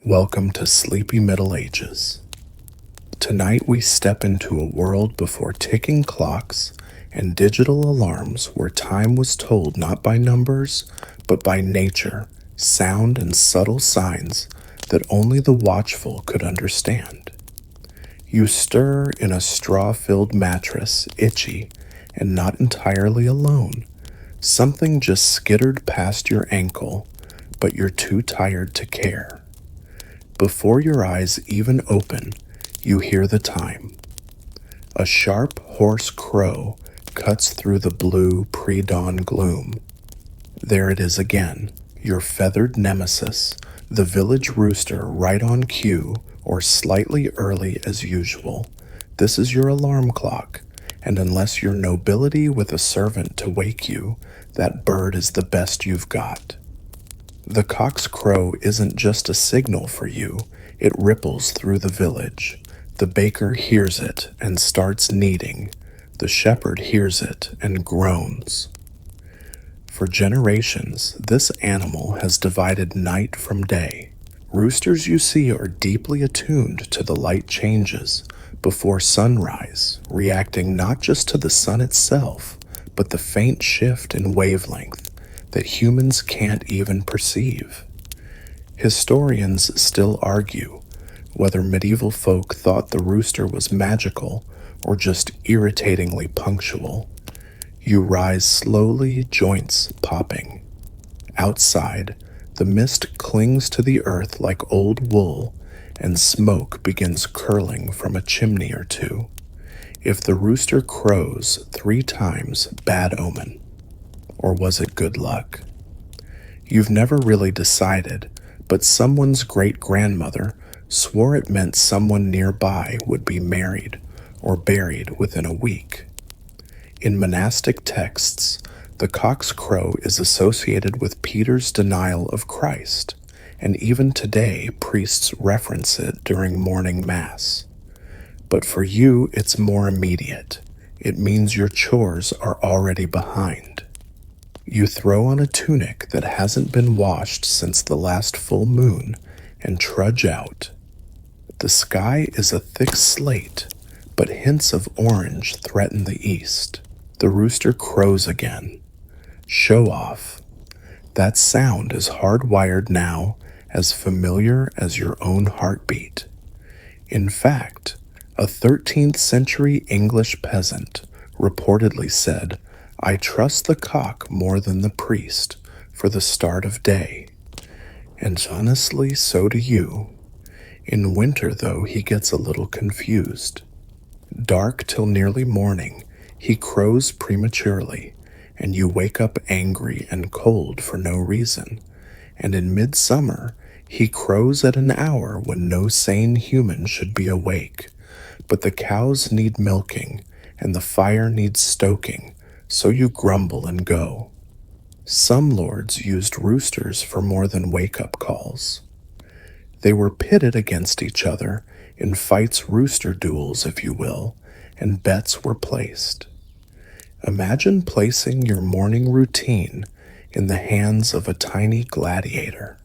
Welcome to Sleepy Middle Ages. Tonight we step into a world before ticking clocks and digital alarms, where time was told not by numbers, but by nature, sound, and subtle signs that only the watchful could understand. You stir in a straw-filled mattress, itchy and not entirely alone. Something just skittered past your ankle, but you're too tired to care. Before your eyes even open, you hear the time. A sharp, hoarse crow cuts through the blue pre-dawn gloom. There it is again, your feathered nemesis, the village rooster, right on cue or slightly early as usual. This is your alarm clock, and unless you're nobility with a servant to wake you, that bird is the best you've got. The cock's crow isn't just a signal for you, it ripples through the village. The baker hears it and starts kneading. The shepherd hears it and groans. For generations, this animal has divided night from day. Roosters, you see, are deeply attuned to the light changes before sunrise, reacting not just to the sun itself, but the faint shift in wavelength that humans can't even perceive. Historians still argue whether medieval folk thought the rooster was magical or just irritatingly punctual. You rise slowly, joints popping. Outside, the mist clings to the earth like old wool, and smoke begins curling from a chimney or two. If the rooster crows 3 times, bad omen. Or was it good luck? You've never really decided, but someone's great-grandmother swore it meant someone nearby would be married or buried within a week. In monastic texts, the cock's crow is associated with Peter's denial of Christ, and even today priests reference it during morning mass. But for you, it's more immediate. It means your chores are already behind. You throw on a tunic that hasn't been washed since the last full moon and trudge out. The sky is a thick slate, but hints of orange threaten the east. The rooster crows again. Show off. That sound is hardwired now, as familiar as your own heartbeat. In fact, a 13th century English peasant reportedly said, "I trust the cock more than the priest for the start of day." And honestly, so do you. In winter, though, he gets a little confused. Dark till nearly morning, he crows prematurely, and you wake up angry and cold for no reason. And in midsummer, he crows at an hour when no sane human should be awake. But the cows need milking, and the fire needs stoking, so you grumble and go. Some lords used roosters for more than wake-up calls. They were pitted against each other in fights, rooster duels, if you will, and bets were placed. Imagine placing your morning routine in the hands of a tiny gladiator.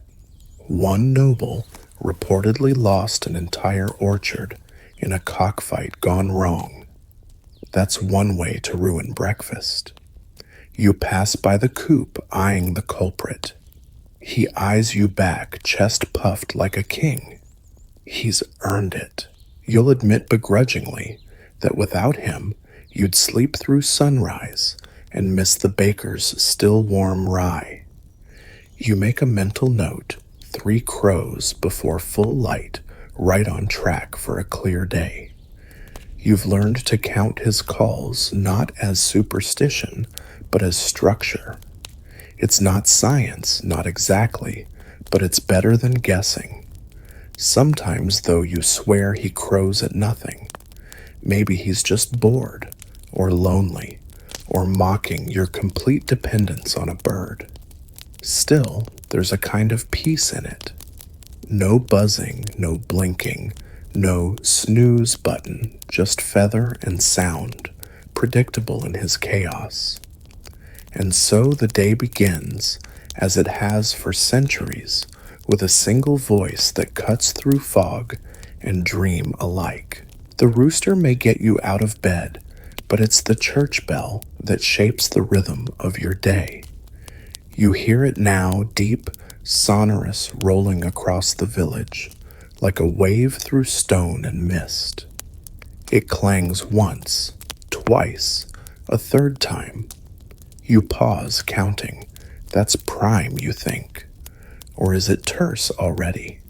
One noble reportedly lost an entire orchard in a cockfight gone wrong. That's one way to ruin breakfast. You pass by the coop, eyeing the culprit. He eyes you back, chest puffed like a king. He's earned it. You'll admit begrudgingly that without him, you'd sleep through sunrise and miss the baker's still warm rye. You make a mental note, 3 crows before full light, right on track for a clear day. You've learned to count his calls not as superstition, but as structure. It's not science, not exactly, but it's better than guessing. Sometimes, though, you swear he crows at nothing. Maybe he's just bored, or lonely, or mocking your complete dependence on a bird. Still, there's a kind of peace in it. No buzzing, no blinking, no snooze button, just feather and sound, predictable in his chaos. And so the day begins, as it has for centuries, with a single voice that cuts through fog and dream alike. The rooster may get you out of bed, but it's the church bell that shapes the rhythm of your day. You hear it now, deep, sonorous, rolling across the village, like a wave through stone and mist. It clangs once, twice, a third time. You pause, counting. That's prime, you think. Or is it terce already?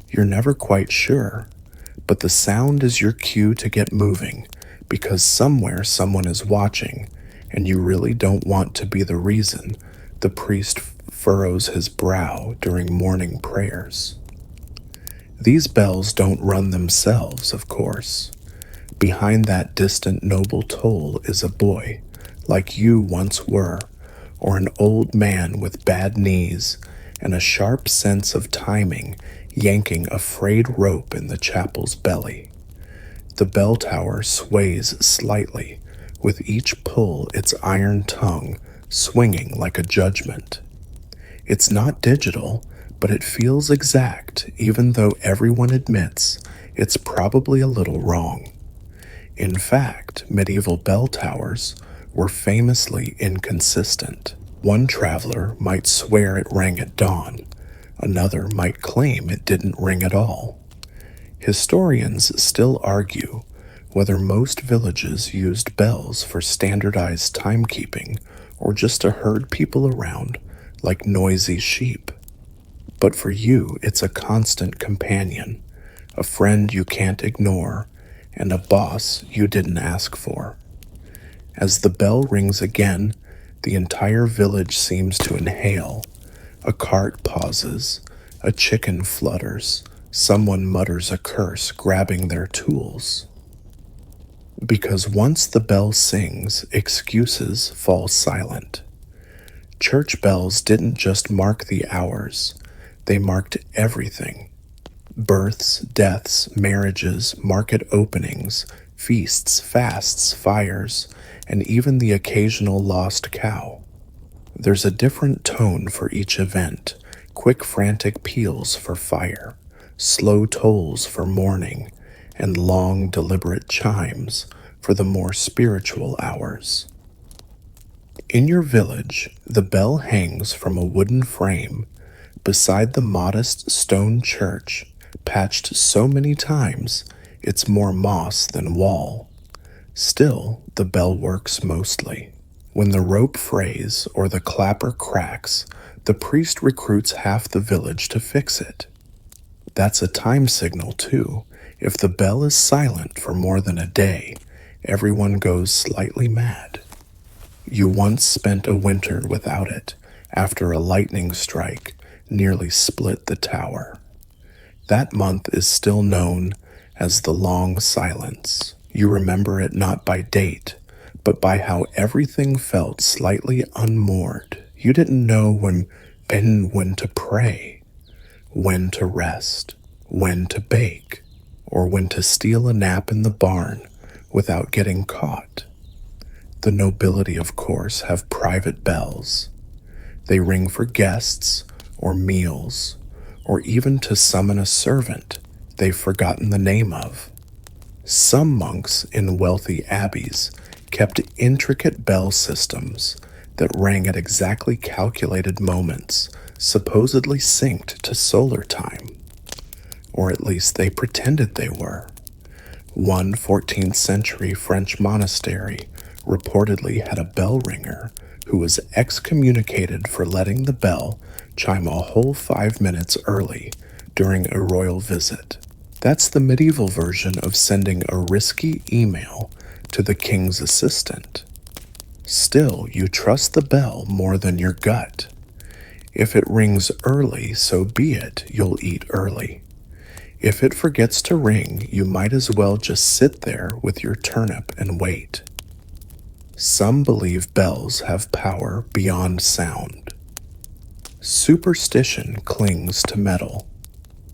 You're never quite sure, but the sound is your cue to get moving, because somewhere someone is watching, and you really don't want to be the reason the priest furrows his brow during morning prayers. These bells don't run themselves, of course. Behind that distant noble toll is a boy, like you once were, or an old man with bad knees and a sharp sense of timing yanking a frayed rope in the chapel's belly. The bell tower sways slightly, with each pull its iron tongue swinging like a judgment. It's not digital, but it feels exact, even though everyone admits it's probably a little wrong. In fact, medieval bell towers were famously inconsistent. One traveler might swear it rang at dawn, another might claim it didn't ring at all. Historians still argue whether most villages used bells for standardized timekeeping or just to herd people around like noisy sheep. But for you, it's a constant companion, a friend you can't ignore, and a boss you didn't ask for. As the bell rings again, the entire village seems to inhale. A cart pauses, a chicken flutters, someone mutters a curse, grabbing their tools. Because once the bell sings, excuses fall silent. Church bells didn't just mark the hours, they marked everything. Births, deaths, marriages, market openings, feasts, fasts, fires, and even the occasional lost cow. There's a different tone for each event, quick frantic peals for fire, slow tolls for mourning, and long deliberate chimes for the more spiritual hours. In your village, the bell hangs from a wooden frame beside the modest stone church, patched so many times it's more moss than wall. Still, the bell works mostly. When the rope frays or the clapper cracks, the priest recruits half the village to fix it. That's a time signal, too. If the bell is silent for more than a day, everyone goes slightly mad. You once spent a winter without it, after a lightning strike nearly split the tower. That month is still known as the long silence. You remember it not by date, but by how everything felt slightly unmoored. You didn't know when to pray, when to rest, when to bake, or when to steal a nap in the barn without getting caught. The nobility, of course, have private bells. They ring for guests or meals, or even to summon a servant they've forgotten the name of. Some monks in wealthy abbeys kept intricate bell systems that rang at exactly calculated moments, supposedly synced to solar time. Or at least they pretended they were. One 14th century French monastery reportedly had a bell ringer who was excommunicated for letting the bell chime a whole 5 minutes early during a royal visit. That's the medieval version of sending a risky email to the king's assistant. Still, you trust the bell more than your gut. If it rings early, so be it, you'll eat early. If it forgets to ring, you might as well just sit there with your turnip and wait. Some believe bells have power beyond sound. Superstition clings to metal.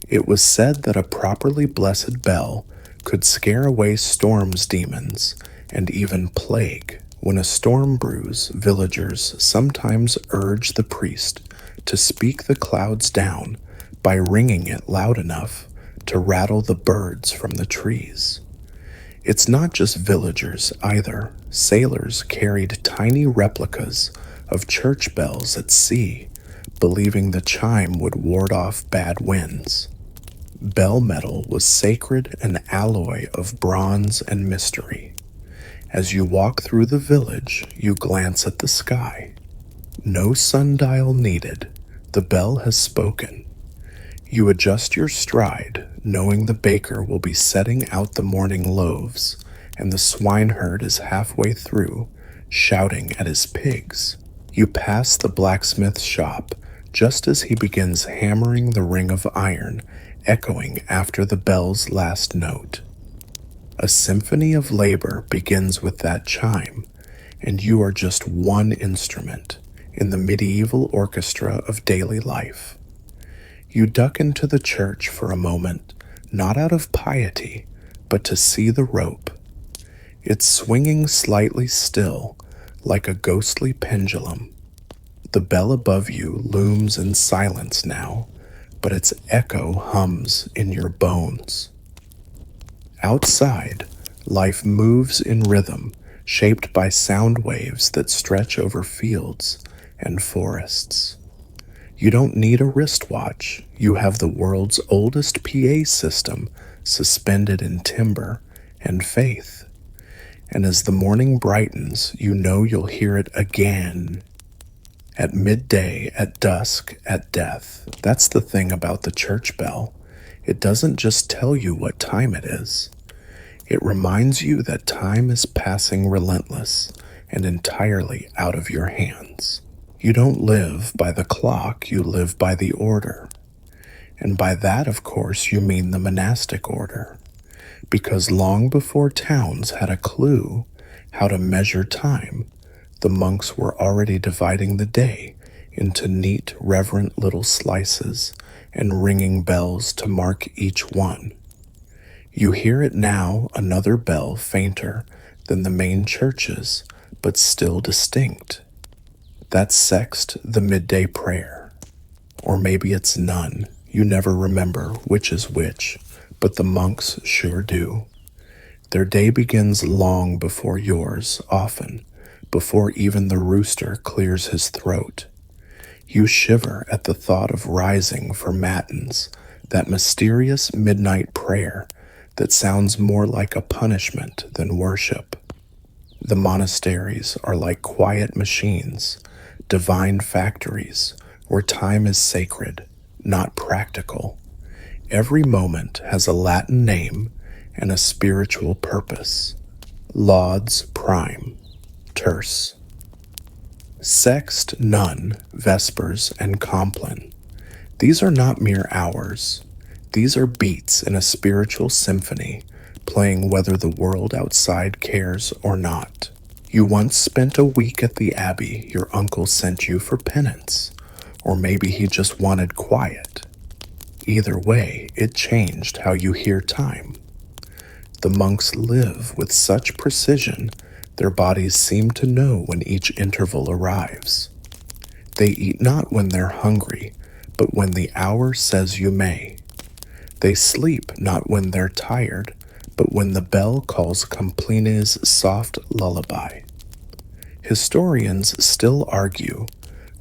It was said that a properly blessed bell could scare away storm's demons and even plague. When a storm brews, villagers sometimes urge the priest to speak the clouds down by ringing it loud enough to rattle the birds from the trees. It's not just villagers either. Sailors carried tiny replicas of church bells at sea, believing the chime would ward off bad winds. Bell metal was sacred, an alloy of bronze and mystery. As you walk through the village, you glance at the sky. No sundial needed. The bell has spoken. You adjust your stride, knowing the baker will be setting out the morning loaves, and the swineherd is halfway through, shouting at his pigs. You pass the blacksmith's shop just as he begins hammering the ring of iron, echoing after the bell's last note. A symphony of labor begins with that chime, and you are just one instrument in the medieval orchestra of daily life. You duck into the church for a moment, not out of piety, but to see the rope. It's swinging slightly still, like a ghostly pendulum. The bell above you looms in silence now, but its echo hums in your bones. Outside, life moves in rhythm, shaped by sound waves that stretch over fields and forests. You don't need a wristwatch. You have the world's oldest PA system suspended in timber and faith. And as the morning brightens, you know you'll hear it again. At midday, at dusk, at death. That's the thing about the church bell. It doesn't just tell you what time it is. It reminds you that time is passing relentless and entirely out of your hands. You don't live by the clock, you live by the order. And by that, of course, you mean the monastic order. Because long before towns had a clue how to measure time, the monks were already dividing the day into neat, reverent little slices and ringing bells to mark each one. You hear it now, another bell fainter than the main churches, but still distinct. That's sext, the midday prayer. Or maybe it's none. You never remember which is which, but the monks sure do. Their day begins long before yours, often, before even the rooster clears his throat. You shiver at the thought of rising for matins, that mysterious midnight prayer that sounds more like a punishment than worship. The monasteries are like quiet machines, divine factories where time is sacred, not practical. Every moment has a Latin name and a spiritual purpose. Lauds prime, terce. Sext, none, vespers, and compline. These are not mere hours. These are beats in a spiritual symphony, playing whether the world outside cares or not. You once spent a week at the abbey your uncle sent you for penance, or maybe he just wanted quiet. Either way, it changed how you hear time. The monks live with such precision, their bodies seem to know when each interval arrives. They eat not when they're hungry, but when the hour says you may. They sleep not when they're tired, but when the bell calls Compline's soft lullaby. Historians still argue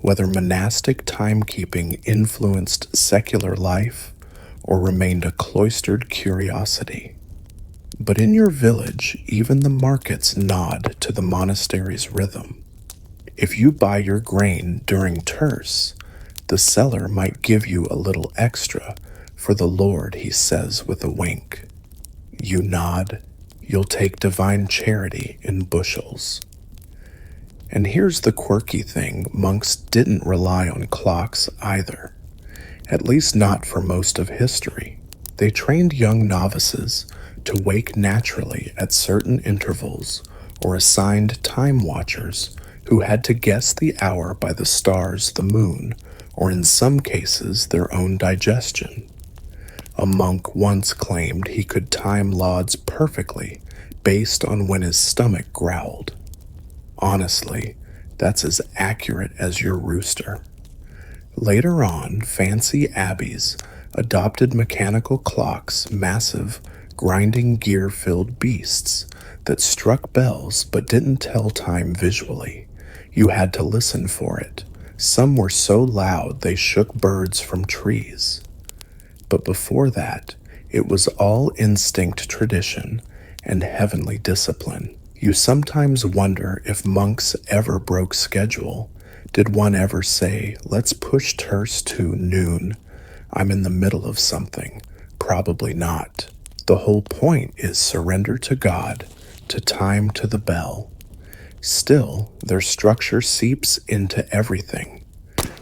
whether monastic timekeeping influenced secular life or remained a cloistered curiosity. But in your village, even the markets nod to the monastery's rhythm. If you buy your grain during terce, the seller might give you a little extra for the Lord, he says with a wink. You nod, you'll take divine charity in bushels. And here's the quirky thing, monks didn't rely on clocks either, at least not for most of history. They trained young novices to wake naturally at certain intervals or assigned time watchers who had to guess the hour by the stars, the moon, or in some cases their own digestion. A monk once claimed he could time lauds perfectly based on when his stomach growled. Honestly, that's as accurate as your rooster. Later on, fancy abbeys adopted mechanical clocks, massive, grinding gear-filled beasts that struck bells but didn't tell time visually. You had to listen for it. Some were so loud they shook birds from trees. But before that, it was all instinct tradition and heavenly discipline. You sometimes wonder if monks ever broke schedule. Did one ever say, let's push terce to noon? I'm in the middle of something. Probably not. The whole point is surrender to God, to time, to the bell. Still, their structure seeps into everything.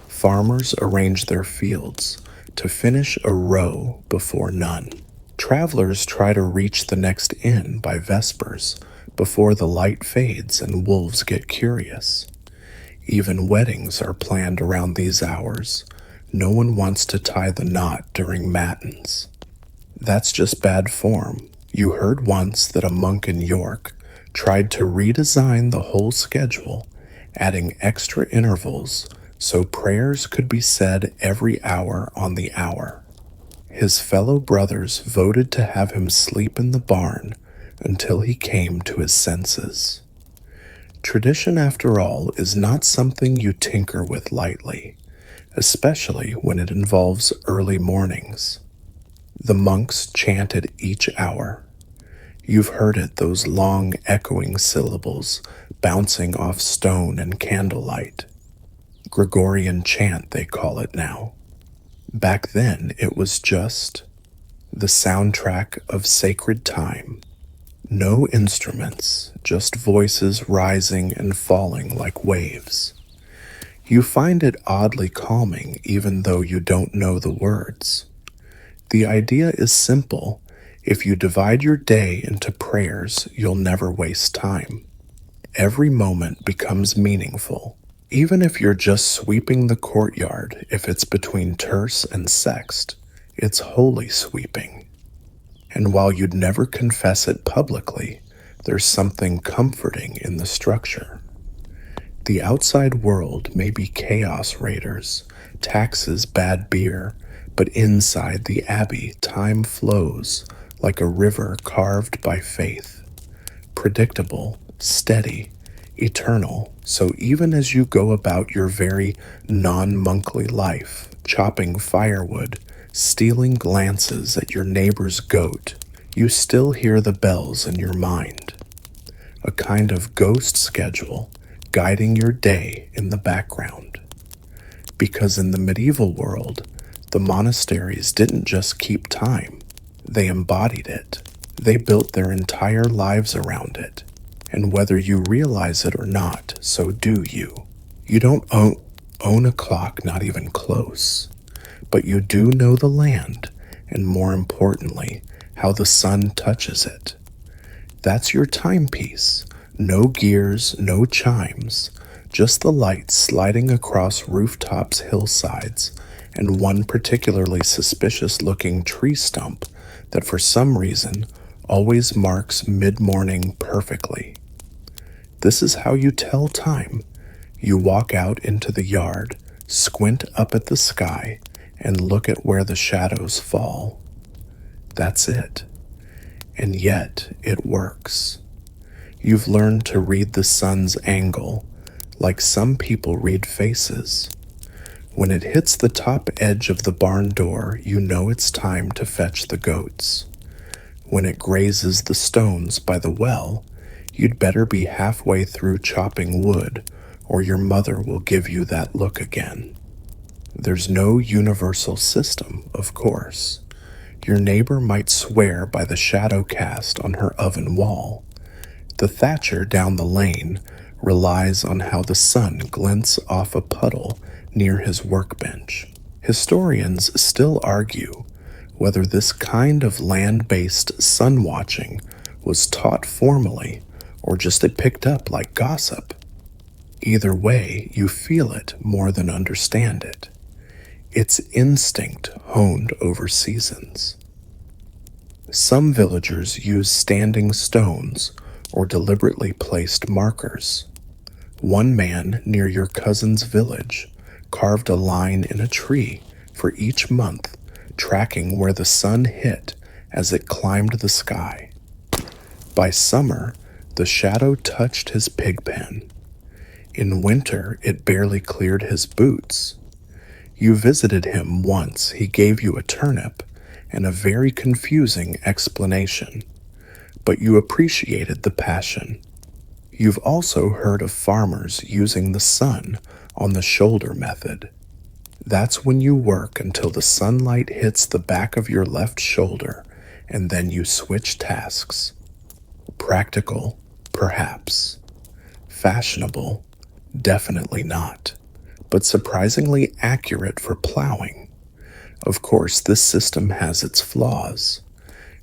Farmers arrange their fields to finish a row before none. Travelers try to reach the next inn by vespers before the light fades and wolves get curious. Even weddings are planned around these hours. No one wants to tie the knot during matins. That's just bad form. You heard once that a monk in York tried to redesign the whole schedule, adding extra intervals so prayers could be said every hour on the hour. His fellow brothers voted to have him sleep in the barn until he came to his senses. Tradition, after all, is not something you tinker with lightly, especially when it involves early mornings. The monks chanted each hour. You've heard it, those long, echoing syllables bouncing off stone and candlelight. Gregorian chant, they call it now. Back then, it was just the soundtrack of sacred time. No instruments, just voices rising and falling like waves. You find it oddly calming even though you don't know the words. The idea is simple. If you divide your day into prayers, you'll never waste time. Every moment becomes meaningful. Even if you're just sweeping the courtyard, if it's between terce and sext, it's holy sweeping. And while you'd never confess it publicly, there's something comforting in the structure. The outside world may be chaos raiders, taxes, bad beer, but inside the abbey, time flows like a river carved by faith. Predictable, steady, eternal, so even as you go about your very non-monkly life, chopping firewood, stealing glances at your neighbor's goat, you still hear the bells in your mind. A kind of ghost schedule guiding your day in the background. Because in the medieval world, the monasteries didn't just keep time, they embodied it. They built their entire lives around it. And whether you realize it or not, so do you. You don't own a clock, not even close. But you do know the land, and more importantly, how the sun touches it. That's your timepiece. No gears, no chimes, just the lights sliding across rooftops, hillsides, and one particularly suspicious-looking tree stump that for some reason always marks mid-morning perfectly. This is how you tell time. You walk out into the yard, squint up at the sky, and look at where the shadows fall. That's it. And yet, it works. You've learned to read the sun's angle, like some people read faces. When it hits the top edge of the barn door, you know it's time to fetch the goats. When it grazes the stones by the well, you'd better be halfway through chopping wood, or your mother will give you that look again. There's no universal system, of course. Your neighbor might swear by the shadow cast on her oven wall. The thatcher down the lane relies on how the sun glints off a puddle near his workbench. Historians still argue whether this kind of land-based sun-watching was taught formally or just picked up like gossip. Either way, you feel it more than understand it. It's instinct honed over seasons. Some villagers use standing stones or deliberately placed markers. One man near your cousin's village carved a line in a tree for each month tracking where the sun hit as it climbed the sky. By summer, the shadow touched his pig pen. In winter, it barely cleared his boots. You visited him once. He gave you a turnip and a very confusing explanation, but you appreciated the passion. You've also heard of farmers using the sun on the shoulder method. That's when you work until the sunlight hits the back of your left shoulder, and then you switch tasks. Practical, perhaps. Fashionable, definitely not, but surprisingly accurate for plowing. Of course, this system has its flaws.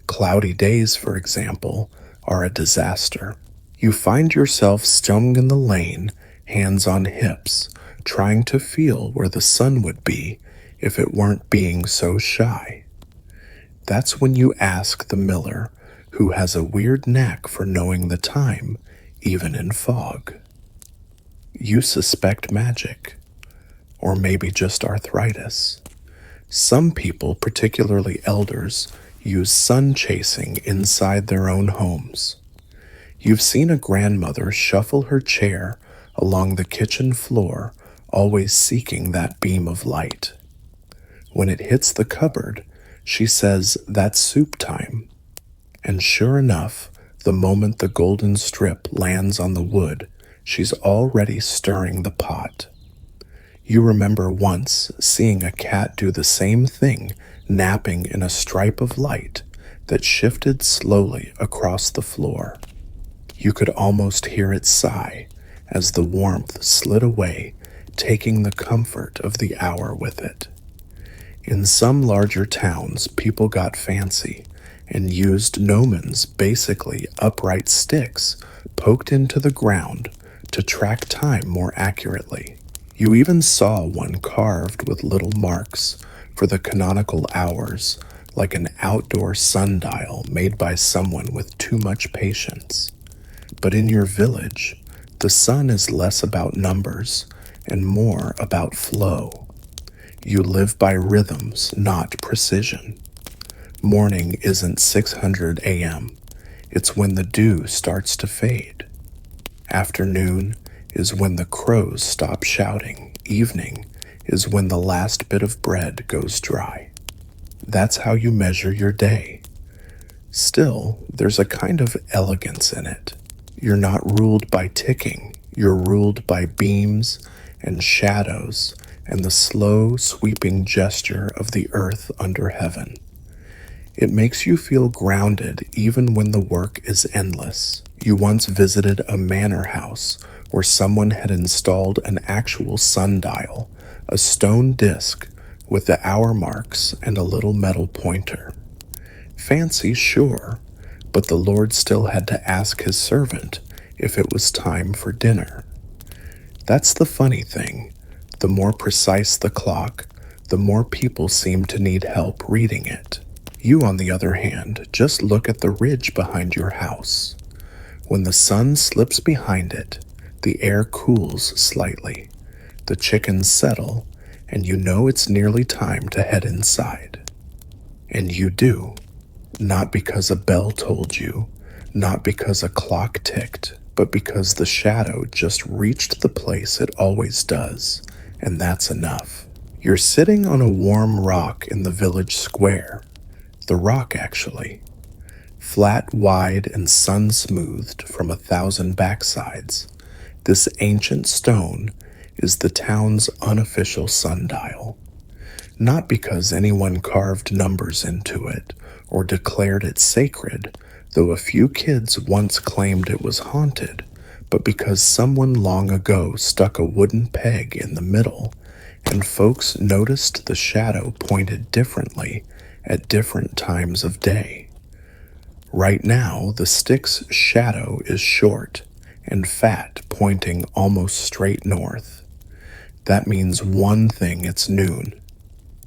Cloudy days, for example, are a disaster. You find yourself stung in the lane, hands on hips, trying to feel where the sun would be if it weren't being so shy. That's when you ask the miller, who has a weird knack for knowing the time, even in fog. You suspect magic, or maybe just arthritis. Some people, particularly elders, use sun chasing inside their own homes. You've seen a grandmother shuffle her chair along the kitchen floor, always seeking that beam of light. When it hits the cupboard, she says, "That's soup time." And sure enough, the moment the golden strip lands on the wood, she's already stirring the pot. You remember once seeing a cat do the same thing, napping in a stripe of light that shifted slowly across the floor. You could almost hear it sigh as the warmth slid away, taking the comfort of the hour with it. In some larger towns, people got fancy and used gnomons, basically upright sticks poked into the ground to track time more accurately. You even saw one carved with little marks for the canonical hours, like an outdoor sundial made by someone with too much patience. But in your village, the sun is less about numbers and more about flow. You live by rhythms, not precision. Morning isn't 600 a.m. It's when the dew starts to fade. Afternoon is when the crows stop shouting. Evening is when the last bit of bread goes dry. That's how you measure your day. Still, there's a kind of elegance in it. You're not ruled by ticking. You're ruled by beams and shadows and the slow, sweeping gesture of the earth under heaven. It makes you feel grounded even when the work is endless. You once visited a manor house where someone had installed an actual sundial, a stone disc with the hour marks and a little metal pointer. Fancy, sure, but the Lord still had to ask his servant if it was time for dinner. That's the funny thing. The more precise the clock, the more people seem to need help reading it. You, on the other hand, just look at the ridge behind your house. When the sun slips behind it, the air cools slightly. The chickens settle, and you know it's nearly time to head inside. And you do. Not because a bell told you, not because a clock ticked, but because the shadow just reached the place it always does, and that's enough. You're sitting on a warm rock in the village square. The rock, actually. Flat, wide, and sun-smoothed from 1,000 backsides, this ancient stone is the town's unofficial sundial. Not because anyone carved numbers into it or declared it sacred, though a few kids once claimed it was haunted, but because someone long ago stuck a wooden peg in the middle, and folks noticed the shadow pointed differently at different times of day. Right now, the stick's shadow is short and fat, pointing almost straight north. That means one thing: it's noon.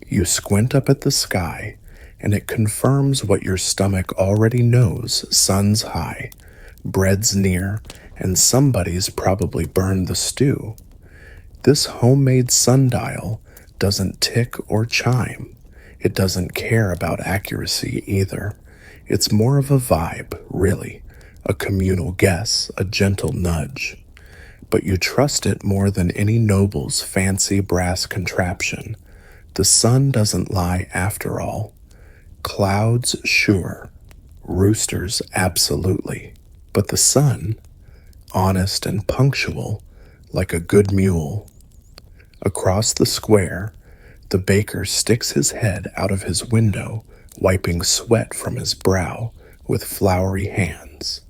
You squint up at the sky, and it confirms what your stomach already knows: sun's high, bread's near, and somebody's probably burned the stew. This homemade sundial doesn't tick or chime. It doesn't care about accuracy either. It's more of a vibe, really. A communal guess, a gentle nudge. But you trust it more than any noble's fancy brass contraption. The sun doesn't lie after all. Clouds, sure. Roosters, absolutely. But the sun, honest and punctual, like a good mule. Across the square, the baker sticks his head out of his window, wiping sweat from his brow with floury hands.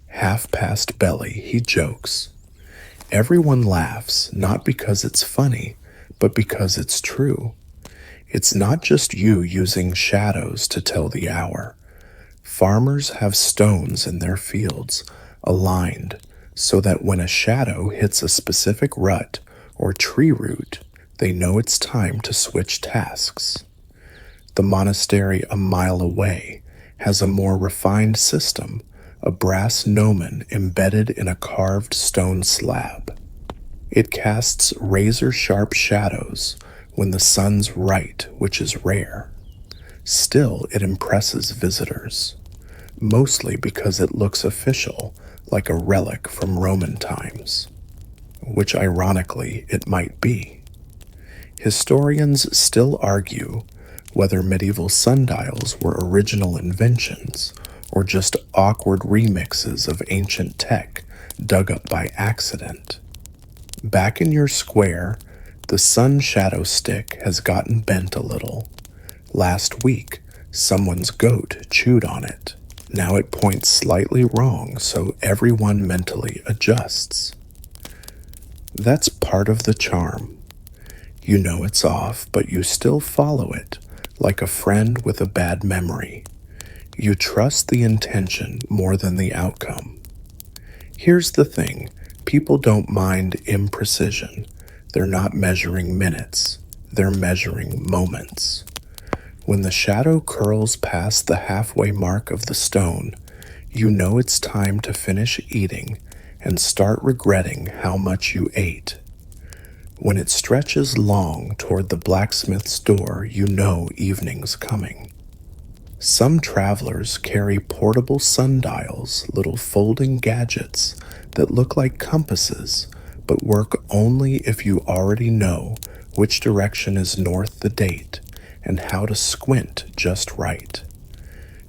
Half past belly, he jokes. Everyone laughs, not because it's funny, but because it's true. It's not just you using shadows to tell the hour. Farmers have stones in their fields, aligned, so that when a shadow hits a specific rut or tree root, they know it's time to switch tasks. The monastery a mile away has a more refined system, a brass gnomon embedded in a carved stone slab. It casts razor-sharp shadows when the sun's right, which is rare. Still, it impresses visitors, mostly because it looks official, like a relic from Roman times, which ironically it might be. Historians still argue whether medieval sundials were original inventions or just awkward remixes of ancient tech dug up by accident. Back in your square, the sun shadow stick has gotten bent a little. Last week, someone's goat chewed on it. Now it points slightly wrong, so everyone mentally adjusts. That's part of the charm. You know it's off, but you still follow it, like a friend with a bad memory. You trust the intention more than the outcome. Here's the thing, people don't mind imprecision. They're not measuring minutes, they're measuring moments. When the shadow curls past the halfway mark of the stone, you know it's time to finish eating and start regretting how much you ate. When it stretches long toward the blacksmith's door, you know evening's coming. Some travelers carry portable sundials, little folding gadgets that look like compasses, but work only if you already know which direction is north the date and how to squint just right.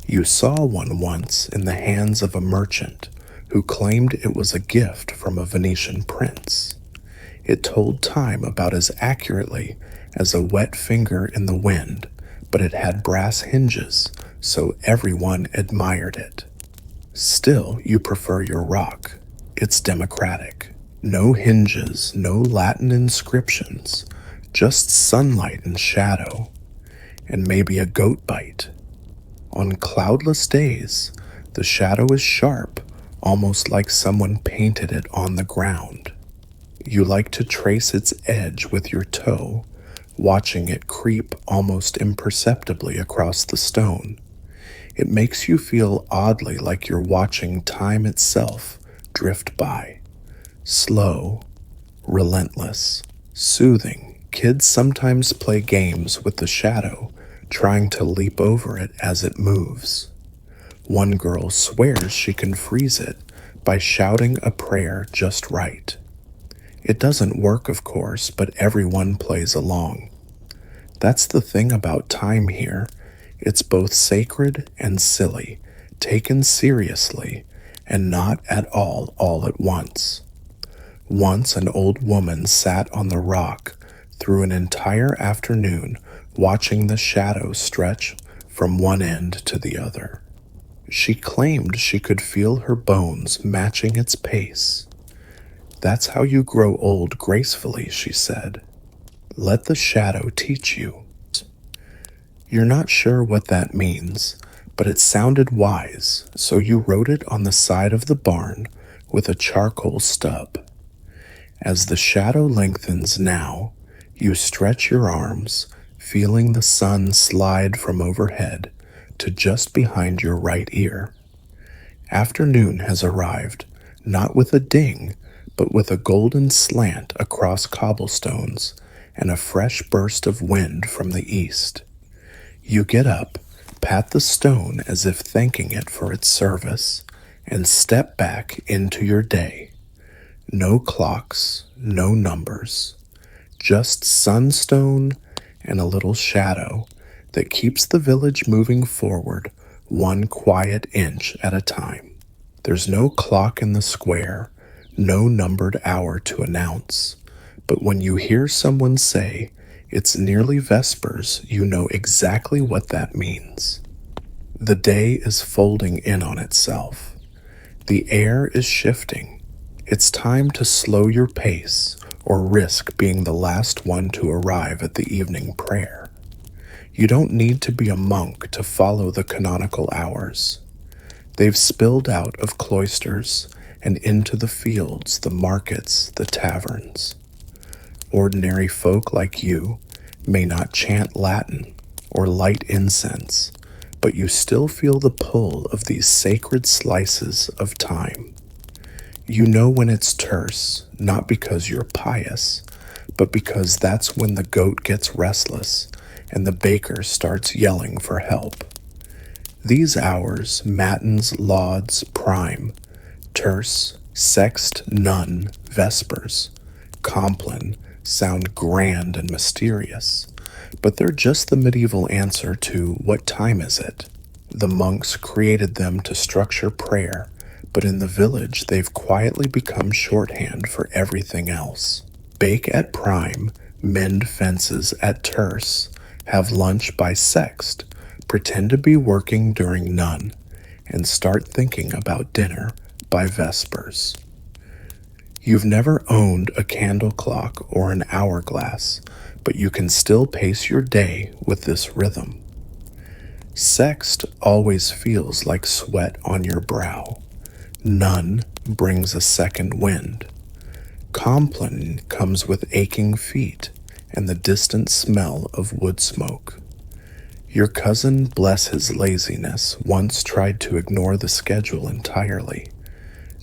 You saw one once in the hands of a merchant who claimed it was a gift from a Venetian prince. It told time about as accurately as a wet finger in the wind, but it had brass hinges, so everyone admired it. Still, you prefer your rock. It's democratic. No hinges, no Latin inscriptions, just sunlight and shadow, and maybe a goat bite. On cloudless days, the shadow is sharp, almost like someone painted it on the ground. You like to trace its edge with your toe, watching it creep almost imperceptibly across the stone. It makes you feel oddly like you're watching time itself drift by. Slow, relentless, soothing. Kids sometimes play games with the shadow, trying to leap over it as it moves. One girl swears she can freeze it by shouting a prayer just right. It doesn't work, of course, but everyone plays along. That's the thing about time here. It's both sacred and silly, taken seriously, and not at all at once. Once an old woman sat on the rock through an entire afternoon watching the shadow stretch from one end to the other. She claimed she could feel her bones matching its pace. That's how you grow old gracefully, she said. Let the shadow teach you. You're not sure what that means, but it sounded wise, so you wrote it on the side of the barn with a charcoal stub. As the shadow lengthens now, you stretch your arms, feeling the sun slide from overhead to just behind your right ear. Afternoon has arrived, not with a ding, but with a golden slant across cobblestones and a fresh burst of wind from the east. You get up, pat the stone as if thanking it for its service, and step back into your day. No clocks, no numbers, just sunstone and a little shadow that keeps the village moving forward one quiet inch at a time. There's no clock in the square, no numbered hour to announce, but when you hear someone say, "It's nearly Vespers," you know exactly what that means. The day is folding in on itself. The air is shifting. It's time to slow your pace or risk being the last one to arrive at the evening prayer. You don't need to be a monk to follow the canonical hours. They've spilled out of cloisters and into the fields, the markets, the taverns. Ordinary folk like you may not chant Latin or light incense, but you still feel the pull of these sacred slices of time. You know when it's terse, not because you're pious, but because that's when the goat gets restless and the baker starts yelling for help. These hours, matins, lauds, prime, terce, sext, none, vespers, compline, sound grand and mysterious, but they're just the medieval answer to "what time is it?" The monks created them to structure prayer, but in the village they've quietly become shorthand for everything else. Bake at prime, mend fences at terce, have lunch by sext, pretend to be working during none, and start thinking about dinner by vespers. You've never owned a candle clock or an hourglass, but you can still pace your day with this rhythm. Sext always feels like sweat on your brow. None brings a second wind. Compline comes with aching feet and the distant smell of wood smoke. Your cousin, bless his laziness, once tried to ignore the schedule entirely.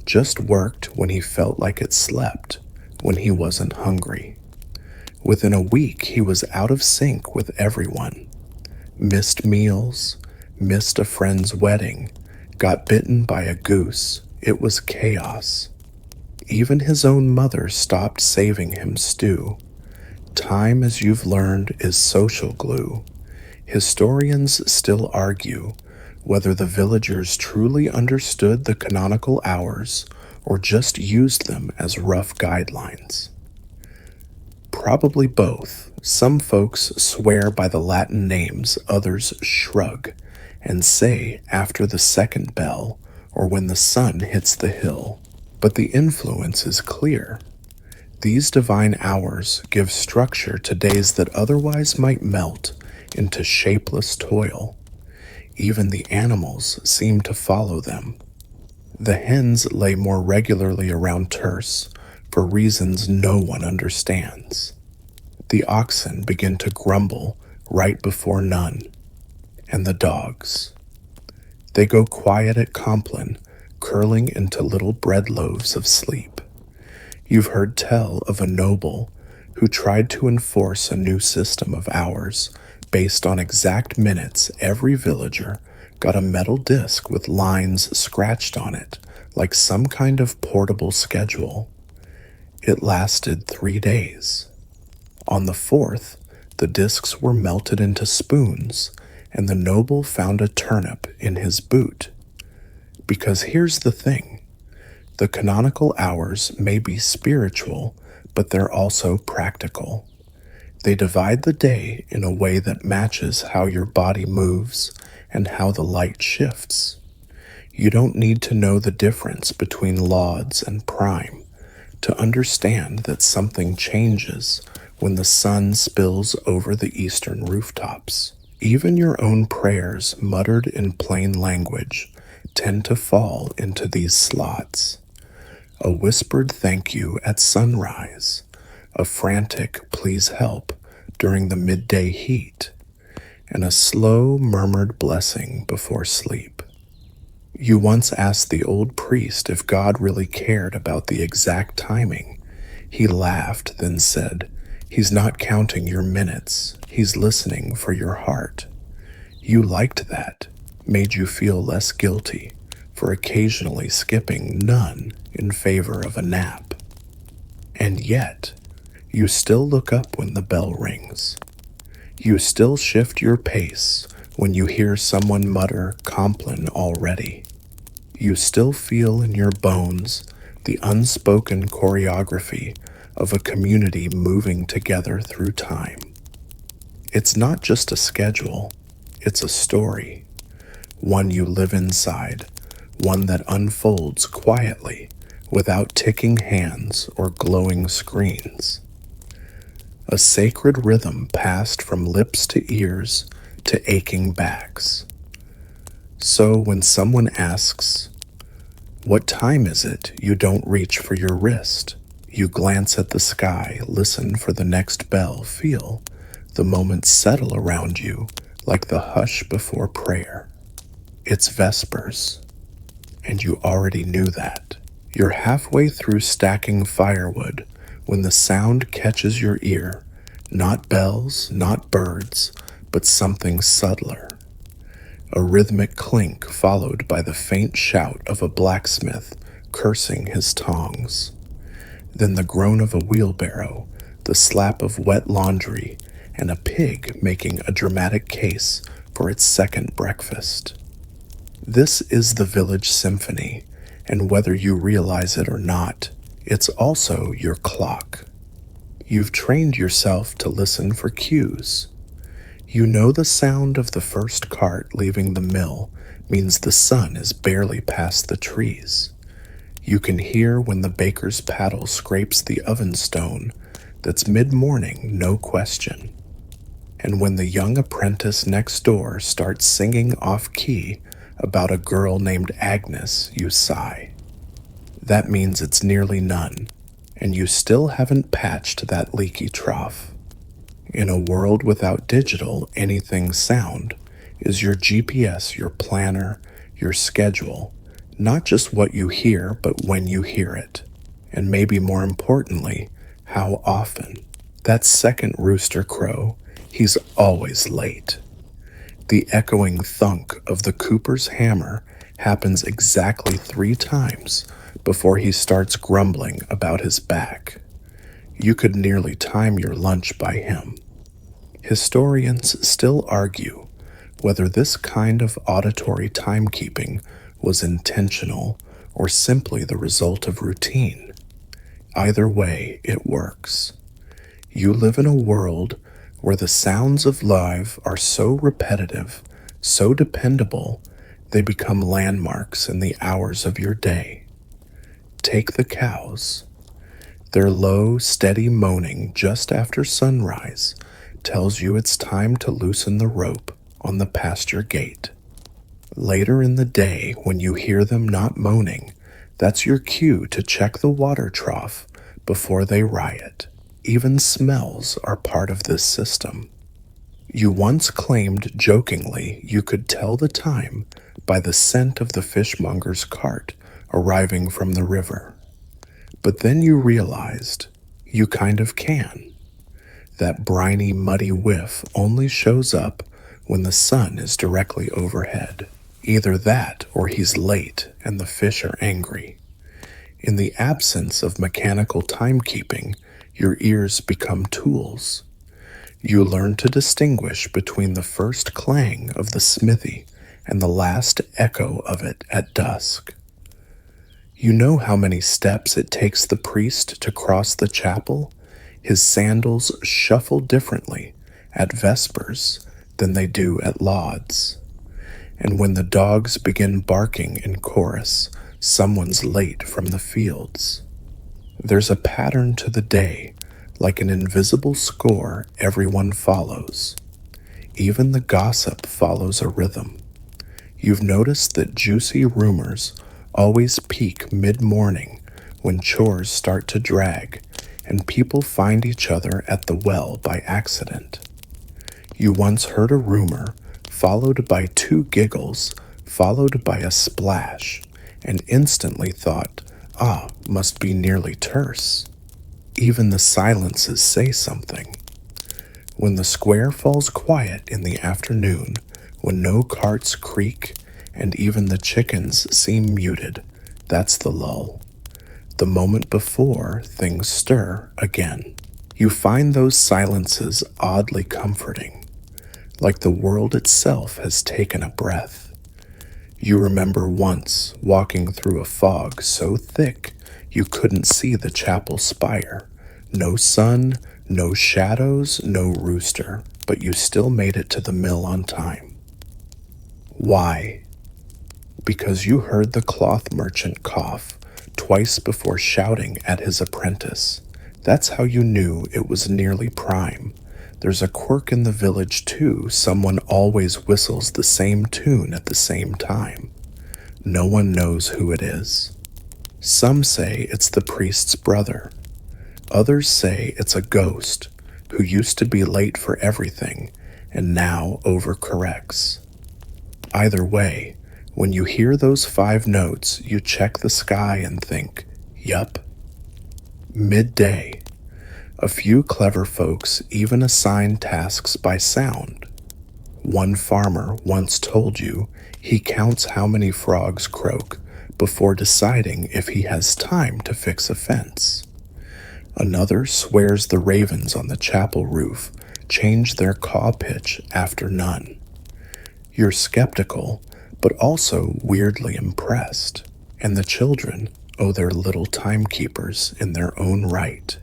Just worked when he felt like it slept, when he wasn't hungry. Within a week, he was out of sync with everyone. Missed meals, missed a friend's wedding, got bitten by a goose. It was chaos. Even his own mother stopped saving him stew. Time, as you've learned, is social glue. Historians still argue whether the villagers truly understood the canonical hours or just used them as rough guidelines. Probably both. Some folks swear by the Latin names, others shrug and say after the second bell or when the sun hits the hill. But the influence is clear. These divine hours give structure to days that otherwise might melt into shapeless toil. Even the animals seem to follow them. The hens lay more regularly around terce for reasons no one understands. The oxen begin to grumble right before none, and the dogs. They go quiet at compline, curling into little bread loaves of sleep. You've heard tell of a noble who tried to enforce a new system of hours based on exact minutes. Every villager got a metal disc with lines scratched on it, like some kind of portable schedule. It lasted 3 days. On the 4th, the discs were melted into spoons, and the noble found a turnip in his boot. Because here's the thing. The canonical hours may be spiritual, but they're also practical. They divide the day in a way that matches how your body moves and how the light shifts. You don't need to know the difference between lauds and prime to understand that something changes when the sun spills over the eastern rooftops. Even your own prayers, muttered in plain language, tend to fall into these slots. A whispered thank you at sunrise, a frantic please help during the midday heat, and a slow murmured blessing before sleep. You once asked the old priest if God really cared about the exact timing. He laughed, then said, "He's not counting your minutes. He's listening for your heart." You liked that, made you feel less guilty for occasionally skipping none in favor of a nap. And yet, you still look up when the bell rings. You still shift your pace when you hear someone mutter Compline already. You still feel in your bones the unspoken choreography of a community moving together through time. It's not just a schedule, it's a story. One you live inside, one that unfolds quietly without ticking hands or glowing screens. A sacred rhythm passed from lips to ears to aching backs. So when someone asks, "What time is it?" you don't reach for your wrist. You glance at the sky, listen for the next bell, feel the moment settle around you like the hush before prayer. It's Vespers, and you already knew that. You're halfway through stacking firewood when the sound catches your ear. Not bells, not birds, but something subtler. A rhythmic clink followed by the faint shout of a blacksmith cursing his tongs. Then the groan of a wheelbarrow, the slap of wet laundry, and a pig making a dramatic case for its second breakfast. This is the village symphony, and whether you realize it or not, it's also your clock. You've trained yourself to listen for cues. You know the sound of the first cart leaving the mill means the sun is barely past the trees. You can hear when the baker's paddle scrapes the oven stone that's mid-morning, no question. And when the young apprentice next door starts singing off-key about a girl named Agnes, you sigh. That means it's nearly none, and you still haven't patched that leaky trough. In a world without digital anything sound, is your GPS your planner, your schedule, not just what you hear, but when you hear it, and maybe more importantly, how often. That second rooster crow, he's always late. The echoing thunk of the cooper's hammer happens exactly 3 times before he starts grumbling about his back. You could nearly time your lunch by him. Historians still argue whether this kind of auditory timekeeping was intentional or simply the result of routine. Either way, it works. You live in a world where the sounds of life are so repetitive, so dependable, they become landmarks in the hours of your day. Take the cows. Their low, steady moaning just after sunrise tells you it's time to loosen the rope on the pasture gate. Later in the day, when you hear them not moaning, that's your cue to check the water trough before they riot. Even smells are part of this system. You once claimed jokingly you could tell the time by the scent of the fishmonger's cart arriving from the river. But then you realized you kind of can. That briny, muddy whiff only shows up when the sun is directly overhead. Either that or he's late and the fish are angry. In the absence of mechanical timekeeping, your ears become tools. You learn to distinguish between the first clang of the smithy and the last echo of it at dusk. You know how many steps it takes the priest to cross the chapel? His sandals shuffle differently at Vespers than they do at Lauds. And when the dogs begin barking in chorus, someone's late from the fields. There's a pattern to the day, like an invisible score everyone follows. Even the gossip follows a rhythm. You've noticed that juicy rumors always peak mid-morning when chores start to drag and people find each other at the well by accident. You once heard a rumor followed by 2 giggles, followed by a splash, and instantly thought, must be nearly terse. Even the silences say something. When the square falls quiet in the afternoon, When no carts creak and even the chickens seem muted, that's the lull. The moment before things stir again. You find those silences oddly comforting, like the world itself has taken a breath. You remember once walking through a fog so thick you couldn't see the chapel spire. No sun, no shadows, no rooster, but you still made it to the mill on time. Why? Because you heard the cloth merchant cough twice before shouting at his apprentice. That's how you knew it was nearly prime. There's a quirk in the village, too. Someone always whistles the same tune at the same time. No one knows who it is. Some say it's the priest's brother. Others say it's a ghost who used to be late for everything and now overcorrects. Either way, when you hear those 5 notes, you check the sky and think, yup. Midday. A few clever folks even assign tasks by sound. One farmer once told you he counts how many frogs croak before deciding if he has time to fix a fence. Another swears the ravens on the chapel roof change their caw pitch after none. You're skeptical, but also weirdly impressed, and the children owe their little timekeepers in their own right.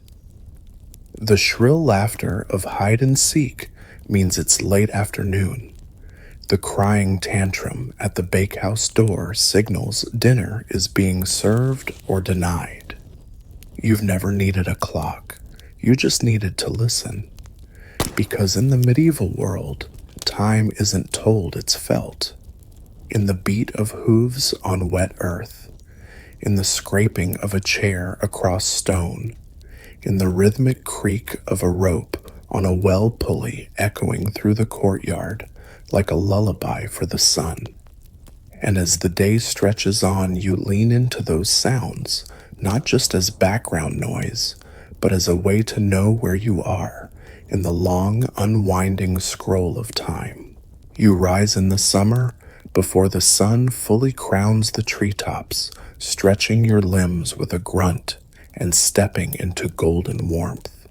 The shrill laughter of hide and seek means it's late afternoon. The crying tantrum at the bakehouse door signals dinner is being served or denied. You've never needed a clock. You just needed to listen. Because in the medieval world, time isn't told, it's felt. In the beat of hooves on wet earth, in the scraping of a chair across stone, in the rhythmic creak of a rope on a well pulley echoing through the courtyard like a lullaby for the sun. And as the day stretches on, you lean into those sounds, not just as background noise, but as a way to know where you are in the long, unwinding scroll of time. You rise in the summer before the sun fully crowns the treetops, stretching your limbs with a grunt and stepping into golden warmth.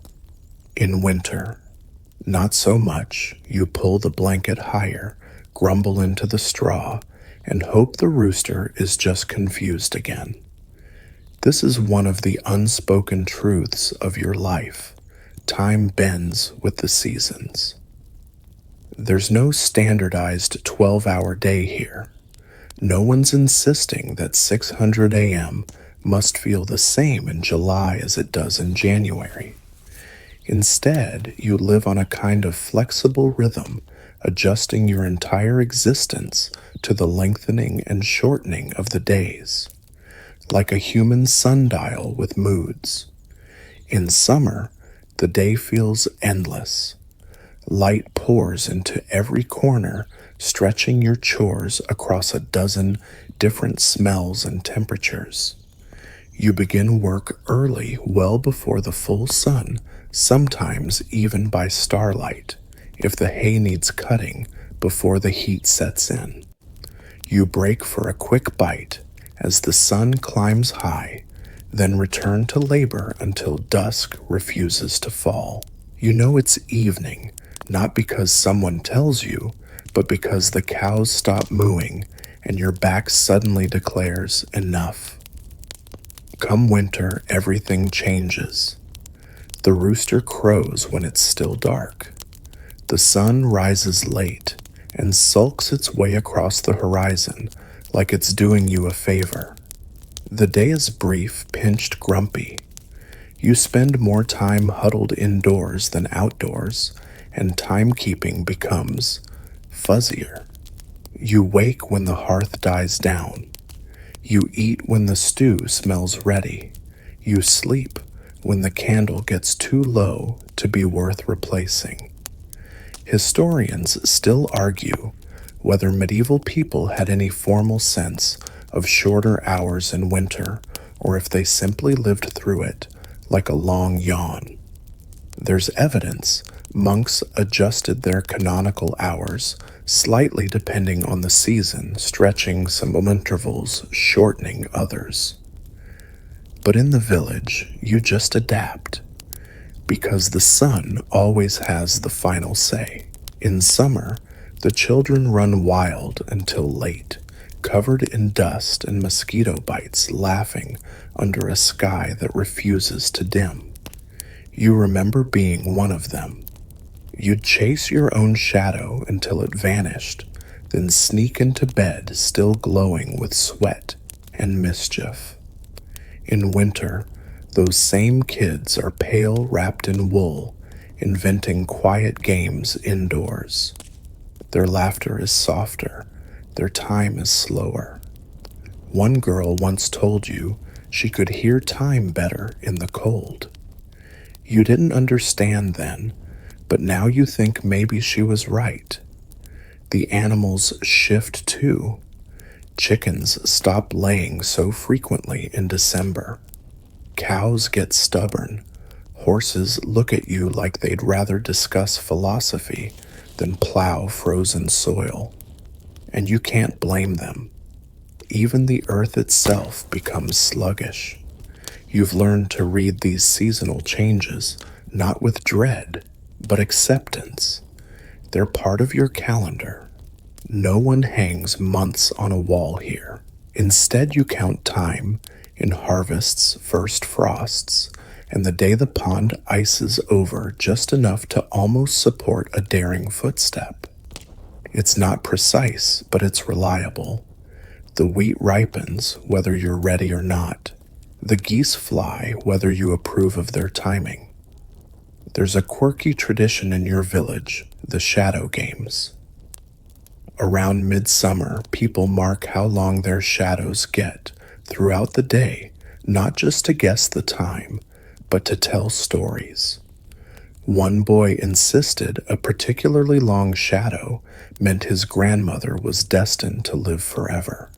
In winter, not so much. You pull the blanket higher, grumble into the straw, and hope the rooster is just confused again. This is one of the unspoken truths of your life. Time bends with the seasons. There's no standardized 12-hour day here. No one's insisting that 600 a.m. must feel the same in July as it does in January. Instead, you live on a kind of flexible rhythm, adjusting your entire existence to the lengthening and shortening of the days, like a human sundial with moods. In summer, the day feels endless. Light pours into every corner, stretching your chores across a dozen different smells and temperatures. You begin work early, well before the full sun, sometimes even by starlight, if the hay needs cutting before the heat sets in. You break for a quick bite as the sun climbs high, then return to labor until dusk refuses to fall. You know it's evening, not because someone tells you, but because the cows stop mooing and your back suddenly declares enough. Come winter, everything changes. The rooster crows when it's still dark. The sun rises late and sulks its way across the horizon like it's doing you a favor. The day is brief, pinched, grumpy. You spend more time huddled indoors than outdoors, and timekeeping becomes fuzzier. You wake when the hearth dies down. You eat when the stew smells ready. You sleep when the candle gets too low to be worth replacing. Historians still argue whether medieval people had any formal sense of shorter hours in winter, or if they simply lived through it like a long yawn. There's evidence monks adjusted their canonical hours slightly depending on the season, stretching some intervals, shortening others. But in the village, you just adapt, because the sun always has the final say. In summer, the children run wild until late, covered in dust and mosquito bites, laughing under a sky that refuses to dim. You remember being one of them. You'd chase your own shadow until it vanished, then sneak into bed still glowing with sweat and mischief. In winter, those same kids are pale wrapped in wool, inventing quiet games indoors. Their laughter is softer, their time is slower. One girl once told you she could hear time better in the cold. You didn't understand then, but now you think maybe she was right. The animals shift too. Chickens stop laying so frequently in December. Cows get stubborn. Horses look at you like they'd rather discuss philosophy than plow frozen soil. And you can't blame them. Even the earth itself becomes sluggish. You've learned to read these seasonal changes, not with dread, but acceptance. They're part of your calendar. No one hangs months on a wall here. Instead, you count time in harvest's first frosts, and the day the pond ices over just enough to almost support a daring footstep. It's not precise, but it's reliable. The wheat ripens, whether you're ready or not. The geese fly, whether you approve of their timing. There's a quirky tradition in your village, the shadow games. Around midsummer, people mark how long their shadows get throughout the day, not just to guess the time, but to tell stories. One boy insisted a particularly long shadow meant his grandmother was destined to live forever.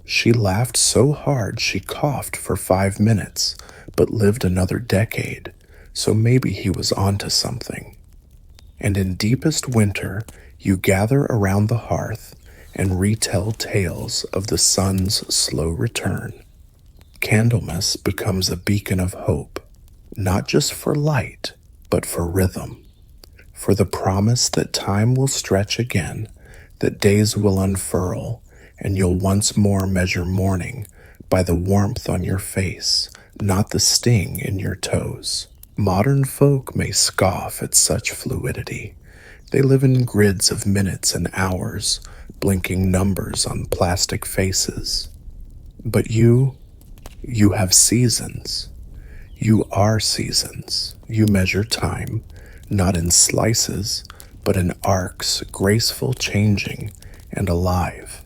She laughed so hard she coughed for 5 minutes, but lived another decade, so maybe he was onto something. And in deepest winter, you gather around the hearth and retell tales of the sun's slow return. Candlemas becomes a beacon of hope, not just for light, but for rhythm, for the promise that time will stretch again, that days will unfurl, and you'll once more measure morning by the warmth on your face, not the sting in your toes. Modern folk may scoff at such fluidity. They live in grids of minutes and hours, blinking numbers on plastic faces. But you have seasons. You are seasons. You measure time, not in slices, but in arcs, graceful, changing, and alive.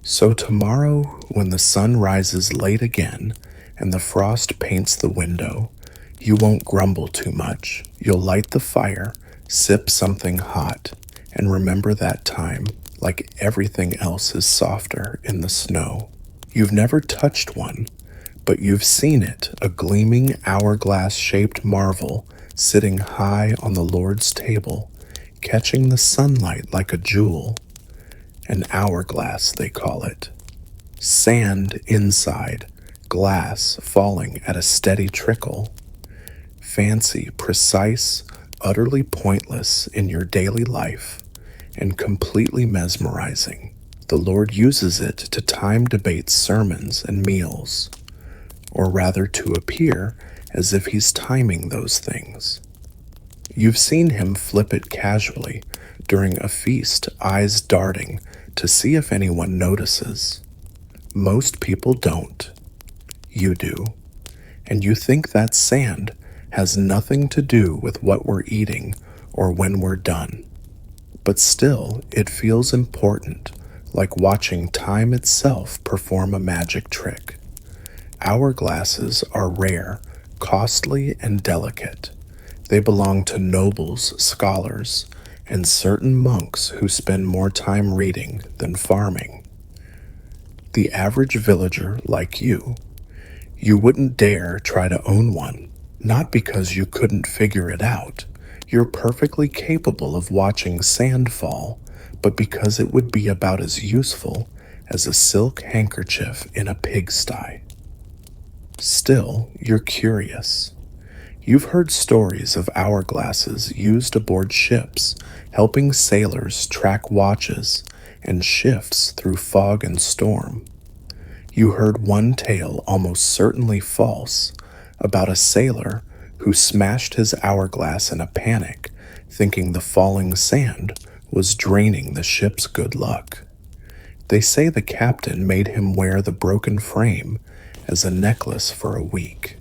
So tomorrow, when the sun rises late again and the frost paints the window, you won't grumble too much. You'll light the fire, sip something hot, and remember that time like everything else is softer in the snow. You've never touched one, but you've seen it, a gleaming hourglass-shaped marvel sitting high on the Lord's table, catching the sunlight like a jewel. An hourglass, they call it. Sand inside, glass falling at a steady trickle. Fancy, precise, utterly pointless in your daily life, and completely mesmerizing. The Lord uses it to time debates, sermons, and meals, or rather to appear as if he's timing those things. You've seen him flip it casually during a feast, eyes darting to see if anyone notices. Most people don't. You do. And you think that sand has nothing to do with what we're eating or when we're done. But still, it feels important, like watching time itself perform a magic trick. Hourglasses are rare, costly, and delicate. They belong to nobles, scholars, and certain monks who spend more time reading than farming. The average villager like you wouldn't dare try to own one, not because you couldn't figure it out. You're perfectly capable of watching sand fall, but because it would be about as useful as a silk handkerchief in a pigsty. Still, you're curious. You've heard stories of hourglasses used aboard ships, helping sailors track watches and shifts through fog and storm. You heard one tale, almost certainly false, about a sailor who smashed his hourglass in a panic, thinking the falling sand was draining the ship's good luck. They say the captain made him wear the broken frame as a necklace for a week.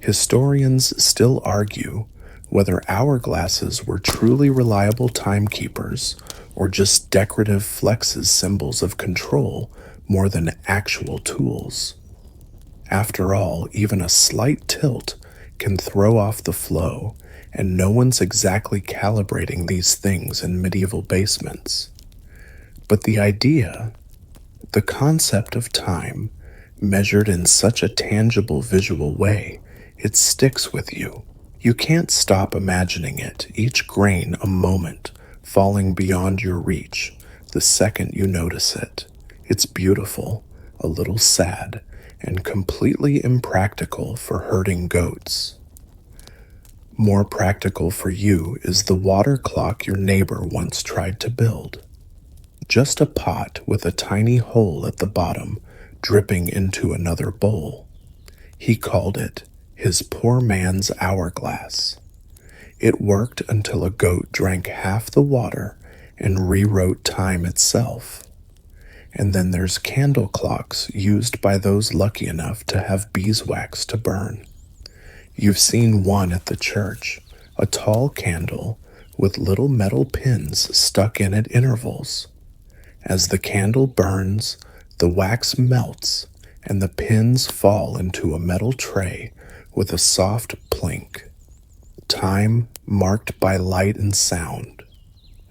Historians still argue whether hourglasses were truly reliable timekeepers or just decorative flexes, symbols of control more than actual tools. After all, even a slight tilt can throw off the flow, and no one's exactly calibrating these things in medieval basements. But the concept of time, measured in such a tangible visual way, it sticks with you. You can't stop imagining it, each grain a moment, falling beyond your reach the second you notice it. It's beautiful, a little sad, and completely impractical for herding goats. More practical for you is the water clock your neighbor once tried to build. Just a pot with a tiny hole at the bottom, dripping into another bowl. He called it his poor man's hourglass. It worked until a goat drank half the water and rewrote time itself. And then there's candle clocks used by those lucky enough to have beeswax to burn. You've seen one at the church, a tall candle with little metal pins stuck in at intervals. As the candle burns, the wax melts and the pins fall into a metal tray with a soft plink. Time marked by light and sound.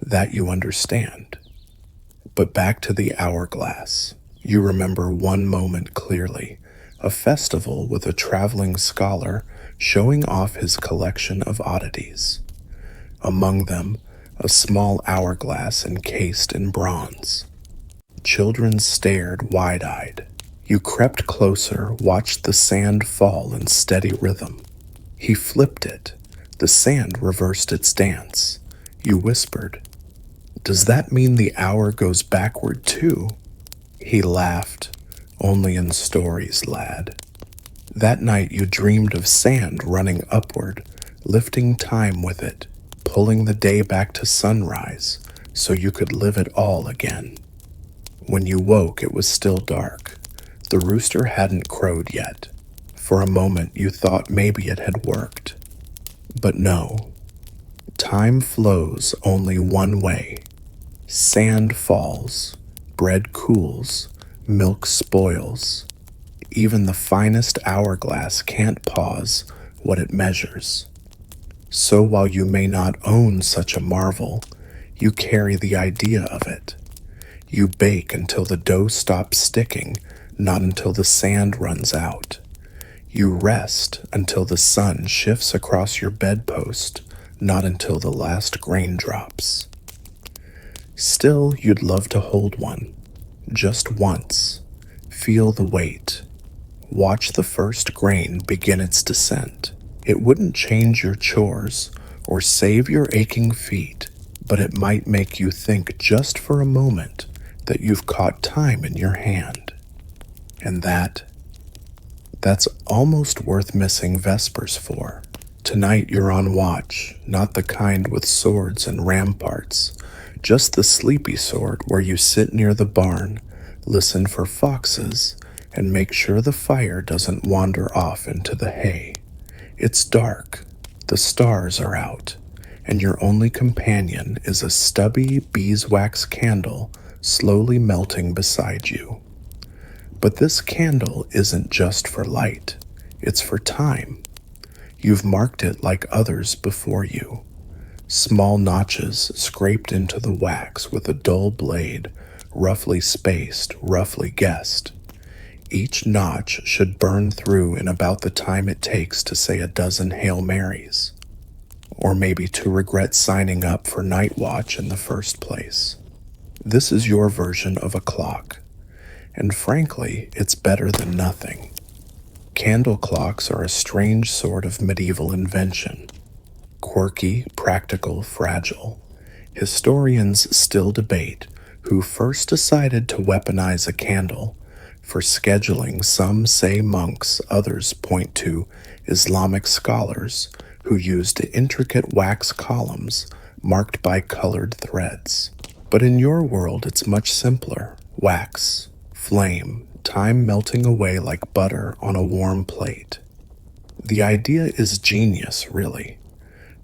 That you understand. But back to the hourglass. You remember one moment clearly, a festival with a traveling scholar showing off his collection of oddities. Among them, a small hourglass encased in bronze. Children stared wide-eyed. You crept closer, watched the sand fall in steady rhythm. He flipped it. The sand reversed its dance. You whispered, "Does that mean the hour goes backward too?" He laughed. "Only in stories, lad." That night you dreamed of sand running upward, lifting time with it, pulling the day back to sunrise so you could live it all again. When you woke, it was still dark. The rooster hadn't crowed yet. For a moment you thought maybe it had worked. But no. Time flows only one way. Sand falls, bread cools, milk spoils. Even the finest hourglass can't pause what it measures. So while you may not own such a marvel, you carry the idea of it. You bake until the dough stops sticking, not until the sand runs out. You rest until the sun shifts across your bedpost, not until the last grain drops. Still, you'd love to hold one, just once. Feel the weight. Watch the first grain begin its descent. It wouldn't change your chores or save your aching feet, but it might make you think just for a moment that you've caught time in your hand. And that's almost worth missing Vespers for. Tonight you're on watch, not the kind with swords and ramparts, just the sleepy sort where you sit near the barn, listen for foxes, and make sure the fire doesn't wander off into the hay. It's dark, the stars are out, and your only companion is a stubby beeswax candle slowly melting beside you. But this candle isn't just for light, it's for time. You've marked it like others before you. Small notches scraped into the wax with a dull blade, roughly spaced, roughly guessed. Each notch should burn through in about the time it takes to say a dozen Hail Marys, or maybe to regret signing up for night watch in the first place. This is your version of a clock, and frankly, it's better than nothing. Candle clocks are a strange sort of medieval invention. Quirky, practical, fragile. Historians still debate who first decided to weaponize a candle. For scheduling, some say monks, others point to Islamic scholars who used intricate wax columns marked by colored threads. But in your world, it's much simpler. Wax, flame, time melting away like butter on a warm plate. The idea is genius, really.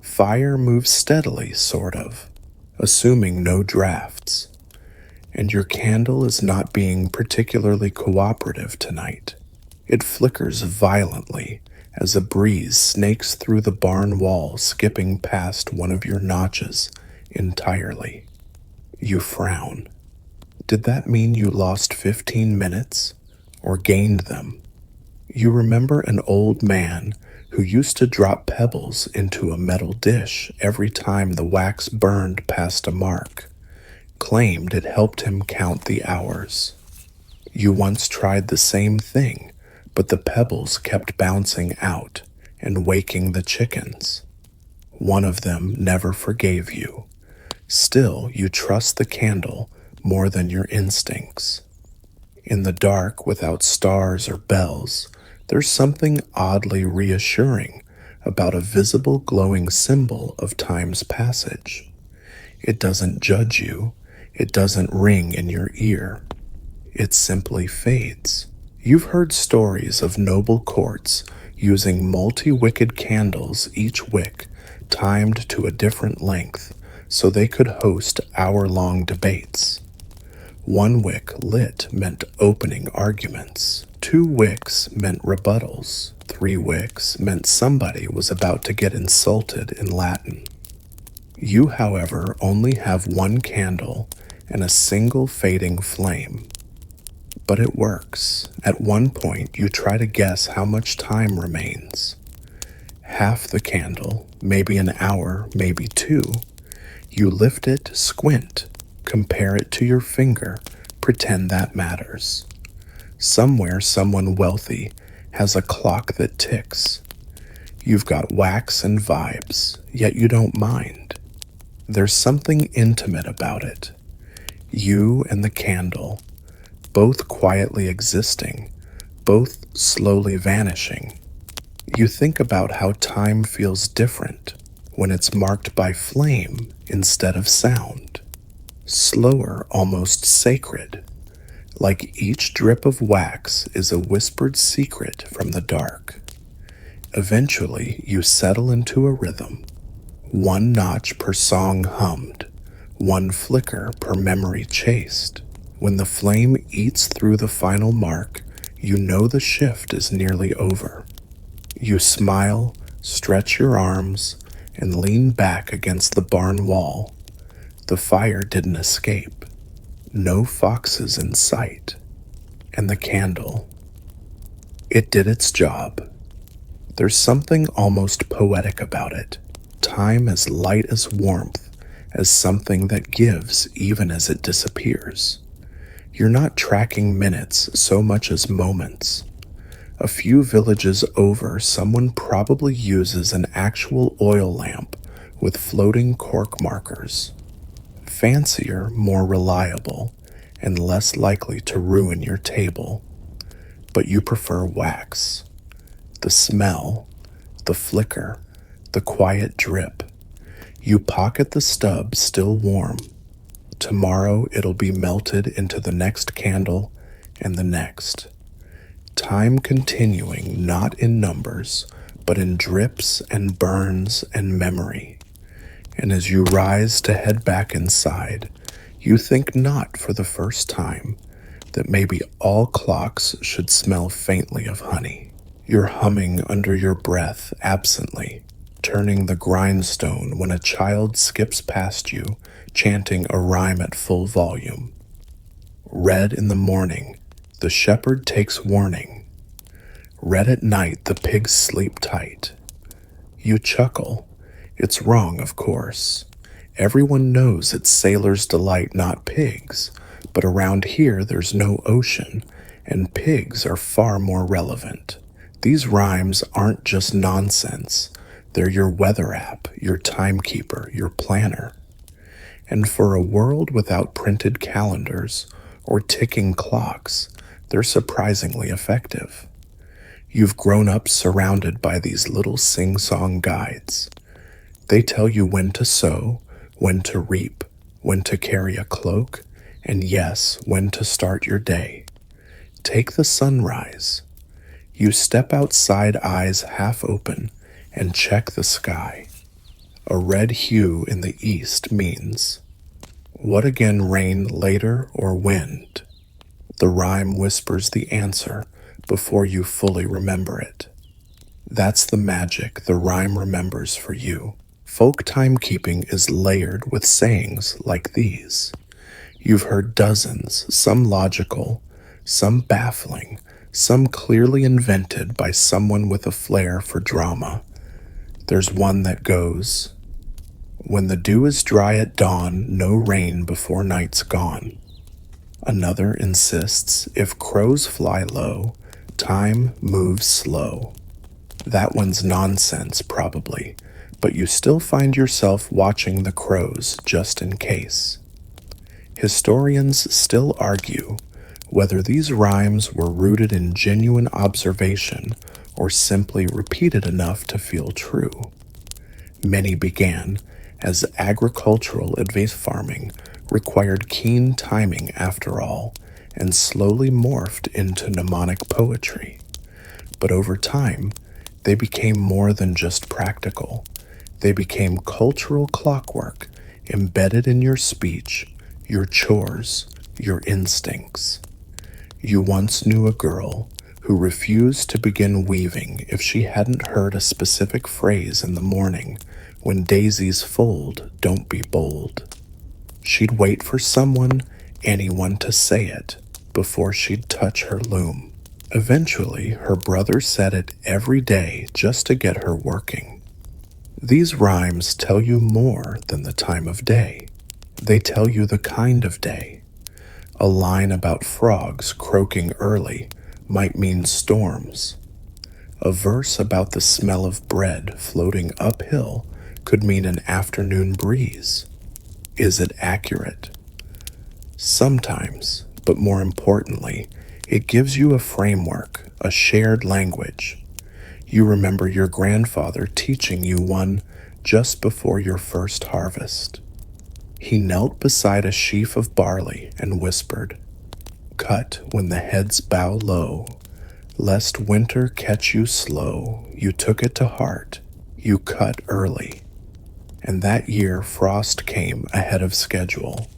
Fire moves steadily, sort of, assuming no drafts. And your candle is not being particularly cooperative tonight. It flickers violently as a breeze snakes through the barn wall, skipping past one of your notches entirely. You frown. Did that mean you lost 15 minutes or gained them? You remember an old man who used to drop pebbles into a metal dish every time the wax burned past a mark, claimed it helped him count the hours. You once tried the same thing, but the pebbles kept bouncing out and waking the chickens. One of them never forgave you. Still, you trust the candle more than your instincts. In the dark, without stars or bells, there's something oddly reassuring about a visible glowing symbol of time's passage. It doesn't judge you. It doesn't ring in your ear. It simply fades. You've heard stories of noble courts using multi-wicked candles, each wick timed to a different length, so they could host hour-long debates. One wick lit meant opening arguments. 2 wicks meant rebuttals. 3 wicks meant somebody was about to get insulted in Latin. You, however, only have 1 candle and a single fading flame. But it works. At one point, you try to guess how much time remains. Half the candle, maybe an hour, maybe 2. You lift it, squint, compare it to your finger, pretend that matters. Somewhere, someone wealthy has a clock that ticks. You've got wax and vibes, yet you don't mind. There's something intimate about it. You and the candle, both quietly existing, both slowly vanishing. You think about how time feels different when it's marked by flame instead of sound. Slower, almost sacred, like each drip of wax is a whispered secret from the dark. Eventually, you settle into a rhythm. 1 notch per song hummed, 1 flicker per memory chased. When the flame eats through the final mark, you know the shift is nearly over. You smile, stretch your arms, and lean back against the barn wall. The fire didn't escape. No foxes in sight. And the candle, it did its job. There's something almost poetic about it. Time as light as warmth, as something that gives even as it disappears. You're not tracking minutes so much as moments. A few villages over, someone probably uses an actual oil lamp with floating cork markers. Fancier, more reliable, and less likely to ruin your table. But you prefer wax. The smell, the flicker, the quiet drip. You pocket the stub still warm. Tomorrow it'll be melted into the next candle and the next. Time continuing not in numbers, but in drips and burns and memory. And as you rise to head back inside, you think not for the first time that maybe all clocks should smell faintly of honey. You're humming under your breath absently, turning the grindstone when a child skips past you, chanting a rhyme at full volume. Red in the morning, the shepherd takes warning. Red at night, the pigs sleep tight. You chuckle. It's wrong, of course. Everyone knows it's sailor's delight, not pigs, but around here there's no ocean, and pigs are far more relevant. These rhymes aren't just nonsense. They're your weather app, your timekeeper, your planner. And for a world without printed calendars or ticking clocks, they're surprisingly effective. You've grown up surrounded by these little sing-song guides. They tell you when to sow, when to reap, when to carry a cloak, and yes, when to start your day. Take the sunrise. You step outside, eyes half open, and check the sky. A red hue in the east means, what again, rain later or wind? The rhyme whispers the answer before you fully remember it. That's the magic the rhyme remembers for you. Folk timekeeping is layered with sayings like these. You've heard dozens, some logical, some baffling, some clearly invented by someone with a flair for drama. There's one that goes, when the dew is dry at dawn, no rain before night's gone. Another insists, if crows fly low, time moves slow. That one's nonsense, probably, but you still find yourself watching the crows just in case. Historians still argue whether these rhymes were rooted in genuine observation or simply repeated enough to feel true. Many began as agricultural advice. Farming required keen timing after all, and slowly morphed into mnemonic poetry. But over time, they became more than just practical. They became cultural clockwork embedded in your speech, your chores, your instincts. You once knew a girl who refused to begin weaving if she hadn't heard a specific phrase in the morning, when daisies fold, don't be bold. She'd wait for someone, anyone, to say it before she'd touch her loom. Eventually, her brother said it every day just to get her working. These rhymes tell you more than the time of day. They tell you the kind of day. A line about frogs croaking early might mean storms. A verse about the smell of bread floating uphill could mean an afternoon breeze. Is it accurate? Sometimes, but more importantly, it gives you a framework, a shared language. You remember your grandfather teaching you one just before your first harvest. He knelt beside a sheaf of barley and whispered, "Cut when the heads bow low, lest winter catch you slow. You took it to heart, you cut early." And that year frost came ahead of schedule.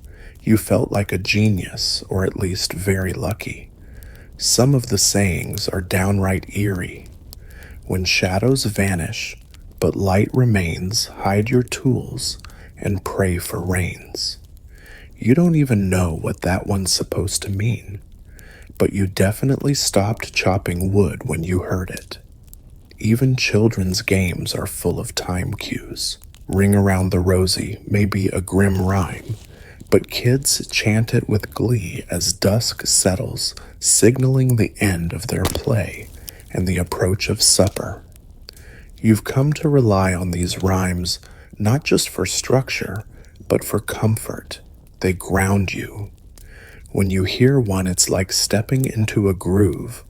You felt like a genius, or at least very lucky. Some of the sayings are downright eerie. When shadows vanish, but light remains, hide your tools and pray for rains. You don't even know what that one's supposed to mean, but you definitely stopped chopping wood when you heard it. Even children's games are full of time cues. Ring Around the Rosie may be a grim rhyme, but kids chant it with glee as dusk settles, signaling the end of their play and the approach of supper. You've come to rely on these rhymes not just for structure, but for comfort. They ground you. When you hear one, it's like stepping into a groove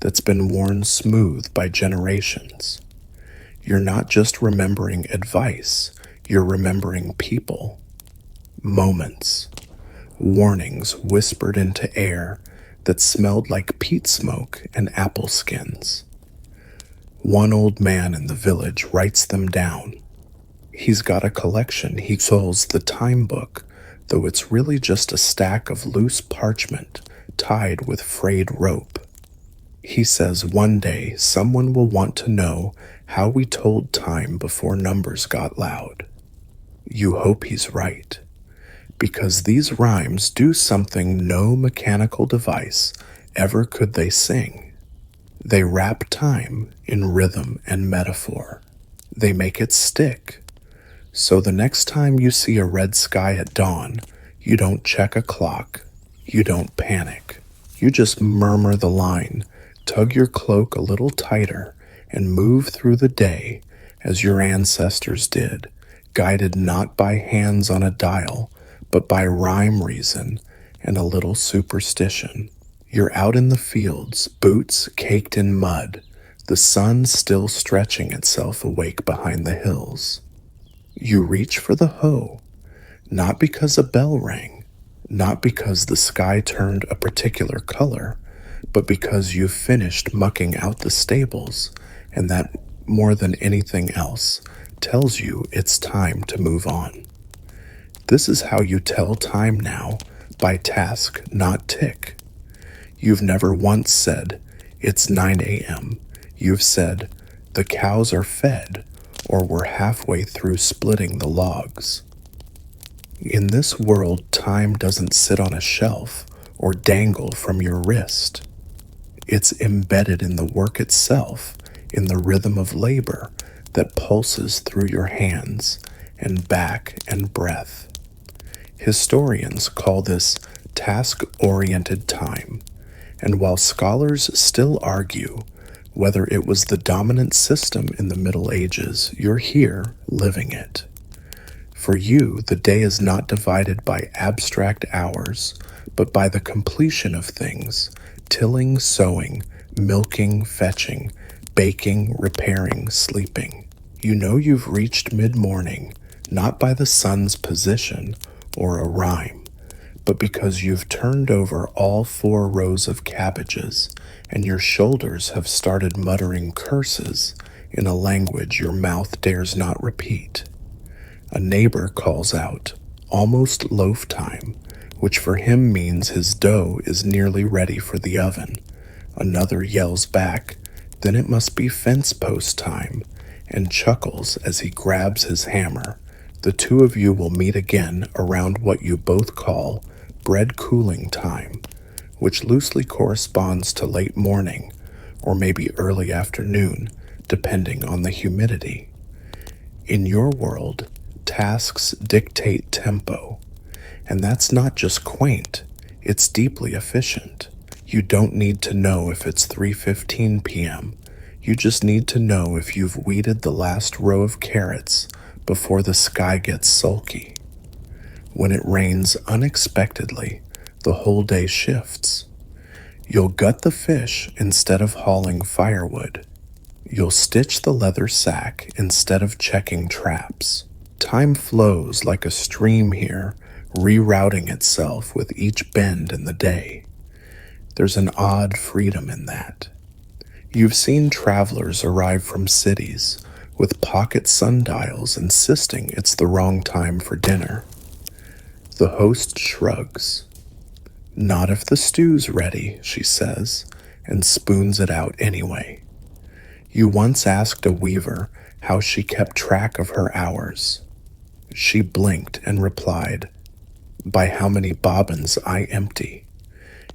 that's been worn smooth by generations. You're not just remembering advice, you're remembering people, moments, warnings whispered into air that smelled like peat smoke and apple skins. One old man in the village writes them down. He's got a collection. He calls the time book, though it's really just a stack of loose parchment tied with frayed rope. He says one day someone will want to know how we told time before numbers got loud. You hope he's right, because these rhymes do something no mechanical device ever could they sing. They wrap time in rhythm and metaphor. They make it stick. So the next time you see a red sky at dawn, you don't check a clock, you don't panic. You just murmur the line, tug your cloak a little tighter, and move through the day as your ancestors did, guided not by hands on a dial, but by rhyme reason and a little superstition. You're out in the fields, boots caked in mud, the sun still stretching itself awake behind the hills. You reach for the hoe, not because a bell rang, not because the sky turned a particular color, but because you've finished mucking out the stables, and that, more than anything else, tells you it's time to move on. This is how you tell time now, by task, not tick. You've never once said, it's 9 a.m. You've said, the cows are fed, or we're halfway through splitting the logs. In this world, time doesn't sit on a shelf or dangle from your wrist. It's embedded in the work itself, in the rhythm of labor that pulses through your hands and back and breath. Historians call this task-oriented time, and while scholars still argue whether it was the dominant system in the Middle Ages, you're here living it. For you, the day is not divided by abstract hours, but by the completion of things, tilling, sowing, milking, fetching, baking, repairing, sleeping. You know you've reached mid-morning, not by the sun's position or a rhyme, but because you've turned over all 4 rows of cabbages and your shoulders have started muttering curses in a language your mouth dares not repeat. A neighbor calls out, almost loaf time, which for him means his dough is nearly ready for the oven. Another yells back, then it must be fence post time, and chuckles as he grabs his hammer. The two of you will meet again around what you both call bread cooling time, which loosely corresponds to late morning or maybe early afternoon, depending on the humidity. In your world, tasks dictate tempo, and that's not just quaint, it's deeply efficient. You don't need to know if it's 3:15 p.m. You just need to know if you've weeded the last row of carrots before the sky gets sulky. When it rains unexpectedly, the whole day shifts. You'll gut the fish instead of hauling firewood. You'll stitch the leather sack instead of checking traps. Time flows like a stream here, rerouting itself with each bend in the day. There's an odd freedom in that. You've seen travelers arrive from cities with pocket sundials insisting it's the wrong time for dinner. The host shrugs. Not if the stew's ready, she says, and spoons it out anyway. You once asked a weaver how she kept track of her hours. She blinked and replied, by how many bobbins I empty.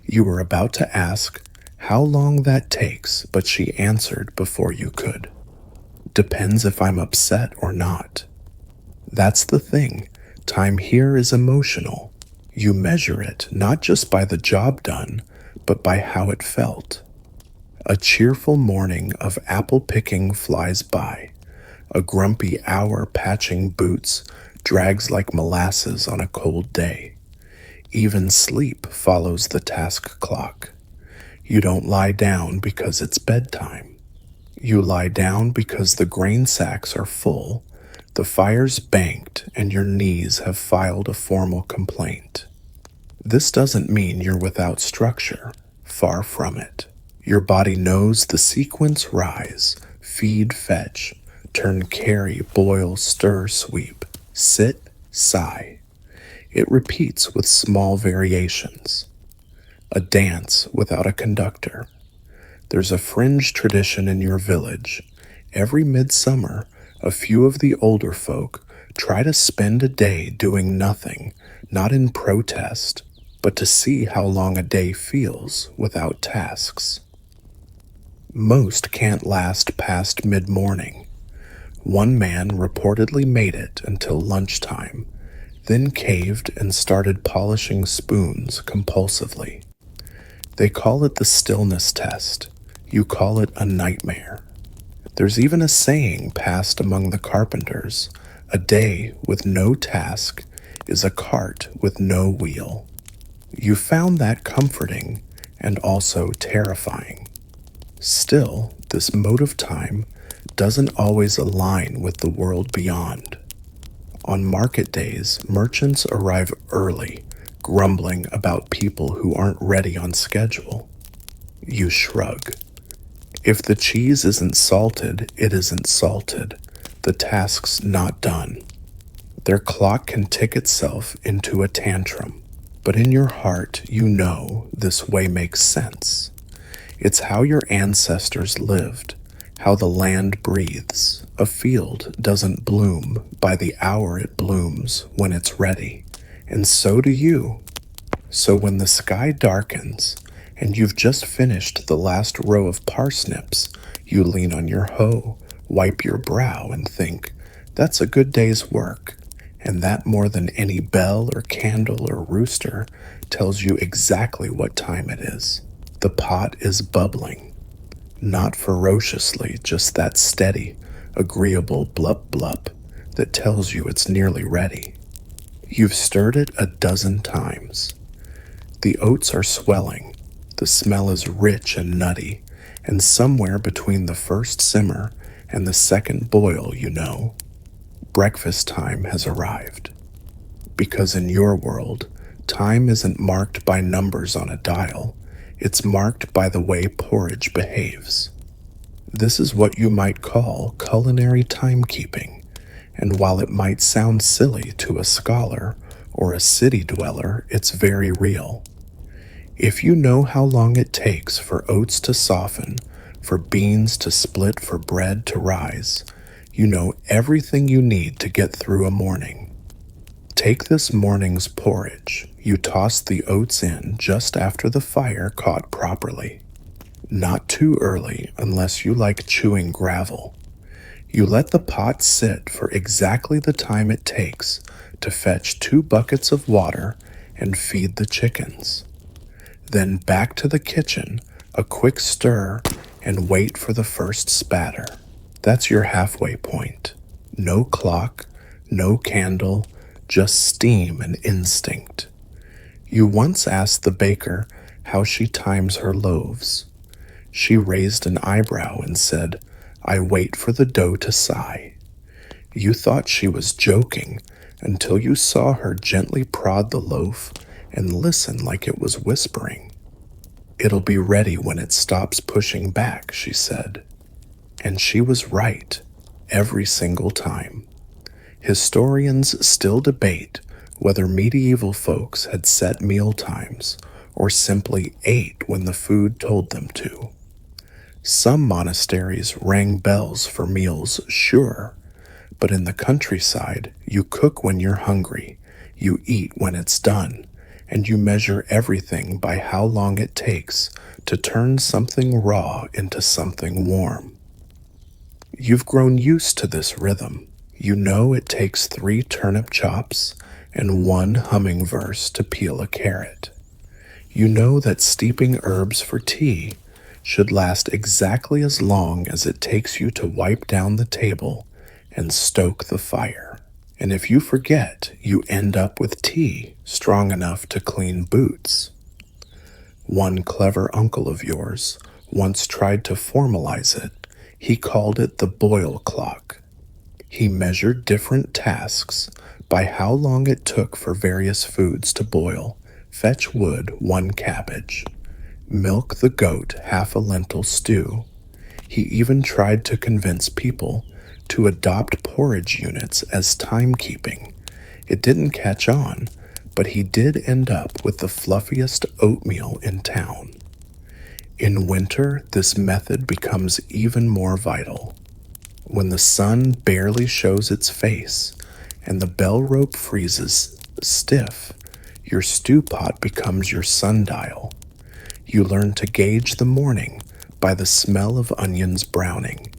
You were about to ask how long that takes, but she answered before you could. Depends if I'm upset or not. That's the thing. Time here is emotional. You measure it not just by the job done, but by how it felt. A cheerful morning of apple picking flies by. A grumpy hour patching boots drags like molasses on a cold day. Even sleep follows the task clock. You don't lie down because it's bedtime. You lie down because the grain sacks are full, the fire's banked, and your knees have filed a formal complaint. This doesn't mean you're without structure. Far from it. Your body knows the sequence rise, feed, fetch, turn, carry, boil, stir, sweep, sit, sigh. It repeats with small variations. A dance without a conductor. There's a fringe tradition in your village. Every midsummer, a few of the older folk try to spend a day doing nothing, not in protest, but to see how long a day feels without tasks. Most can't last past mid-morning. One man reportedly made it until lunchtime, then caved and started polishing spoons compulsively. They call it the stillness test. You call it a nightmare. There's even a saying passed among the carpenters: a day with no task is a cart with no wheel. You found that comforting and also terrifying. Still, this mode of time doesn't always align with the world beyond. On market days, merchants arrive early, grumbling about people who aren't ready on schedule. You shrug. If the cheese isn't salted, it isn't salted. The task's not done. Their clock can tick itself into a tantrum, but in your heart you know this way makes sense. It's how your ancestors lived, how the land breathes. A field doesn't bloom by the hour it blooms when it's ready, and so do you. So when the sky darkens and you've just finished the last row of parsnips, you lean on your hoe, wipe your brow, and think, that's a good day's work. And that, more than any bell or candle or rooster, tells you exactly what time it is. The pot is bubbling. Not ferociously, just that steady, agreeable blup blup that tells you it's nearly ready. You've stirred it a dozen times. The oats are swelling, the smell is rich and nutty, and somewhere between the first simmer and the second boil, you know, breakfast time has arrived. Because in your world, time isn't marked by numbers on a dial, it's marked by the way porridge behaves. This is what you might call culinary timekeeping, and while it might sound silly to a scholar or a city dweller, it's very real. If you know how long it takes for oats to soften, for beans to split, for bread to rise, you know everything you need to get through a morning. Take this morning's porridge. You toss the oats in just after the fire caught properly. Not too early unless you like chewing gravel. You let the pot sit for exactly the time it takes to fetch 2 buckets of water and feed the chickens. Then back to the kitchen, a quick stir, and wait for the first spatter. That's your halfway point. No clock, no candle, just steam and instinct. You once asked the baker how she times her loaves. She raised an eyebrow and said, "I wait for the dough to sigh." You thought she was joking until you saw her gently prod the loaf and listen like it was whispering. "It'll be ready when it stops pushing back," she said. And she was right, every single time. Historians still debate whether medieval folks had set meal times or simply ate when the food told them to. Some monasteries rang bells for meals, sure, but in the countryside, you cook when you're hungry, you eat when it's done, and you measure everything by how long it takes to turn something raw into something warm. You've grown used to this rhythm. You know it takes 3 turnip chops and 1 humming verse to peel a carrot. You know that steeping herbs for tea should last exactly as long as it takes you to wipe down the table and stoke the fire. And if you forget, you end up with tea strong enough to clean boots. One clever uncle of yours once tried to formalize it. He called it the boil clock. He measured different tasks by how long it took for various foods to boil. Fetch wood, 1 cabbage. Milk the goat, half a lentil stew. He even tried to convince people to adopt porridge units as timekeeping. It didn't catch on, but he did end up with the fluffiest oatmeal in town. In winter, this method becomes even more vital. When the sun barely shows its face and the bell rope freezes stiff, your stew pot becomes your sundial. You learn to gauge the morning by the smell of onions browning.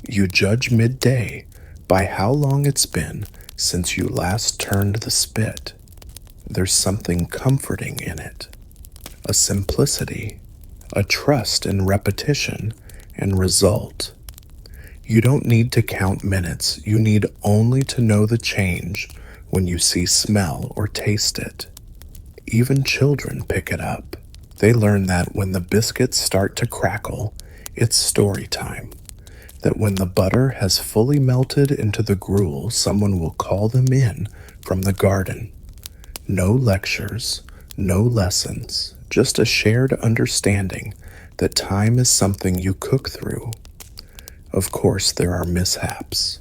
You judge midday by how long it's been since you last turned the spit. There's something comforting in it, a simplicity, a trust in repetition and result. You don't need to count minutes, you need only to know the change when you see, smell, or taste it. Even children pick it up. They learn that when the biscuits start to crackle, it's story time. That when the butter has fully melted into the gruel, someone will call them in from the garden. No lectures, no lessons, just a shared understanding that time is something you cook through. Of course, there are mishaps,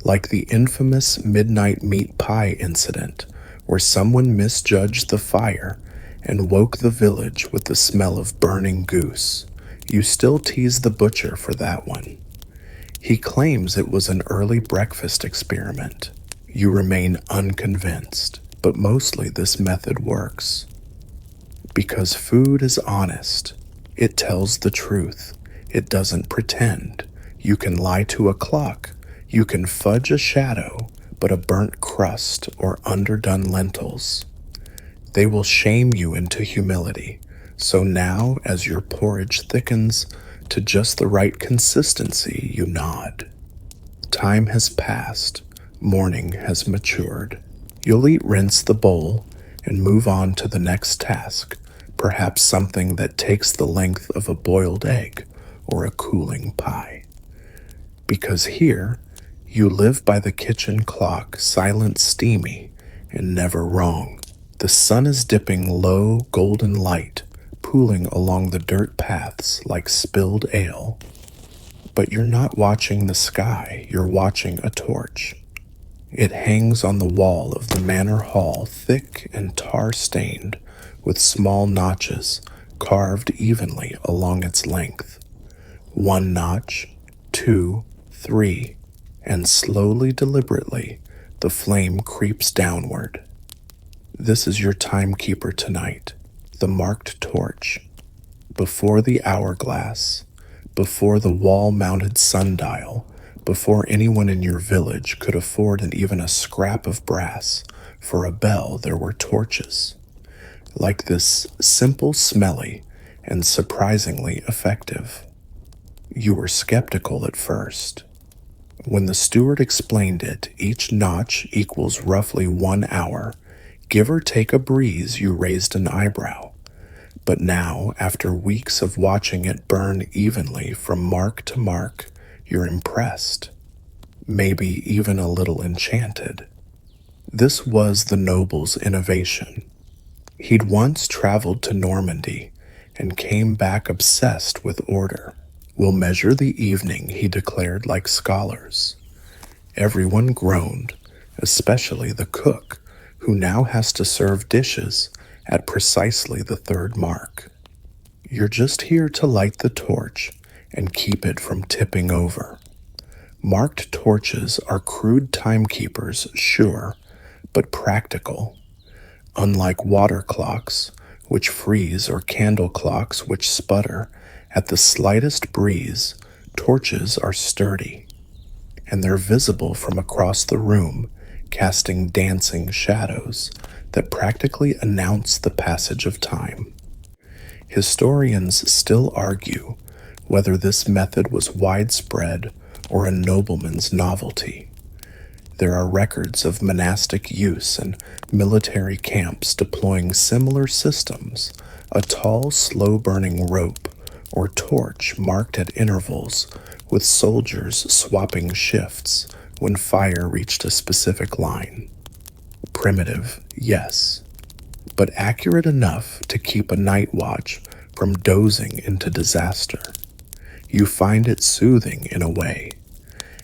like the infamous midnight meat pie incident, where someone misjudged the fire and woke the village with the smell of burning goose. You still tease the butcher for that one. He claims it was an early breakfast experiment. You remain unconvinced, but mostly this method works. Because food is honest. It tells the truth. It doesn't pretend. You can lie to a clock. You can fudge a shadow, but a burnt crust or underdone lentils. They will shame you into humility. So now, as your porridge thickens to just the right consistency, you nod. Time has passed. Morning has matured. You'll rinse the bowl and move on to the next task, perhaps something that takes the length of a boiled egg or a cooling pie. Because here, you live by the kitchen clock, silent, steamy, and never wrong. The sun is dipping low golden light, pooling along the dirt paths like spilled ale. But you're not watching the sky, you're watching a torch. It hangs on the wall of the manor hall, thick and tar-stained, with small notches carved evenly along its length. One notch, 2, 3, and slowly, deliberately, the flame creeps downward. This is your timekeeper tonight, the marked torch. Before the hourglass, before the wall-mounted sundial, before anyone in your village could afford even a scrap of brass for a bell, there were torches. Like this, simple, smelly, and surprisingly effective. You were skeptical at first. When the steward explained it, each notch equals roughly 1 hour. Give or take a breeze, you raised an eyebrow. But now, after weeks of watching it burn evenly from mark to mark, you're impressed. Maybe even a little enchanted. This was the noble's innovation. He'd once traveled to Normandy and came back obsessed with order. We'll measure the evening, he declared, like scholars. Everyone groaned, especially the cook, who now has to serve dishes at precisely the third mark. You're just here to light the torch and keep it from tipping over. Marked torches are crude timekeepers, sure, but practical. Unlike water clocks, which freeze, or candle clocks, which sputter at the slightest breeze, torches are sturdy, and they're visible from across the room, casting dancing shadows that practically announce the passage of time. Historians still argue whether this method was widespread or a nobleman's novelty. There are records of monastic use and military camps deploying similar systems, a tall, slow-burning rope or torch marked at intervals, with soldiers swapping shifts when fire reached a specific line. Primitive, yes, but accurate enough to keep a night watch from dozing into disaster. You find it soothing in a way.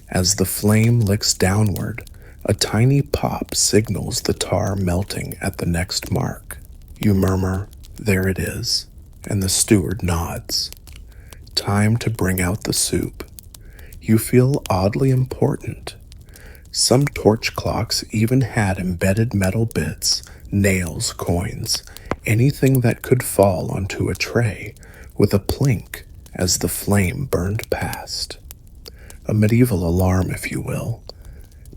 As the flame licks downward, a tiny pop signals the tar melting at the next mark. You murmur, "There it is," and the steward nods. Time to bring out the soup. You feel oddly important. Some torch clocks even had embedded metal bits, nails, coins, anything that could fall onto a tray with a plink as the flame burned past. A medieval alarm, if you will,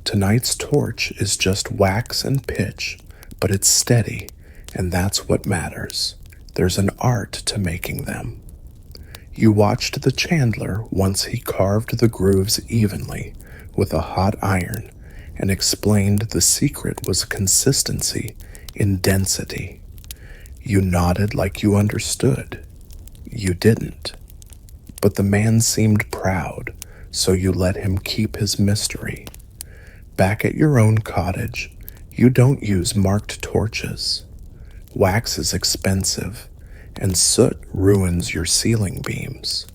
Tonight's torch is just wax and pitch, but it's steady, and that's what matters. There's an art to making them. You watched the chandler once he carved the grooves evenly with a hot iron and explained the secret was consistency in density. You nodded like you understood. You didn't. But the man seemed proud, so you let him keep his mystery. Back at your own cottage, you don't use marked torches. Wax is expensive, and soot ruins your ceiling beams.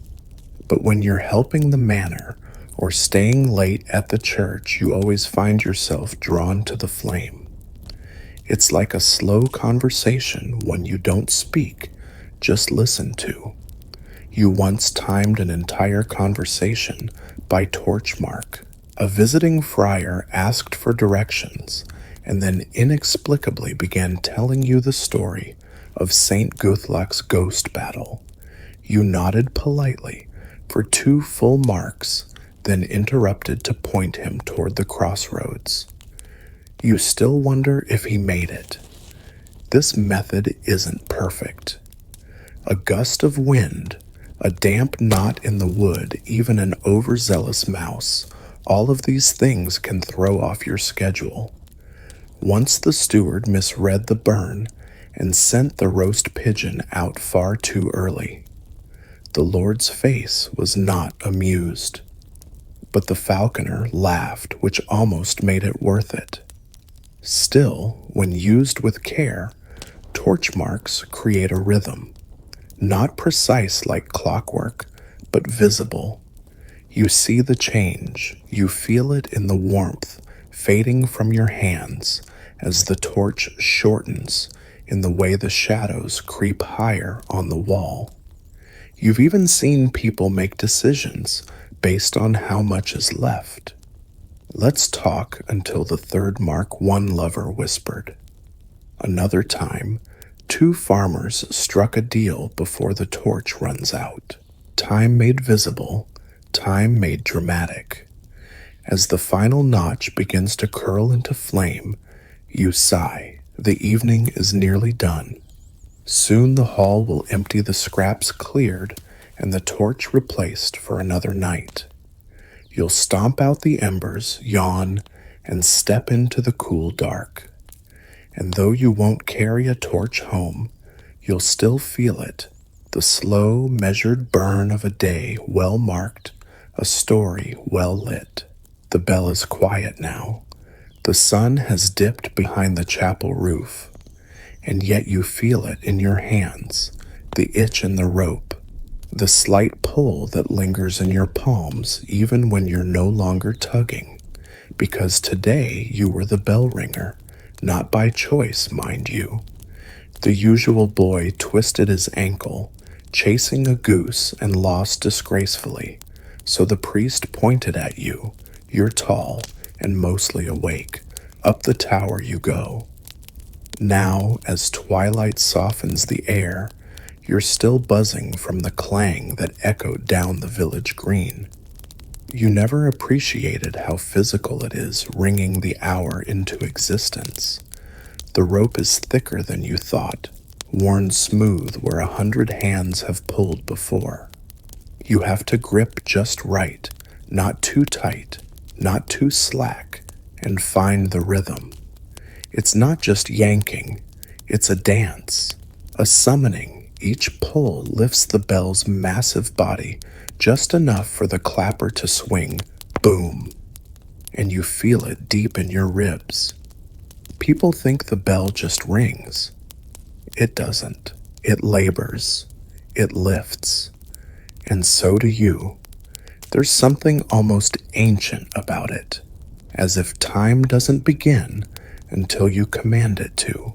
But when you're helping the manor or staying late at the church, you always find yourself drawn to the flame. It's like a slow conversation when you don't speak, just listen to. You once timed an entire conversation by torch mark. A visiting friar asked for directions and then inexplicably began telling you the story of St. Guthlac's ghost battle. You nodded politely for 2 full marks, then interrupted to point him toward the crossroads. You still wonder if he made it. This method isn't perfect. A gust of wind, a damp knot in the wood, even an overzealous mouse, all of these things can throw off your schedule. Once the steward misread the burn and sent the roast pigeon out far too early. The Lord's face was not amused, but the falconer laughed, which almost made it worth it. Still, when used with care, torch marks create a rhythm, not precise like clockwork, but visible. You see the change, you feel it in the warmth fading from your hands as the torch shortens in the way the shadows creep higher on the wall. You've even seen people make decisions based on how much is left. Let's talk until the third mark, one lover whispered. Another time, 2 farmers struck a deal before the torch runs out. Time made visible, time made dramatic. As the final notch begins to curl into flame, you sigh. The evening is nearly done. Soon the hall will empty, the scraps cleared, and the torch replaced for another night. You'll stomp out the embers, yawn, and step into the cool dark. And though you won't carry a torch home, you'll still feel it, the slow, measured burn of a day well marked, a story well lit. The bell is quiet now. The sun has dipped behind the chapel roof, and yet you feel it in your hands, the itch in the rope, the slight pull that lingers in your palms even when you're no longer tugging, because today you were the bell ringer, not by choice, mind you. The usual boy twisted his ankle, chasing a goose, and lost disgracefully, so the priest pointed at you. You're tall and mostly awake. Up the tower you go. Now, as twilight softens the air, you're still buzzing from the clang that echoed down the village green. You never appreciated how physical it is, ringing the hour into existence. The rope is thicker than you thought, worn smooth where 100 hands have pulled before. You have to grip just right, not too tight, not too slack, and find the rhythm. It's not just yanking, it's a dance, a summoning. Each pull lifts the bell's massive body just enough for the clapper to swing, boom, and you feel it deep in your ribs. People think the bell just rings. It doesn't. It labors. It lifts. And so do you. There's something almost ancient about it, as if time doesn't begin until you command it to.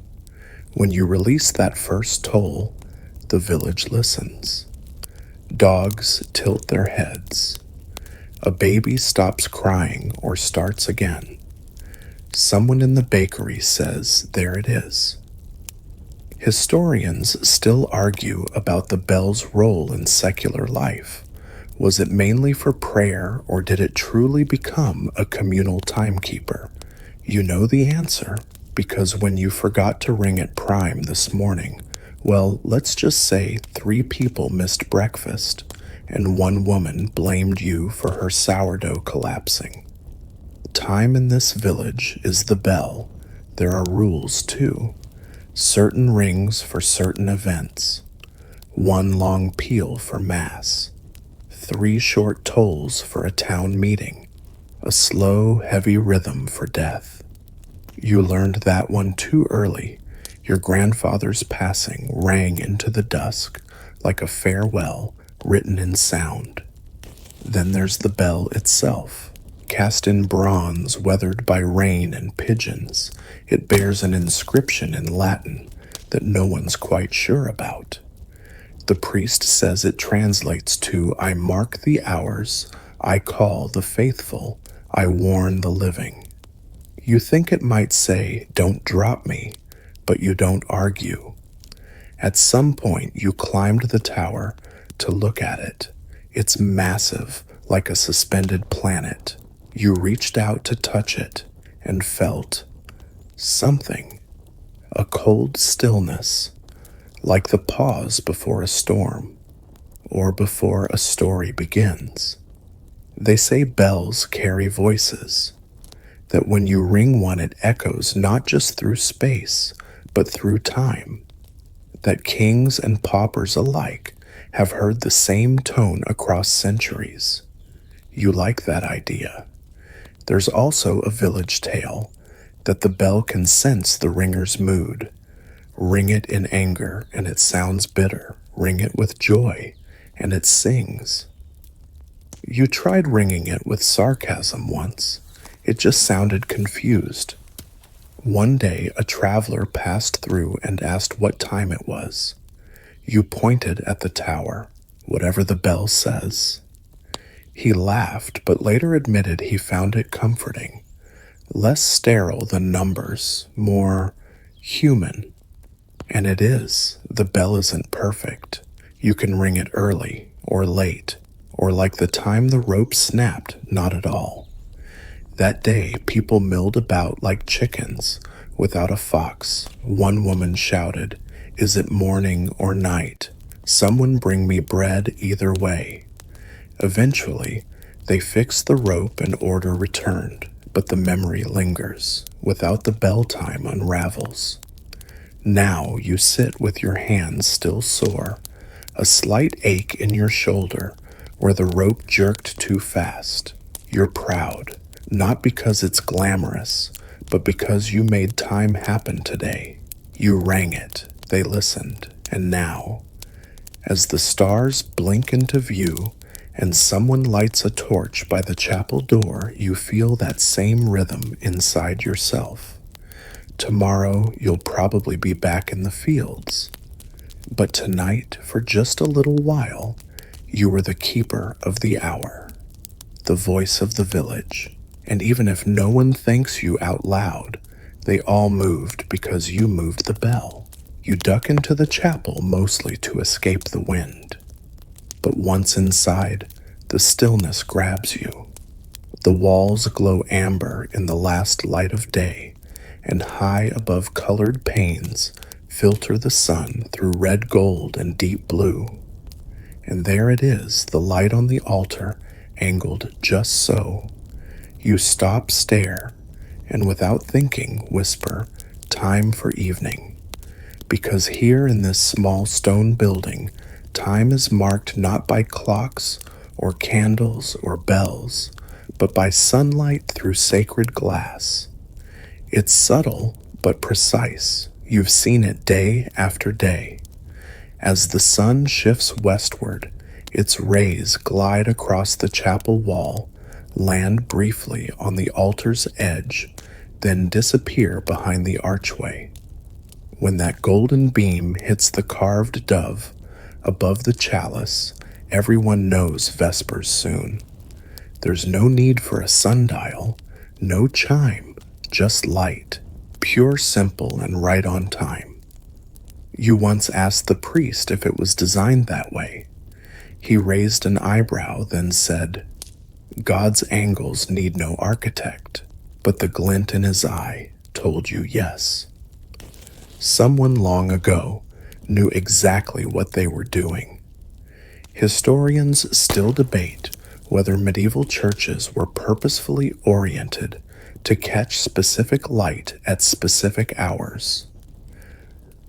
When you release that first toll, the village listens. Dogs tilt their heads. A baby stops crying or starts again. Someone in the bakery says, "There it is." Historians still argue about the bell's role in secular life. Was it mainly for prayer, or did it truly become a communal timekeeper? You know the answer, because when you forgot to ring at prime this morning, well, let's just say 3 people missed breakfast, and 1 woman blamed you for her sourdough collapsing. Time in this village is the bell. There are rules, too. Certain rings for certain events. 1 long peal for mass. 3 short tolls for a town meeting. A slow, heavy rhythm for death. You learned that one too early. Your grandfather's passing rang into the dusk like a farewell written in sound. Then there's the bell itself, cast in bronze, weathered by rain and pigeons. It bears an inscription in Latin that no one's quite sure about. The priest says it translates to, I mark the hours, I call the faithful, I warn the living. You think it might say, don't drop me, but you don't argue. At some point, you climbed the tower to look at it. It's massive, like a suspended planet. You reached out to touch it and felt something, a cold stillness, like the pause before a storm or before a story begins. They say bells carry voices, that when you ring one it echoes not just through space, but through time, that kings and paupers alike have heard the same tone across centuries. You like that idea. There's also a village tale that the bell can sense the ringer's mood. Ring it in anger and it sounds bitter. Ring it with joy and it sings. You tried ringing it with sarcasm once. It just sounded confused. One day a traveler passed through and asked what time it was. You pointed at the tower, whatever the bell says. He laughed, but later admitted he found it comforting. Less sterile than numbers, more human. And it is. The bell isn't perfect. You can ring it early or late, or like the time the rope snapped, not at all. That day, people milled about like chickens without a fox. One woman shouted, "Is it morning or night? Someone bring me bread either way." Eventually, they fixed the rope and order returned, but the memory lingers. Without the bell time unravels. Now you sit with your hands still sore, a slight ache in your shoulder where the rope jerked too fast. You're proud, not because it's glamorous, but because you made time happen today. You rang it, they listened, and now, as the stars blink into view and someone lights a torch by the chapel door, you feel that same rhythm inside yourself. Tomorrow you'll probably be back in the fields, but tonight, for just a little while, you were the keeper of the hour, the voice of the village. And even if no one thanks you out loud, they all moved because you moved the bell. You duck into the chapel mostly to escape the wind. But once inside, the stillness grabs you. The walls glow amber in the last light of day, and high above colored panes filter the sun through red gold and deep blue. And there it is, the light on the altar, angled just so. You stop, stare, and without thinking, whisper, "Time for evening." Because here in this small stone building, time is marked not by clocks or candles or bells, but by sunlight through sacred glass. It's subtle, but precise. You've seen it day after day. As the sun shifts westward, its rays glide across the chapel wall, land briefly on the altar's edge, then disappear behind the archway. When that golden beam hits the carved dove above the chalice, everyone knows Vesper's soon. There's no need for a sundial, no chime, just light, pure, simple, and right on time. You once asked the priest if it was designed that way. He raised an eyebrow, then said, "God's angles need no architect," but the glint in his eye told you yes. Someone long ago knew exactly what they were doing. Historians still debate whether medieval churches were purposefully oriented to catch specific light at specific hours.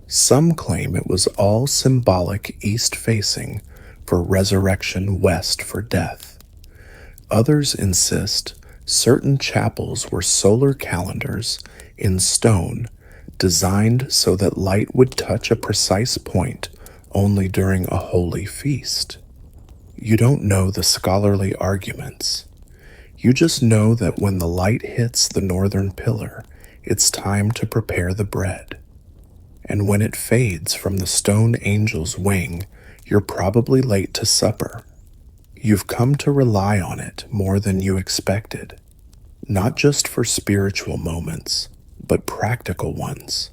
Some claim it was all symbolic east-facing for resurrection, west for death. Others insist certain chapels were solar calendars in stone designed so that light would touch a precise point only during a holy feast. You don't know the scholarly arguments. You just know that when the light hits the northern pillar, it's time to prepare the bread. And when it fades from the stone angel's wing, you're probably late to supper. You've come to rely on it more than you expected, not just for spiritual moments, but practical ones.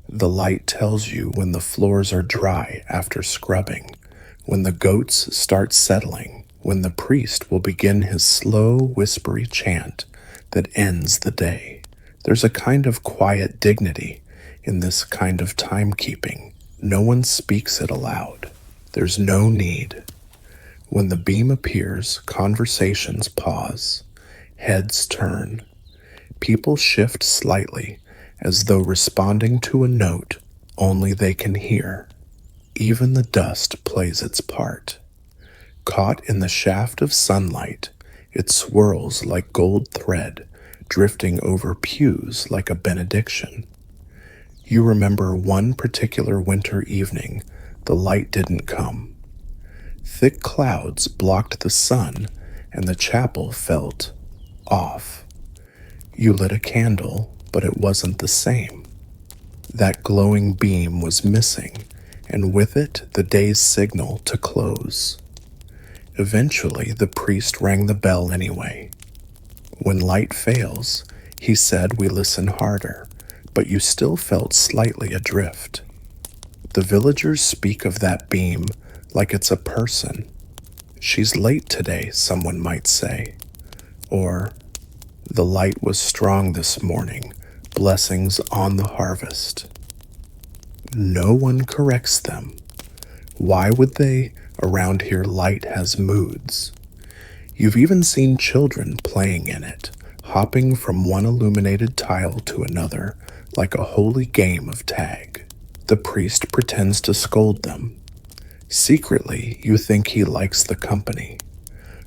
The light tells you when the floors are dry after scrubbing, when the goats start settling, when the priest will begin his slow, whispery chant that ends the day. There's a kind of quiet dignity in this kind of timekeeping. No one speaks it aloud. There's no need. When the beam appears, conversations pause, heads turn. People shift slightly, as though responding to a note only they can hear. Even the dust plays its part. Caught in the shaft of sunlight, it swirls like gold thread, drifting over pews like a benediction. You remember one particular winter evening, the light didn't come. Thick clouds blocked the sun, and the chapel felt off. You lit a candle, but it wasn't the same. That glowing beam was missing, and with it the day's signal to close. Eventually, the priest rang the bell anyway. When light fails, he said we listen harder, but you still felt slightly adrift. The villagers speak of that beam like it's a person. "She's late today," someone might say. Or, "The light was strong this morning, blessings on the harvest." No one corrects them. Why would they? Around here, light has moods. You've even seen children playing in it, hopping from one illuminated tile to another like a holy game of tag. The priest pretends to scold them. Secretly, you think he likes the company.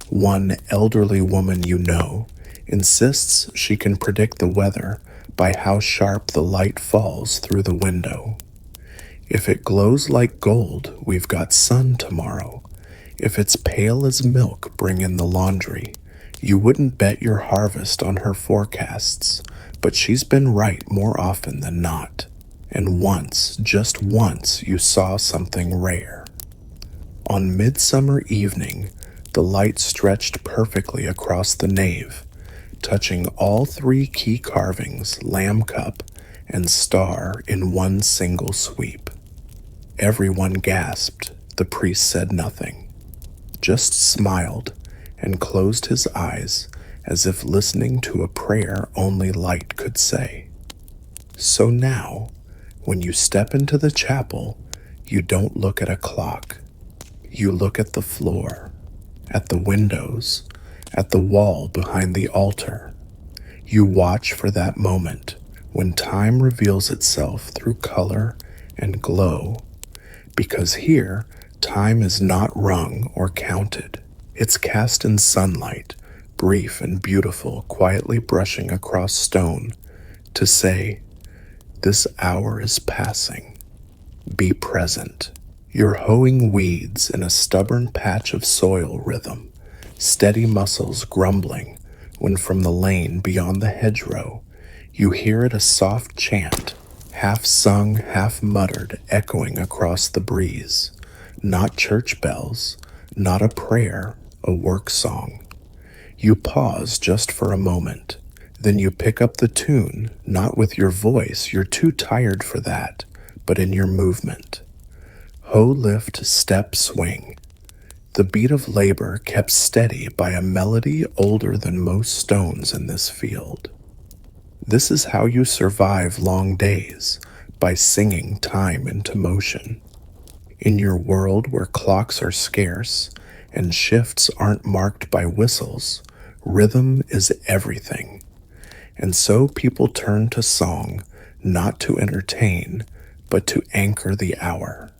One elderly woman you know insists she can predict the weather by how sharp the light falls through the window. If it glows like gold, we've got sun tomorrow. If it's pale as milk, bring in the laundry. You wouldn't bet your harvest on her forecasts, but she's been right more often than not. And once, just once, you saw something rare. On Midsummer Evening, the light stretched perfectly across the nave, touching all three key carvings, lamb cup and star, in one single sweep. Everyone gasped. The priest said nothing, just smiled and closed his eyes as if listening to a prayer only light could say. So now, when you step into the chapel, you don't look at a clock. You look at the floor, at the windows, at the wall behind the altar. You watch for that moment when time reveals itself through color and glow, because here, time is not rung or counted. It's cast in sunlight, brief and beautiful, quietly brushing across stone to say, "This hour is passing. Be present." You're hoeing weeds in a stubborn patch of soil rhythm, steady muscles grumbling, when from the lane beyond the hedgerow, you hear it a soft chant, half sung, half muttered, echoing across the breeze. Not church bells, not a prayer, a work song. You pause just for a moment. Then you pick up the tune, not with your voice, you're too tired for that, but in your movement. Hoe lift, step, swing. The beat of labor kept steady by a melody older than most stones in this field. This is how you survive long days, by singing time into motion. In your world where clocks are scarce and shifts aren't marked by whistles, rhythm is everything. And so people turn to song not to entertain, but to anchor the hour.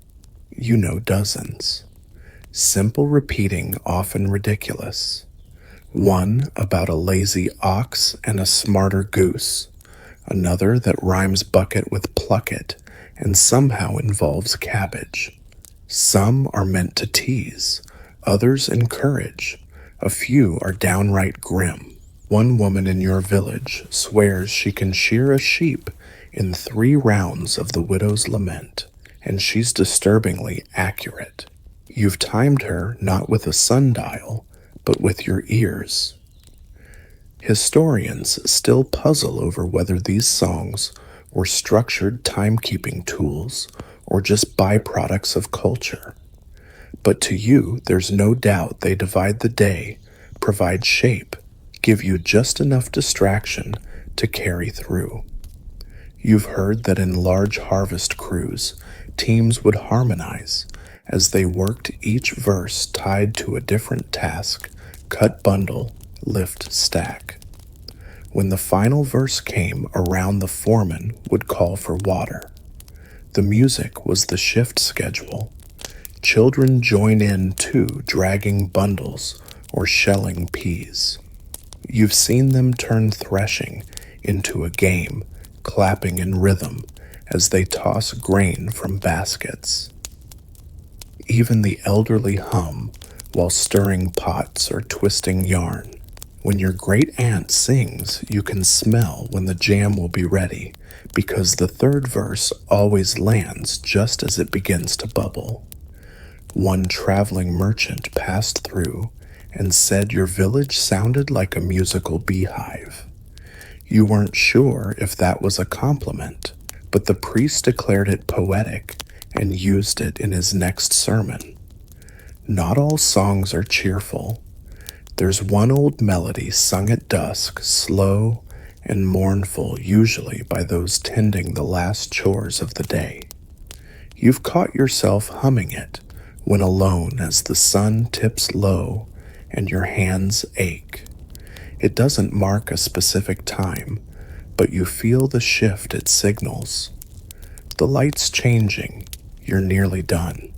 You know dozens. Simple repeating, often ridiculous. One about a lazy ox and a smarter goose. Another that rhymes bucket with plucket and somehow involves cabbage. Some are meant to tease, others encourage. A few are downright grim. One woman in your village swears she can shear a sheep in 3 rounds of the widow's lament, and she's disturbingly accurate. You've timed her not with a sundial, but with your ears. Historians still puzzle over whether these songs were structured timekeeping tools or just byproducts of culture. But to you, there's no doubt they divide the day, provide shape, give you just enough distraction to carry through. You've heard that in large harvest crews, teams would harmonize as they worked each verse tied to a different task: cut bundle, lift stack. When the final verse came around, the foreman would call for water. The music was the shift schedule. Children join in too, dragging bundles or shelling peas. You've seen them turn threshing into a game, clapping in rhythm as they toss grain from baskets. Even the elderly hum while stirring pots or twisting yarn. When your great aunt sings, you can smell when the jam will be ready, because the third verse always lands just as it begins to bubble. One traveling merchant passed through and said your village sounded like a musical beehive. You weren't sure if that was a compliment, but the priest declared it poetic and used it in his next sermon. Not all songs are cheerful. There's one old melody sung at dusk, slow and mournful, usually by those tending the last chores of the day. You've caught yourself humming it when alone as the sun tips low and your hands ache. It doesn't mark a specific time, but you feel the shift it signals. The light's changing, you're nearly done.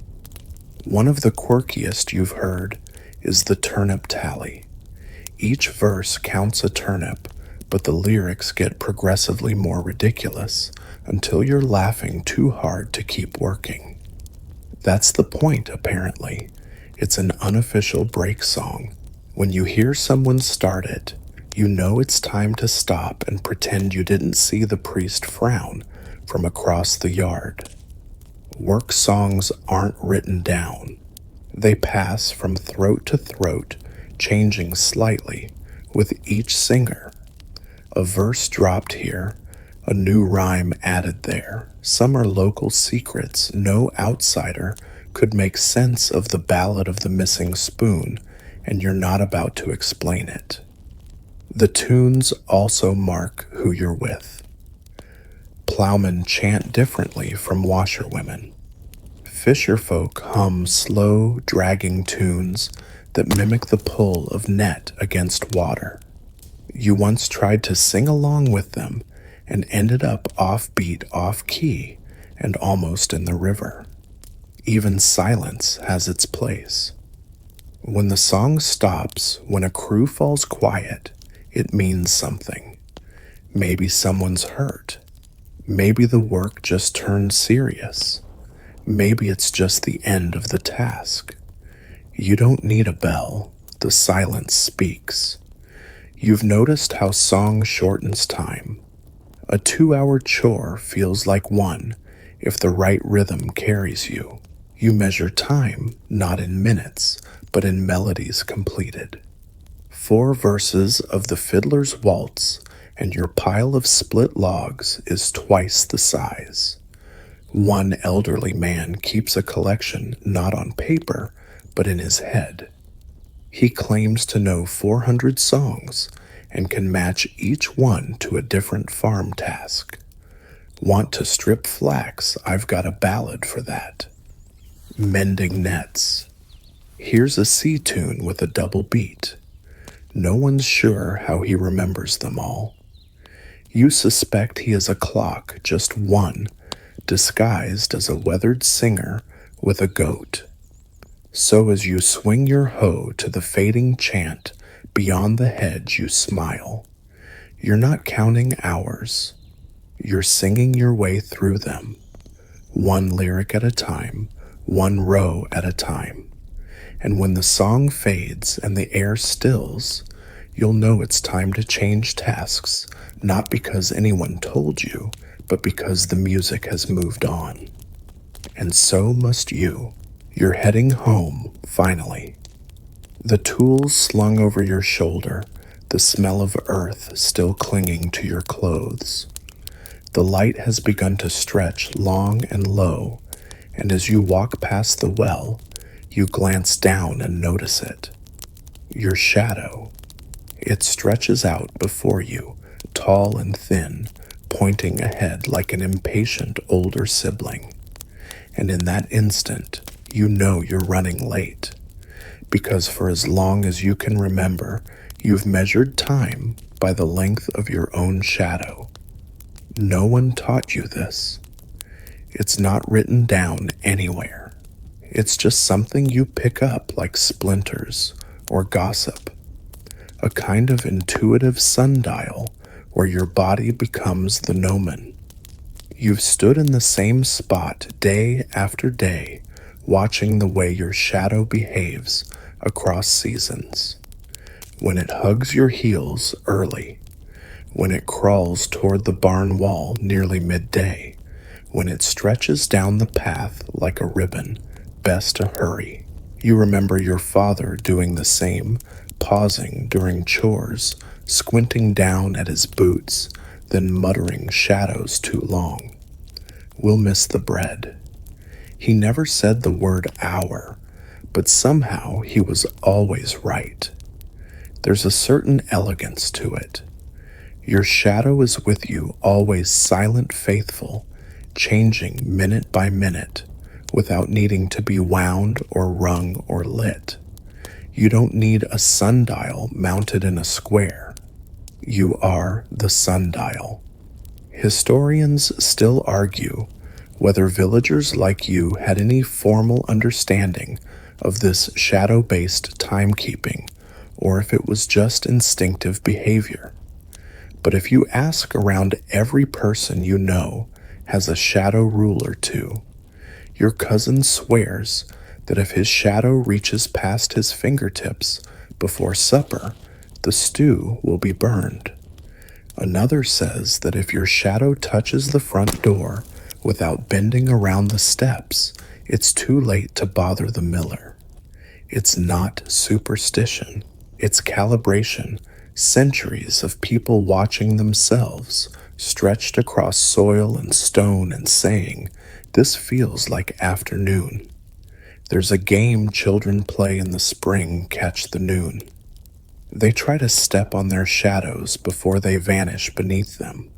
One of the quirkiest you've heard is the turnip tally. Each verse counts a turnip, but the lyrics get progressively more ridiculous until you're laughing too hard to keep working. That's the point, apparently. It's an unofficial break song. When you hear someone start it, you know it's time to stop and pretend you didn't see the priest frown from across the yard. Work songs aren't written down. They pass from throat to throat, changing slightly with each singer. A verse dropped here, a new rhyme added there. Some are local secrets. No outsider could make sense of the ballad of the missing spoon, and you're not about to explain it. The tunes also mark who you're with. Plowmen chant differently from washerwomen. Fisherfolk hum slow, dragging tunes that mimic the pull of net against water. You once tried to sing along with them and ended up offbeat, off-key, and almost in the river. Even silence has its place. When the song stops, when a crew falls quiet, it means something. Maybe someone's hurt. Maybe the work just turned serious. Maybe it's just the end of the task. You don't need a bell. The silence speaks. You've noticed how song shortens time. A 2-hour chore feels like one if the right rhythm carries you. You measure time not in minutes, but in melodies completed. 4 verses of the Fiddler's Waltz, and your pile of split logs is twice the size. One elderly man keeps a collection not on paper, but in his head. He claims to know 400 songs and can match each one to a different farm task. Want to strip flax? I've got a ballad for that. Mending nets. Here's a sea tune with a double beat. No one's sure how he remembers them all. You suspect he is a clock, just one, disguised as a weathered singer with a goat. So as you swing your hoe to the fading chant, beyond the hedge you smile. You're not counting hours. You're singing your way through them, one lyric at a time, one row at a time. And when the song fades and the air stills, you'll know it's time to change tasks, not because anyone told you, but because the music has moved on. And so must you. You're heading home, finally. The tools slung over your shoulder, the smell of earth still clinging to your clothes. The light has begun to stretch long and low, and as you walk past the well, you glance down and notice it. Your shadow. It stretches out before you, tall and thin, pointing ahead like an impatient older sibling. And in that instant, you know you're running late. Because for as long as you can remember, you've measured time by the length of your own shadow. No one taught you this. It's not written down anywhere. It's just something you pick up like splinters or gossip. A kind of intuitive sundial where your body becomes the gnomon. You've stood in the same spot day after day, watching the way your shadow behaves across seasons. When it hugs your heels early, when it crawls toward the barn wall nearly midday, when it stretches down the path like a ribbon, best to hurry. You remember your father doing the same, pausing during chores, squinting down at his boots, then muttering shadows too long. We'll miss the bread. He never said the word hour, but somehow he was always right. There's a certain elegance to it. Your shadow is with you, always silent, faithful, changing minute by minute, without needing to be wound or wrung or lit. You don't need a sundial mounted in a square. You are the sundial. Historians still argue whether villagers like you had any formal understanding of this shadow-based timekeeping, or if it was just instinctive behavior. But if you ask around, every person you know has a shadow rule or two. Your cousin swears that if his shadow reaches past his fingertips before supper, the stew will be burned. Another says that if your shadow touches the front door without bending around the steps, it's too late to bother the miller. It's not superstition. It's calibration, centuries of people watching themselves, stretched across soil and stone and saying, "This feels like afternoon." There's a game children play in the spring, catch the noon. They try to step on their shadows before they vanish beneath them.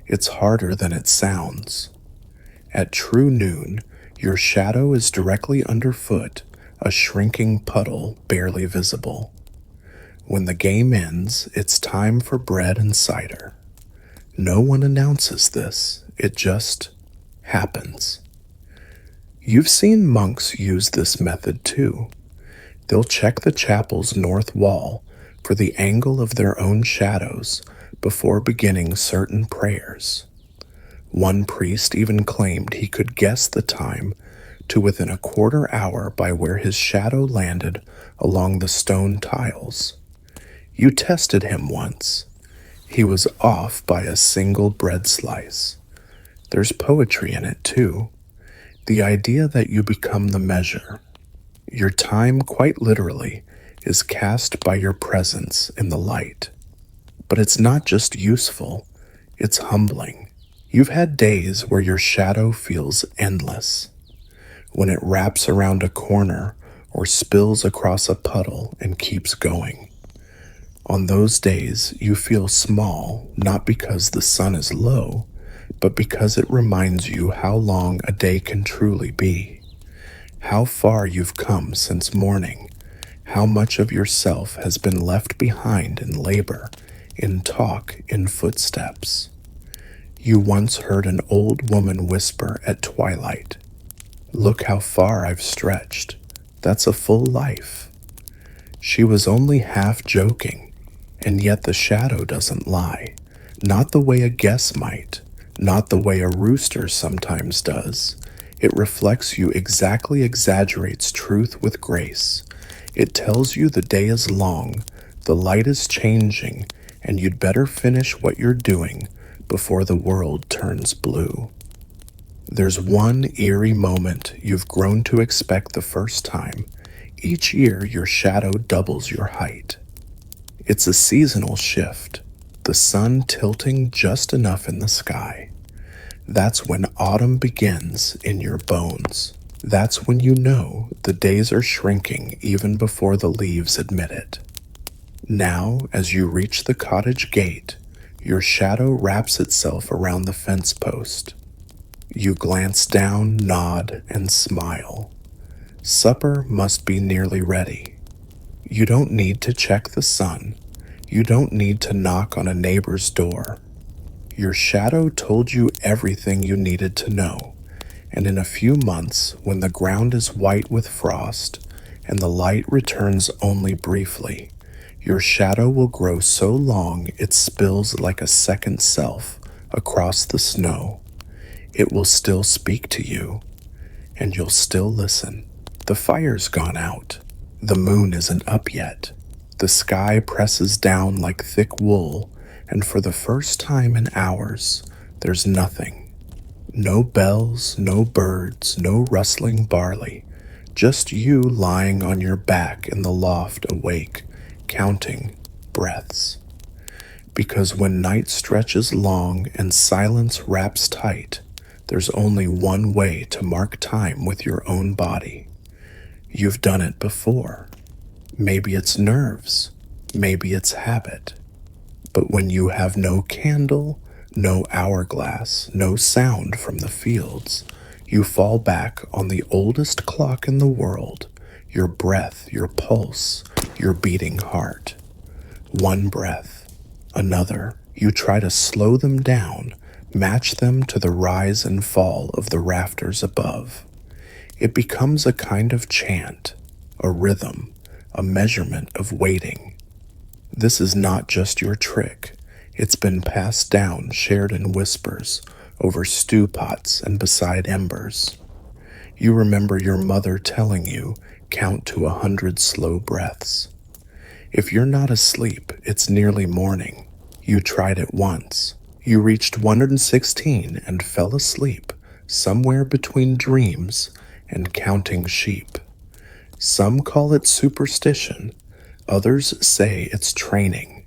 It's harder than it sounds. At true noon, your shadow is directly underfoot, a shrinking puddle barely visible. When the game ends, it's time for bread and cider. No one announces this, it just happens. You've seen monks use this method too. They'll check the chapel's north wall for the angle of their own shadows before beginning certain prayers. One priest even claimed he could guess the time to within a quarter hour by where his shadow landed along the stone tiles. You tested him once. He was off by a single bread slice. There's poetry in it too. The idea that you become the measure. Your time, quite literally, is cast by your presence in the light. But it's not just useful, it's humbling. You've had days where your shadow feels endless. When it wraps around a corner or spills across a puddle and keeps going. On those days, you feel small, not because the sun is low, but because it reminds you how long a day can truly be, how far you've come since morning, how much of yourself has been left behind in labor, in talk, in footsteps. You once heard an old woman whisper at twilight, "Look how far I've stretched. That's a full life." She was only half joking, and yet the shadow doesn't lie, not the way a guess might, not the way a rooster sometimes does. It reflects you exactly, exaggerates truth with grace. It tells you the day is long, the light is changing, and you'd better finish what you're doing before the world turns blue. There's one eerie moment you've grown to expect the first time. Each year your shadow doubles your height. It's a seasonal shift, the sun tilting just enough in the sky. That's when autumn begins in your bones. That's when you know the days are shrinking even before the leaves admit it. Now, as you reach the cottage gate, your shadow wraps itself around the fence post. You glance down, nod, and smile. Supper must be nearly ready. You don't need to check the sun. You don't need to knock on a neighbor's door. Your shadow told you everything you needed to know, and in a few months, when the ground is white with frost and the light returns only briefly, your shadow will grow so long it spills like a second self across the snow. It will still speak to you, and you'll still listen. The fire's gone out. The moon isn't up yet. The sky presses down like thick wool, and for the first time in hours, there's nothing. No bells, no birds, no rustling barley. Just you lying on your back in the loft awake, counting breaths. Because when night stretches long and silence wraps tight, there's only one way to mark time with your own body. You've done it before. Maybe it's nerves, maybe it's habit. But when you have no candle, no hourglass, no sound from the fields, you fall back on the oldest clock in the world, your breath, your pulse, your beating heart. One breath, another, you try to slow them down, match them to the rise and fall of the rafters above. It becomes a kind of chant, a rhythm, a measurement of waiting. This is not just your trick. It's been passed down, shared in whispers, over stew pots and beside embers. You remember your mother telling you, count to 100 slow breaths. If you're not asleep, it's nearly morning. You tried it once. You reached 116 and fell asleep, somewhere between dreams and counting sheep. Some call it superstition, others say it's training.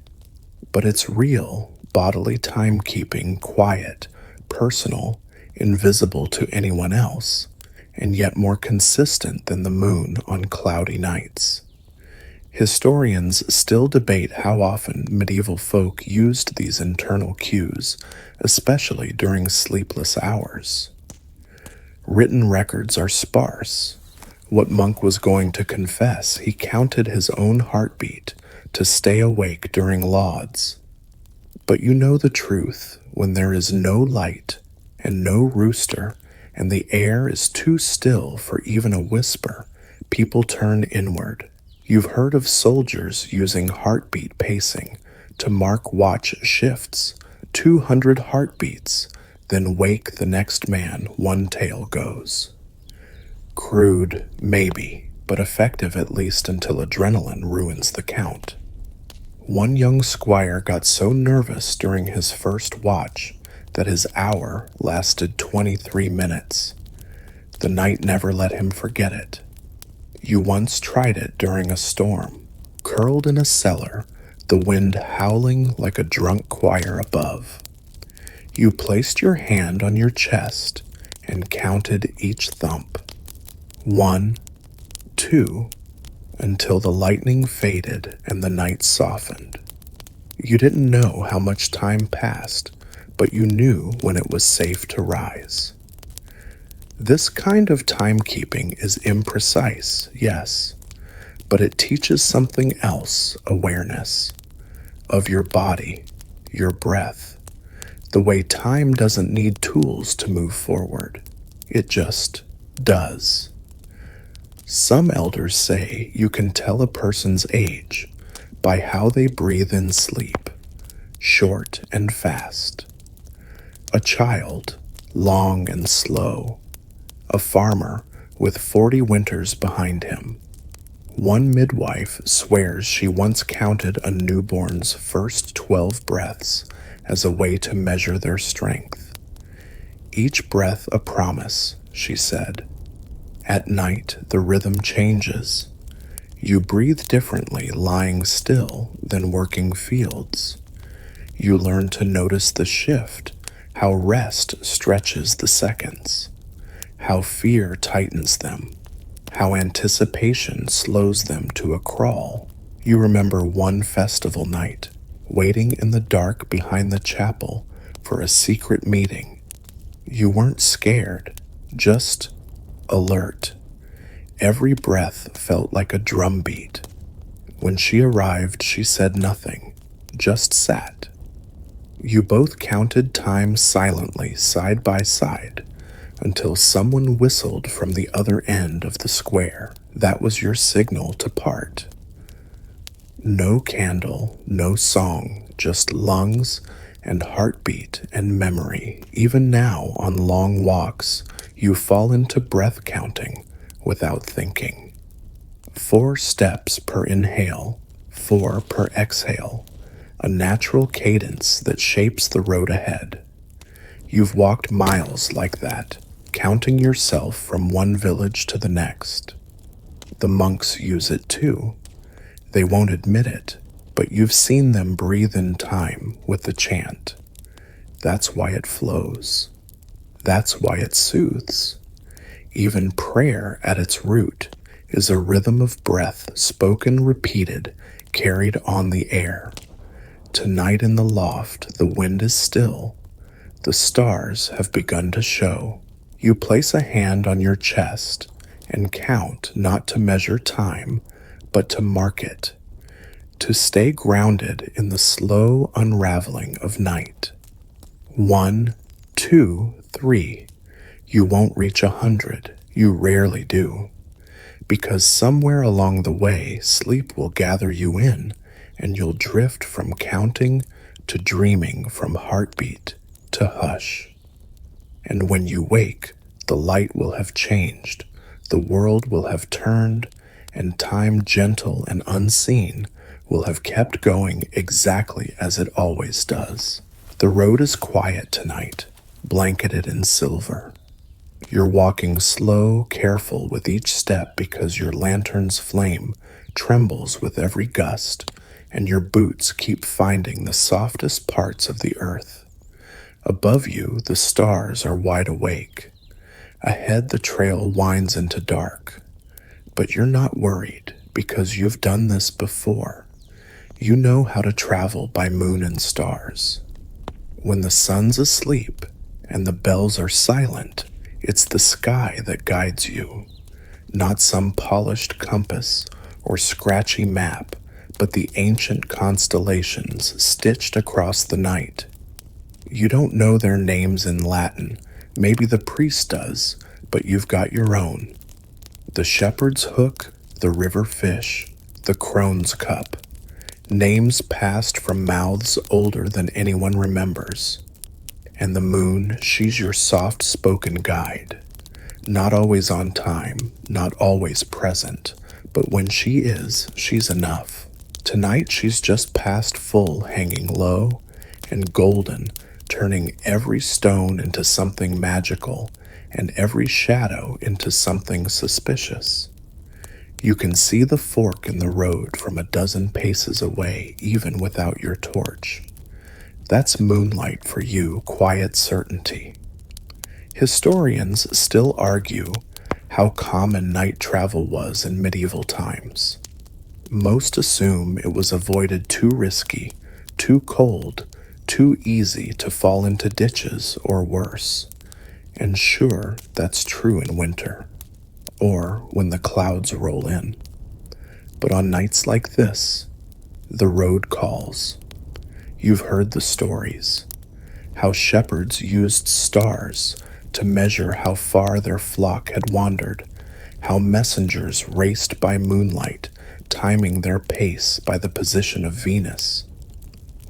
But it's real, bodily timekeeping, quiet, personal, invisible to anyone else, and yet more consistent than the moon on cloudy nights. Historians still debate how often medieval folk used these internal cues, especially during sleepless hours. Written records are sparse. What monk was going to confess? He counted his own heartbeat to stay awake during lauds. But you know the truth, when there is no light and no rooster, and the air is too still for even a whisper, people turn inward. You've heard of soldiers using heartbeat pacing to mark watch shifts, 200 heartbeats, then wake the next man, one tale goes. Crude, maybe, but effective at least until adrenaline ruins the count. One young squire got so nervous during his first watch that his hour lasted 23 minutes. The night never let him forget it. You once tried it during a storm, curled in a cellar, the wind howling like a drunk choir above. You placed your hand on your chest and counted each thump. 1, 2, until the lightning faded and the night softened. You didn't know how much time passed, but you knew when it was safe to rise. This kind of timekeeping is imprecise, yes, but it teaches something else, awareness of your body, your breath, the way time doesn't need tools to move forward. It just does. Some elders say you can tell a person's age by how they breathe in sleep, short and fast. A child, long and slow. A farmer with 40 winters behind him. One midwife swears she once counted a newborn's first 12 breaths as a way to measure their strength. Each breath a promise, she said. At night, the rhythm changes. You breathe differently lying still than working fields. You learn to notice the shift, how rest stretches the seconds, how fear tightens them, how anticipation slows them to a crawl. You remember one festival night, waiting in the dark behind the chapel for a secret meeting. You weren't scared, just alert. Every breath felt like a drumbeat. When she arrived, she said nothing, just sat. You both counted time silently, side by side, until someone whistled from the other end of the square. That was your signal to part. No candle, no song, just lungs and heartbeat and memory. Even now, on long walks, you fall into breath counting without thinking. 4 steps per inhale, 4 per exhale, a natural cadence that shapes the road ahead. You've walked miles like that, counting yourself from one village to the next. The monks use it too. They won't admit it, but you've seen them breathe in time with the chant. That's why it flows. That's why it soothes. Even prayer at its root is a rhythm of breath, spoken, repeated, carried on the air. Tonight in the loft, the wind is still. The stars have begun to show. You place a hand on your chest and count, not to measure time, but to mark it, to stay grounded in the slow unraveling of night. 1, 2, 3. You won't reach 100. You rarely do. Because somewhere along the way, sleep will gather you in, and you'll drift from counting to dreaming, from heartbeat to hush. And when you wake, the light will have changed, the world will have turned, and time, gentle and unseen, will have kept going exactly as it always does. The road is quiet tonight, blanketed in silver. You're walking slow, careful with each step because your lantern's flame trembles with every gust, and your boots keep finding the softest parts of the earth. Above you, the stars are wide awake. Ahead, the trail winds into dark. But you're not worried because you've done this before. You know how to travel by moon and stars. When the sun's asleep and the bells are silent, it's the sky that guides you, not some polished compass or scratchy map, but the ancient constellations stitched across the night. You don't know their names in Latin. Maybe the priest does, but you've got your own. The shepherd's hook, the river fish, the crone's cup. Names passed from mouths older than anyone remembers. And the moon, she's your soft-spoken guide. Not always on time, not always present, but when she is, she's enough. Tonight she's just past full, hanging low and golden, turning every stone into something magical and every shadow into something suspicious. You can see the fork in the road from a dozen paces away, even without your torch. That's moonlight for you, quiet certainty. Historians still argue how common night travel was in medieval times. Most assume it was avoided too risky, too cold, too easy to fall into ditches or worse. And sure, that's true in winter, or when the clouds roll in. But on nights like this, the road calls. You've heard the stories, how shepherds used stars to measure how far their flock had wandered, how messengers raced by moonlight, timing their pace by the position of Venus.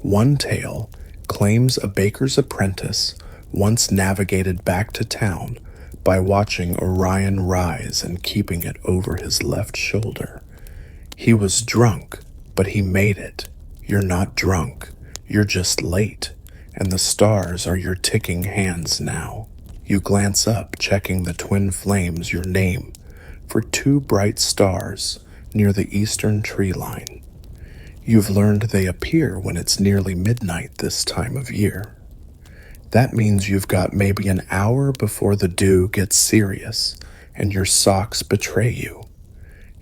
One tale claims a baker's apprentice once navigated back to town by watching Orion rise and keeping it over his left shoulder. He was drunk, but he made it. You're not drunk, you're just late, and the stars are your ticking hands now. You glance up, checking the twin flames, your name, for two bright stars near the eastern tree line. You've learned they appear when it's nearly midnight this time of year. That means you've got maybe an hour before the dew gets serious and your socks betray you.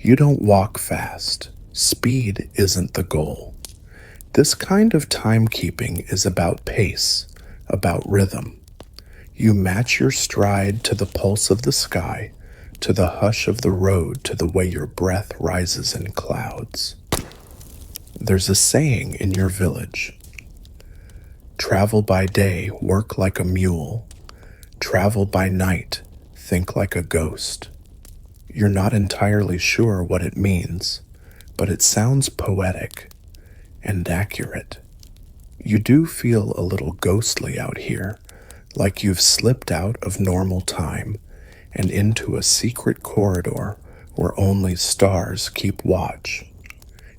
You don't walk fast. Speed isn't the goal. This kind of timekeeping is about pace, about rhythm. You match your stride to the pulse of the sky, to the hush of the road, to the way your breath rises in clouds. There's a saying in your village: travel by day, work like a mule. Travel by night, think like a ghost. You're not entirely sure what it means, but it sounds poetic and accurate. You do feel a little ghostly out here, like you've slipped out of normal time and into a secret corridor where only stars keep watch.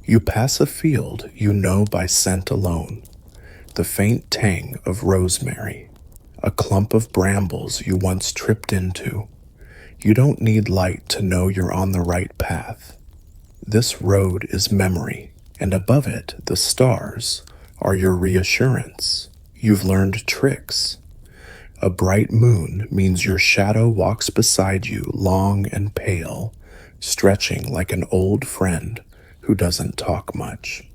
You pass a field you know by scent alone, the faint tang of rosemary, a clump of brambles you once tripped into. You don't need light to know you're on the right path. This road is memory, and above it, the stars are your reassurance. You've learned tricks. A bright moon means your shadow walks beside you, long and pale, stretching like an old friend who doesn't talk much.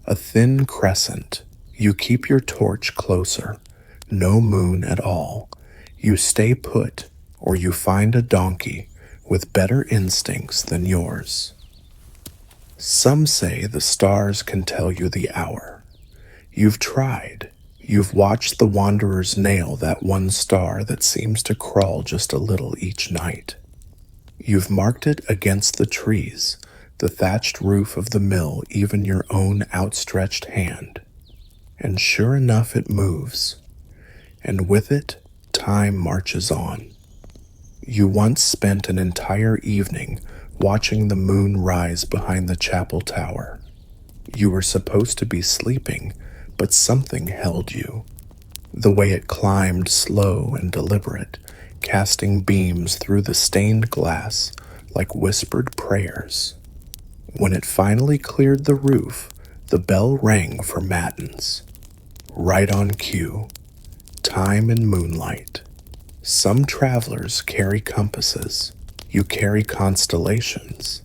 A thin crescent, you keep your torch closer. No moon at all. You stay put, or you find a donkey with better instincts than yours. Some say the stars can tell you the hour. You've tried. You've watched the wanderers nail that one star that seems to crawl just a little each night. You've marked it against the trees, the thatched roof of the mill, even your own outstretched hand. And sure enough, it moves. And with it, time marches on. You once spent an entire evening watching the moon rise behind the chapel tower. You were supposed to be sleeping, but something held you. The way it climbed, slow and deliberate, casting beams through the stained glass like whispered prayers. When it finally cleared the roof, the bell rang for matins. Right on cue. Time and moonlight. Some travelers carry compasses. You carry constellations.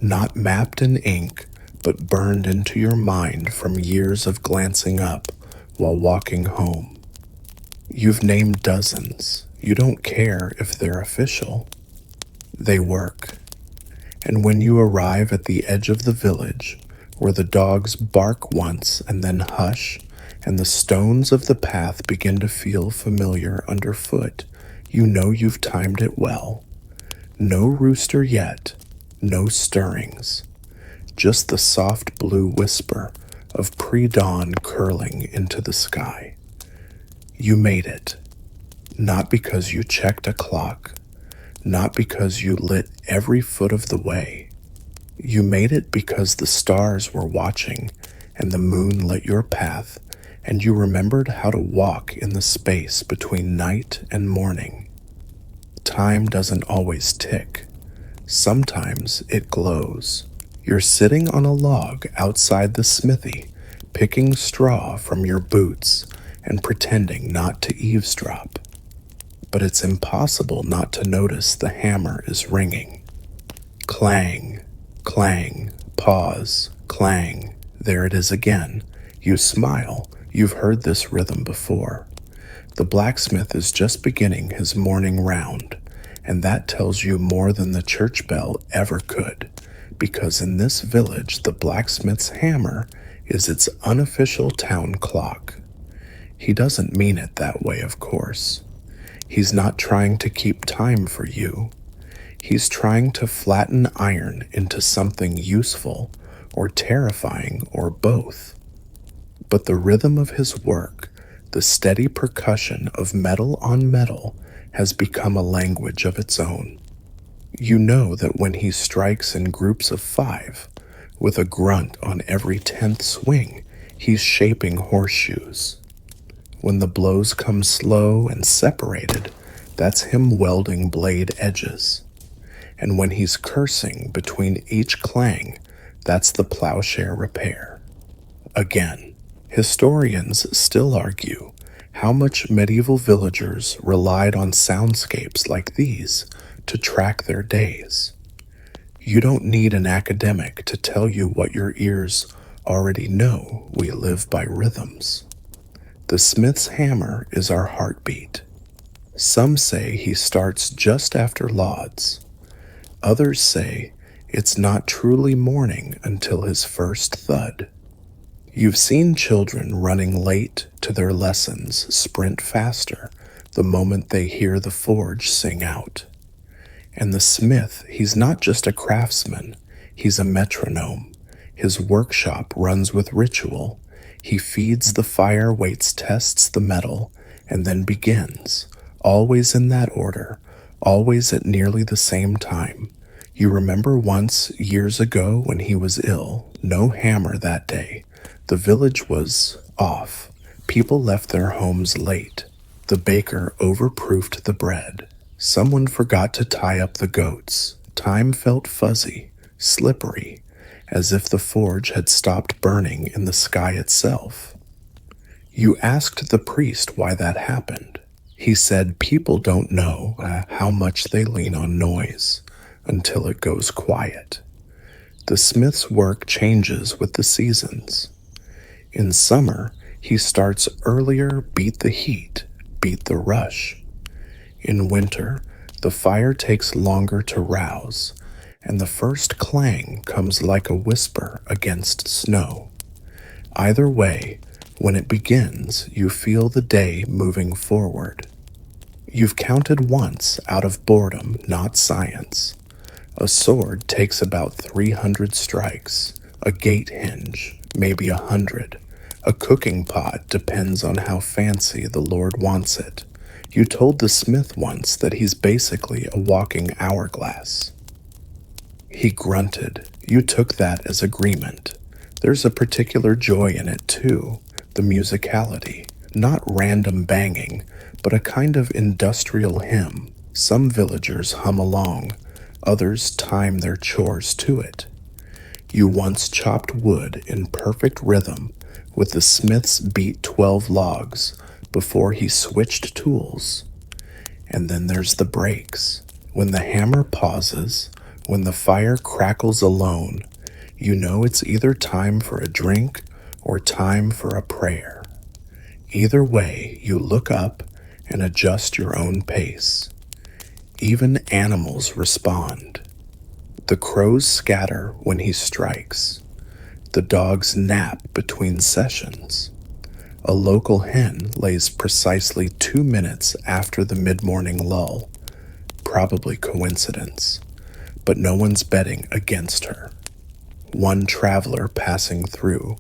Not mapped in ink, but burned into your mind from years of glancing up while walking home. You've named dozens. You don't care if they're official. They work. And when you arrive at the edge of the village, where the dogs bark once and then hush, and the stones of the path begin to feel familiar underfoot, you know you've timed it well. No rooster yet, no stirrings, just the soft blue whisper of pre-dawn curling into the sky. You made it, not because you checked a clock, not because you lit every foot of the way. You made it because the stars were watching and the moon lit your path, and you remembered how to walk in the space between night and morning. Time doesn't always tick. Sometimes it glows. You're sitting on a log outside the smithy, picking straw from your boots and pretending not to eavesdrop. but it's impossible not to notice the hammer is ringing. Clang, clang, pause, clang. There it is again. You smile. You've heard this rhythm before. The blacksmith is just beginning his morning round, and that tells you more than the church bell ever could, because in this village the blacksmith's hammer is its unofficial town clock. He doesn't mean it that way, of course. He's not trying to keep time for you. He's trying to flatten iron into something useful or terrifying or both. But the rhythm of his work, the steady percussion of metal on metal, has become a language of its own. You know that when he strikes in groups of 5, with a grunt on every 10th swing, he's shaping horseshoes. When the blows come slow and separated, that's him welding blade edges. And when he's cursing between each clang, that's the plowshare repair. Again, historians still argue how much medieval villagers relied on soundscapes like these to track their days. You don't need an academic to tell you what your ears already know. We live by rhythms. The smith's hammer is our heartbeat. Some say he starts just after lauds. Others say it's not truly morning until his first thud. You've seen children running late to their lessons sprint faster the moment they hear the forge sing out. And the smith, he's not just a craftsman, he's a metronome. His workshop runs with ritual. He feeds the fire, waits, tests the metal, and then begins, always in that order, always at nearly the same time. You remember once, years ago, when he was ill, no hammer that day. The village was off. People left their homes late. The baker overproofed the bread. Someone forgot to tie up the goats. Time felt fuzzy, slippery, as if the forge had stopped burning in the sky itself. You asked the priest why that happened. He said people don't know how much they lean on noise until it goes quiet. The smith's work changes with the seasons. In summer, he starts earlier, beat the heat, beat the rush. In winter, the fire takes longer to rouse, and the first clang comes like a whisper against snow. Either way, when it begins, you feel the day moving forward. You've counted once out of boredom, not science. A sword takes about 300 strikes, a gate hinge, maybe 100. A cooking pot depends on how fancy the Lord wants it. You told the smith once that he's basically a walking hourglass. He grunted. You took that as agreement. There's a particular joy in it, too, the musicality. Not random banging, but a kind of industrial hymn. Some villagers hum along, others time their chores to it. You once chopped wood in perfect rhythm with the smith's beat 12 logs before he switched tools. And then there's the breaks. When the hammer pauses, when the fire crackles alone, you know it's either time for a drink or time for a prayer. Either way, you look up and adjust your own pace. Even animals respond. The crows scatter when he strikes. The dogs nap between sessions. A local hen lays precisely 2 minutes after the mid-morning lull. Probably coincidence, but no one's betting against her. One traveler passing through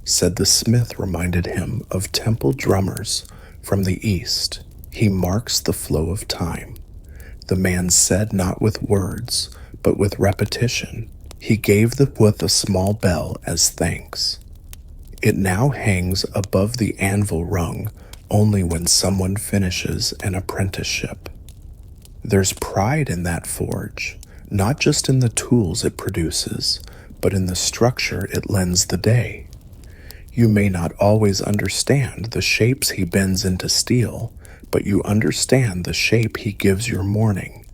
said the smith reminded him of temple drummers from the east. He marks the flow of time. The man said not with words, but with repetition. He gave the wood a small bell as thanks. It now hangs above the anvil rung only when someone finishes an apprenticeship. There's pride in that forge, not just in the tools it produces, but in the structure it lends the day. You may not always understand the shapes he bends into steel, but you understand the shape he gives your morning.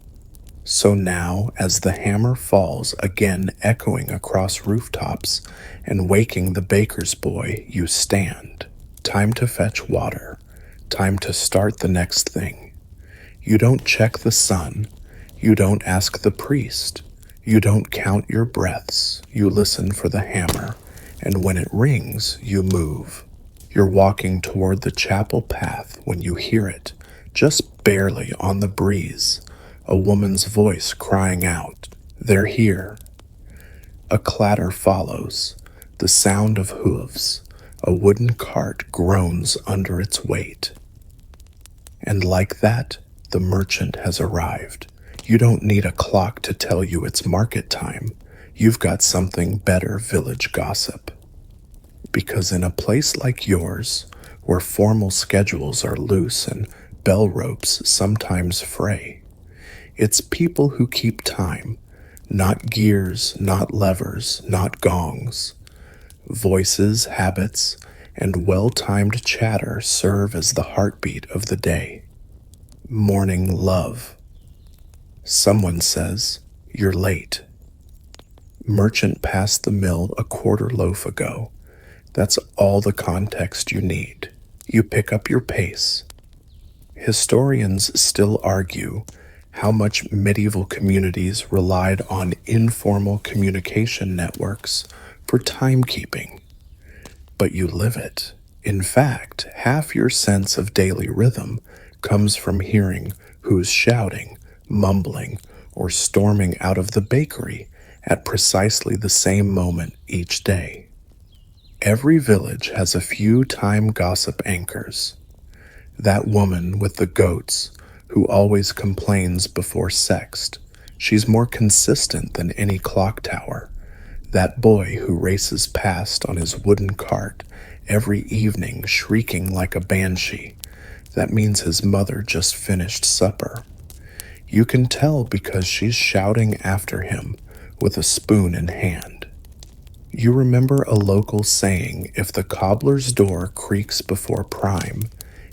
So now, as the hammer falls, again echoing across rooftops and waking the baker's boy, you stand. Time to fetch water. Time to start the next thing. You don't check the sun. You don't ask the priest. You don't count your breaths. You listen for the hammer, and when it rings, you move. You're walking toward the chapel path when you hear it, just barely on the breeze, a woman's voice crying out, "They're here." A clatter follows, the sound of hooves. A wooden cart groans under its weight. And like that, the merchant has arrived. You don't need a clock to tell you it's market time. You've got something better, village gossip. Because in a place like yours, where formal schedules are loose and bell ropes sometimes fray, it's people who keep time, not gears, not levers, not gongs. Voices, habits, and well-timed chatter serve as the heartbeat of the day. Morning love. Someone says, "You're late." Merchant passed the mill a quarter loaf ago. That's all the context you need. You pick up your pace. Historians still argue how much medieval communities relied on informal communication networks for timekeeping. But you live it. In fact, half your sense of daily rhythm comes from hearing who's shouting, mumbling, or storming out of the bakery at precisely the same moment each day. Every village has a few time gossip anchors. That woman with the goats who always complains before sext, she's more consistent than any clock tower. That boy who races past on his wooden cart every evening shrieking like a banshee, that means his mother just finished supper. You can tell because she's shouting after him with a spoon in hand. You remember a local saying, if the cobbler's door creaks before prime,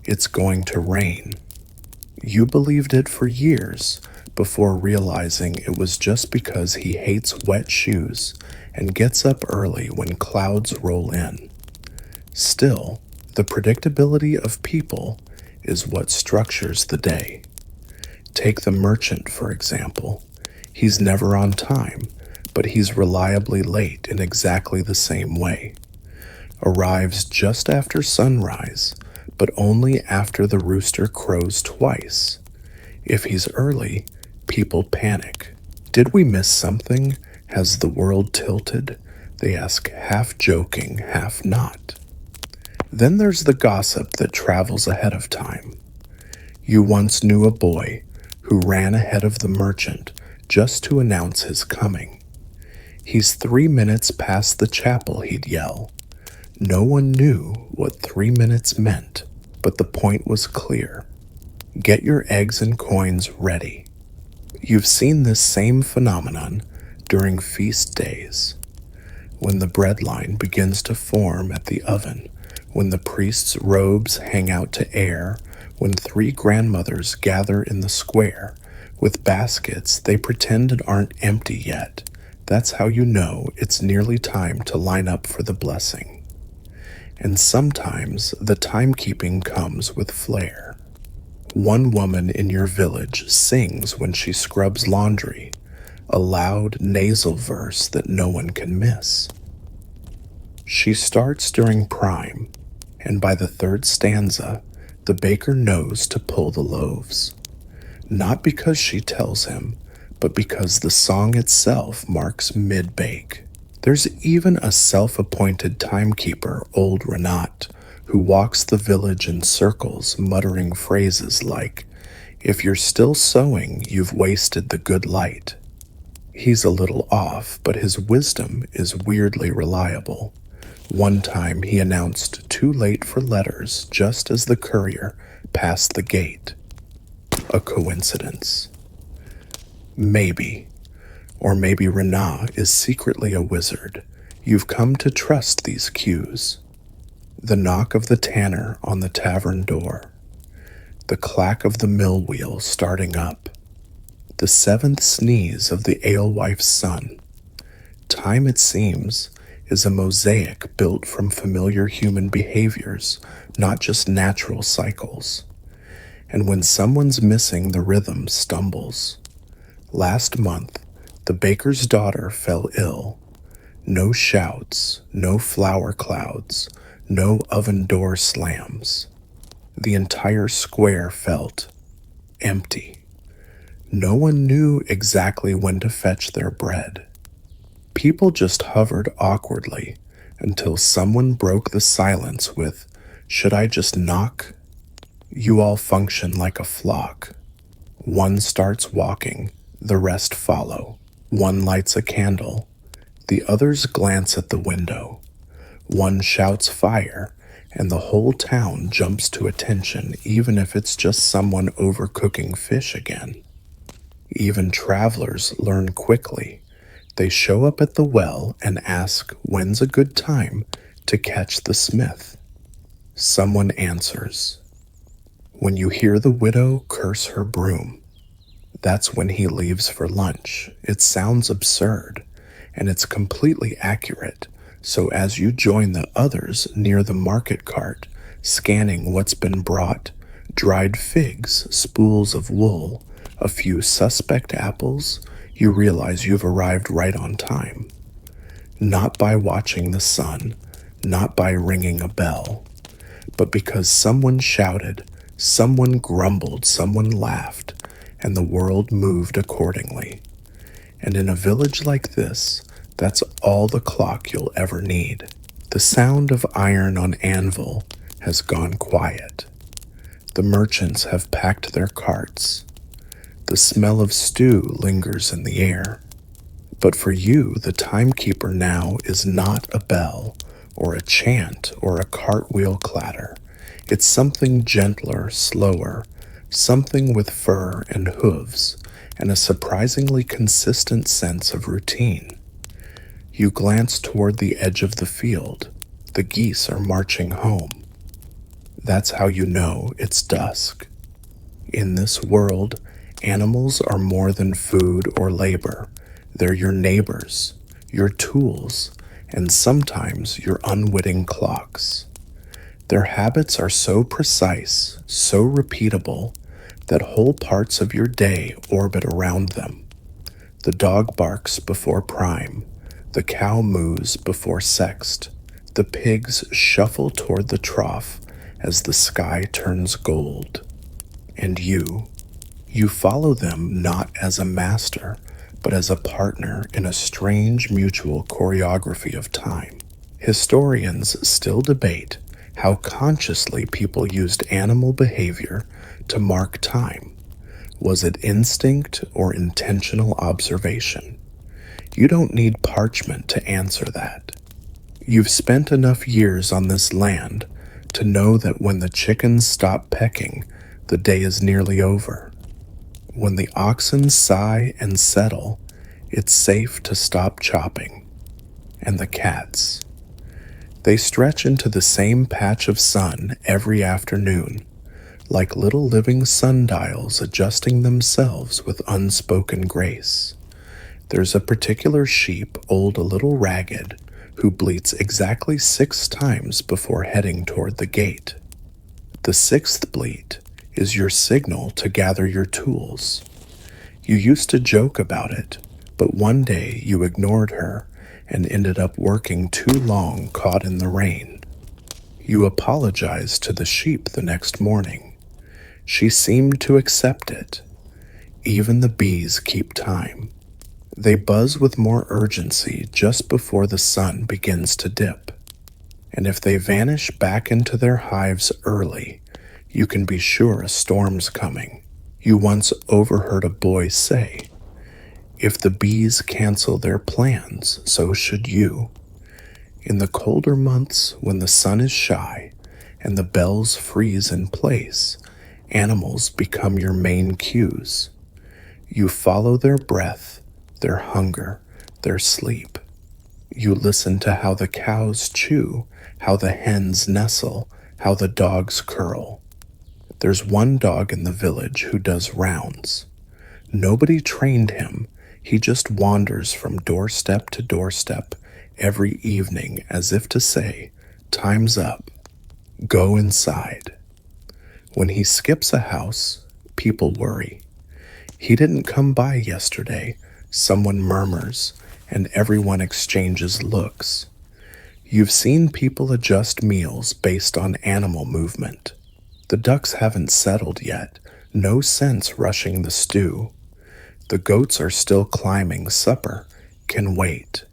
it's going to rain. You believed it for years before realizing it was just because he hates wet shoes and gets up early when clouds roll in. Still, the predictability of people is what structures the day. Take the merchant, for example. He's never on time, but he's reliably late in exactly the same way. Arrives just after sunrise, but only after the rooster crows twice. If he's early, people panic. Did we miss something? Has the world tilted? They ask, half joking, half not. Then there's the gossip that travels ahead of time. You once knew a boy who ran ahead of the merchant just to announce his coming. "He's 3 minutes past the chapel," he'd yell. No one knew what 3 minutes meant, but the point was clear. Get your eggs and coins ready. You've seen this same phenomenon during feast days, when the bread line begins to form at the oven, when the priest's robes hang out to air, when 3 grandmothers gather in the square with baskets they pretend aren't empty yet. That's how you know it's nearly time to line up for the blessing. And sometimes the timekeeping comes with flair. One woman in your village sings when she scrubs laundry, a loud nasal verse that no one can miss. She starts during prime, and by the 3rd stanza, the baker knows to pull the loaves. Not because she tells him, but because the song itself marks mid-bake. There's even a self-appointed timekeeper, old Renat, who walks the village in circles muttering phrases like, "If you're still sewing, you've wasted the good light." He's a little off, but his wisdom is weirdly reliable. One time he announced too late for letters just as the courier passed the gate. A coincidence? Maybe. Or maybe Renat is secretly a wizard. You've come to trust these cues. The knock of the tanner on the tavern door. the clack of the mill wheel starting up, the seventh sneeze of the alewife's son. Time, it seems, is a mosaic built from familiar human behaviors, not just natural cycles. And when someone's missing, the rhythm stumbles. Last month, the baker's daughter fell ill. No shouts, no flower clouds, no oven door slams. The entire square felt empty. No one knew exactly when to fetch their bread. People just hovered awkwardly until someone broke the silence with, "Should I just knock?" You all function like a flock. One starts walking, the rest follow. One lights a candle, the others glance at the window. One shouts fire, and the whole town jumps to attention, even if it's just someone overcooking fish again. Even travelers learn quickly. They show up at the well and ask, "When's a good time to catch the smith?" Someone answers, "When you hear the widow curse her broom." That's when he leaves for lunch. It sounds absurd, and it's completely accurate. So as you join the others near the market cart, scanning what's been brought, dried figs, spools of wool, a few suspect apples, you realize you've arrived right on time. Not by watching the sun, not by ringing a bell, but because someone shouted, someone grumbled, someone laughed, and the world moved accordingly. And in a village like this, that's all the clock you'll ever need. The sound of iron on anvil has gone quiet. The merchants have packed their carts. The smell of stew lingers in the air. But for you, the timekeeper now is not a bell, or a chant, or a cartwheel clatter. It's something gentler, slower, something with fur and hooves, and a surprisingly consistent sense of routine. You glance toward the edge of the field. The geese are marching home. That's how you know it's dusk. In this world, animals are more than food or labor. They're your neighbors, your tools, and sometimes your unwitting clocks. Their habits are so precise, so repeatable, that whole parts of your day orbit around them. The dog barks before prime, the cow moos before sext, the pigs shuffle toward the trough as the sky turns gold. And you follow them not as a master, but as a partner in a strange mutual choreography of time. Historians still debate how consciously people used animal behavior to mark time. Was it instinct or intentional observation? You don't need parchment to answer that. You've spent enough years on this land to know that when the chickens stop pecking, the day is nearly over. When the oxen sigh and settle, it's safe to stop chopping. And the cats, they stretch into the same patch of sun every afternoon, like little living sundials adjusting themselves with unspoken grace. There's a particular sheep, old a little ragged, who bleats exactly 6 times before heading toward the gate. The 6th bleat is your signal to gather your tools. You used to joke about it, but one day you ignored her and ended up working too long caught in the rain. You apologized to the sheep the next morning. She seemed to accept it. Even the bees keep time. They buzz with more urgency just before the sun begins to dip. And if they vanish back into their hives early, you can be sure a storm's coming. You once overheard a boy say, "If the bees cancel their plans, so should you." In the colder months, when the sun is shy and the bells freeze in place, animals become your main cues. You follow their breath, their hunger, their sleep. You listen to how the cows chew, how the hens nestle, how the dogs curl. There's one dog in the village who does rounds. Nobody trained him. He just wanders from doorstep to doorstep every evening as if to say, "Time's up. Go inside." When he skips a house, people worry. "He didn't come by yesterday," someone murmurs, and everyone exchanges looks. You've seen people adjust meals based on animal movement. The ducks haven't settled yet, no sense rushing the stew. The goats are still climbing, supper can wait.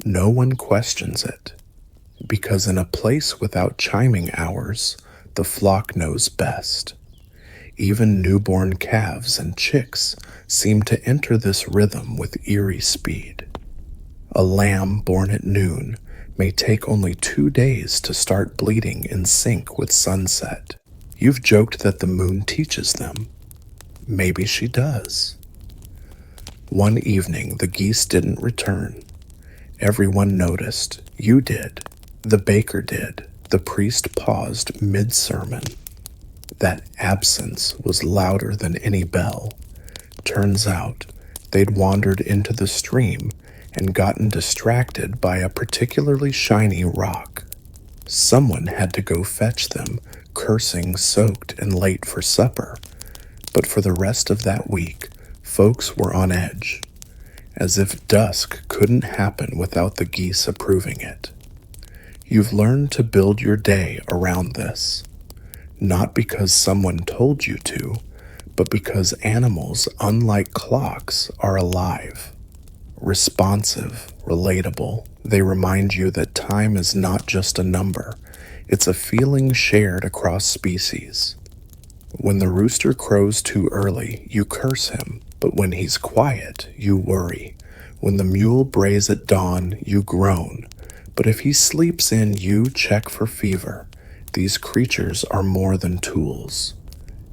No one questions it, because in a place without chiming hours, the flock knows best. Even newborn calves and chicks seem to enter this rhythm with eerie speed. A lamb born at noon may take only 2 days to start bleeding in sync with sunset. You've joked that the moon teaches them. Maybe she does. One evening, the geese didn't return. Everyone noticed. You did. The baker did. The priest paused mid-sermon. That absence was louder than any bell. Turns out, they'd wandered into the stream and gotten distracted by a particularly shiny rock. Someone had to go fetch them, cursing, soaked, and late for supper. But for the rest of that week, folks were on edge, as if dusk couldn't happen without the geese approving it. You've learned to build your day around this, not because someone told you to, but because animals, unlike clocks, are alive, responsive, relatable. They remind you that time is not just a number, it's a feeling shared across species. When the rooster crows too early, you curse him, but when he's quiet, you worry. When the mule brays at dawn, you groan, but if he sleeps in, you check for fever. These creatures are more than tools.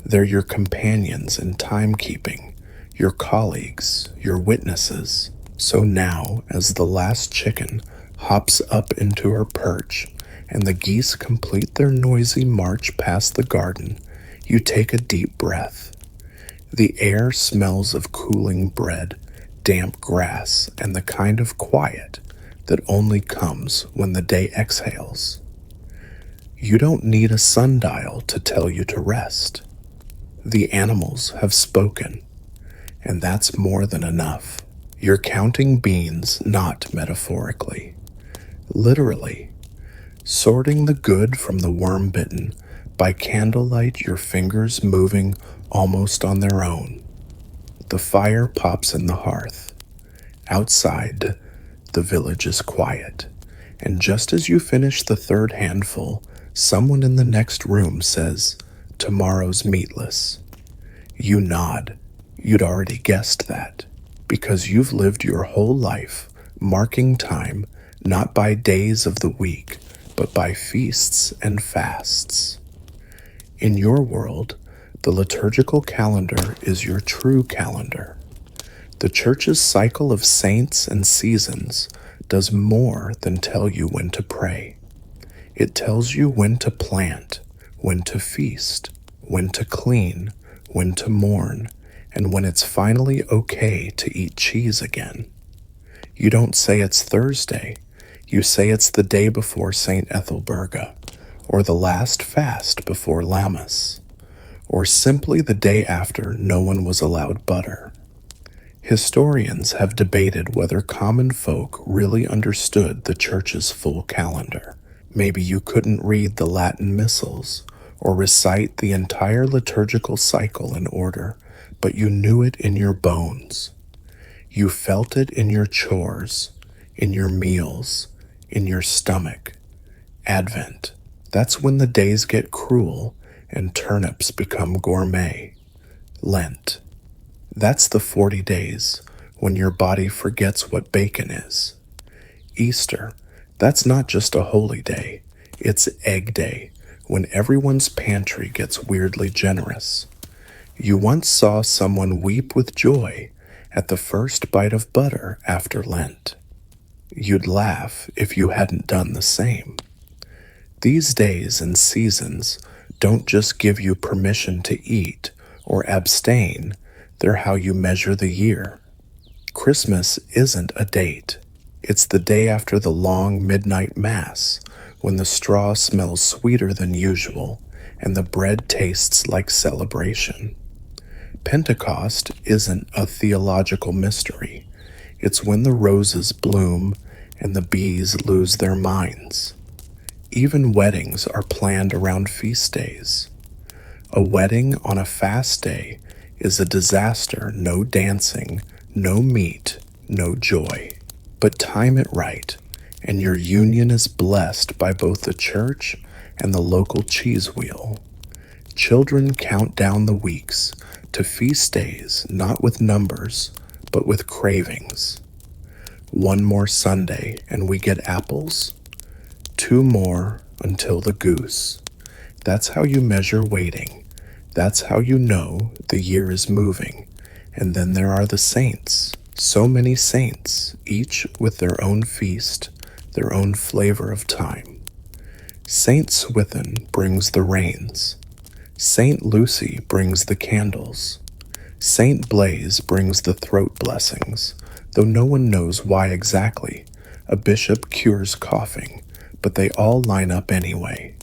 They're your companions in timekeeping, your colleagues, your witnesses. So now, as the last chicken hops up into her perch and the geese complete their noisy march past the garden, you take a deep breath. The air smells of cooling bread, damp grass, and the kind of quiet that only comes when the day exhales. You don't need a sundial to tell you to rest. The animals have spoken, and that's more than enough. You're counting beans, not metaphorically, literally, sorting the good from the worm-bitten. By candlelight, your fingers moving almost on their own. The fire pops in the hearth. Outside, the village is quiet, and just as you finish the third handful, someone in the next room says, "Tomorrow's meatless." You nod. You'd already guessed that, because you've lived your whole life marking time not by days of the week, but by feasts and fasts. In your world, the liturgical calendar is your true calendar. The church's cycle of saints and seasons does more than tell you when to pray. It tells you when to plant, when to feast, when to clean, when to mourn, and when it's finally okay to eat cheese again. You don't say it's Thursday. You say it's the day before St. Ethelburga, or the last fast before Lammas, or simply the day after no one was allowed butter. Historians have debated whether common folk really understood the church's full calendar. Maybe you couldn't read the Latin missals or recite the entire liturgical cycle in order, but you knew it in your bones. You felt it in your chores, in your meals, in your stomach. Advent. That's when the days get cruel and turnips become gourmet. Lent. That's the 40 days when your body forgets what bacon is. Easter. That's not just a holy day. It's Egg Day, when everyone's pantry gets weirdly generous. You once saw someone weep with joy at the first bite of butter after Lent. You'd laugh if you hadn't done the same. These days and seasons don't just give you permission to eat or abstain, they're how you measure the year. Christmas isn't a date. It's the day after the long midnight mass, when the straw smells sweeter than usual and the bread tastes like celebration. Pentecost isn't a theological mystery. It's when the roses bloom and the bees lose their minds. Even weddings are planned around feast days. A wedding on a fast day is a disaster. No dancing, no meat, no joy. But time it right, and your union is blessed by both the church and the local cheese wheel. Children count down the weeks to feast days, not with numbers, but with cravings. One more Sunday and we get apples. 2 more until the goose. That's how you measure waiting. That's how you know the year is moving. And then there are the saints. So many saints, each with their own feast, their own flavor of time. Saint Swithin brings the rains. Saint Lucy brings the candles. Saint Blaise brings the throat blessings, though no one knows why exactly. A bishop cures coughing, but they all line up anyway.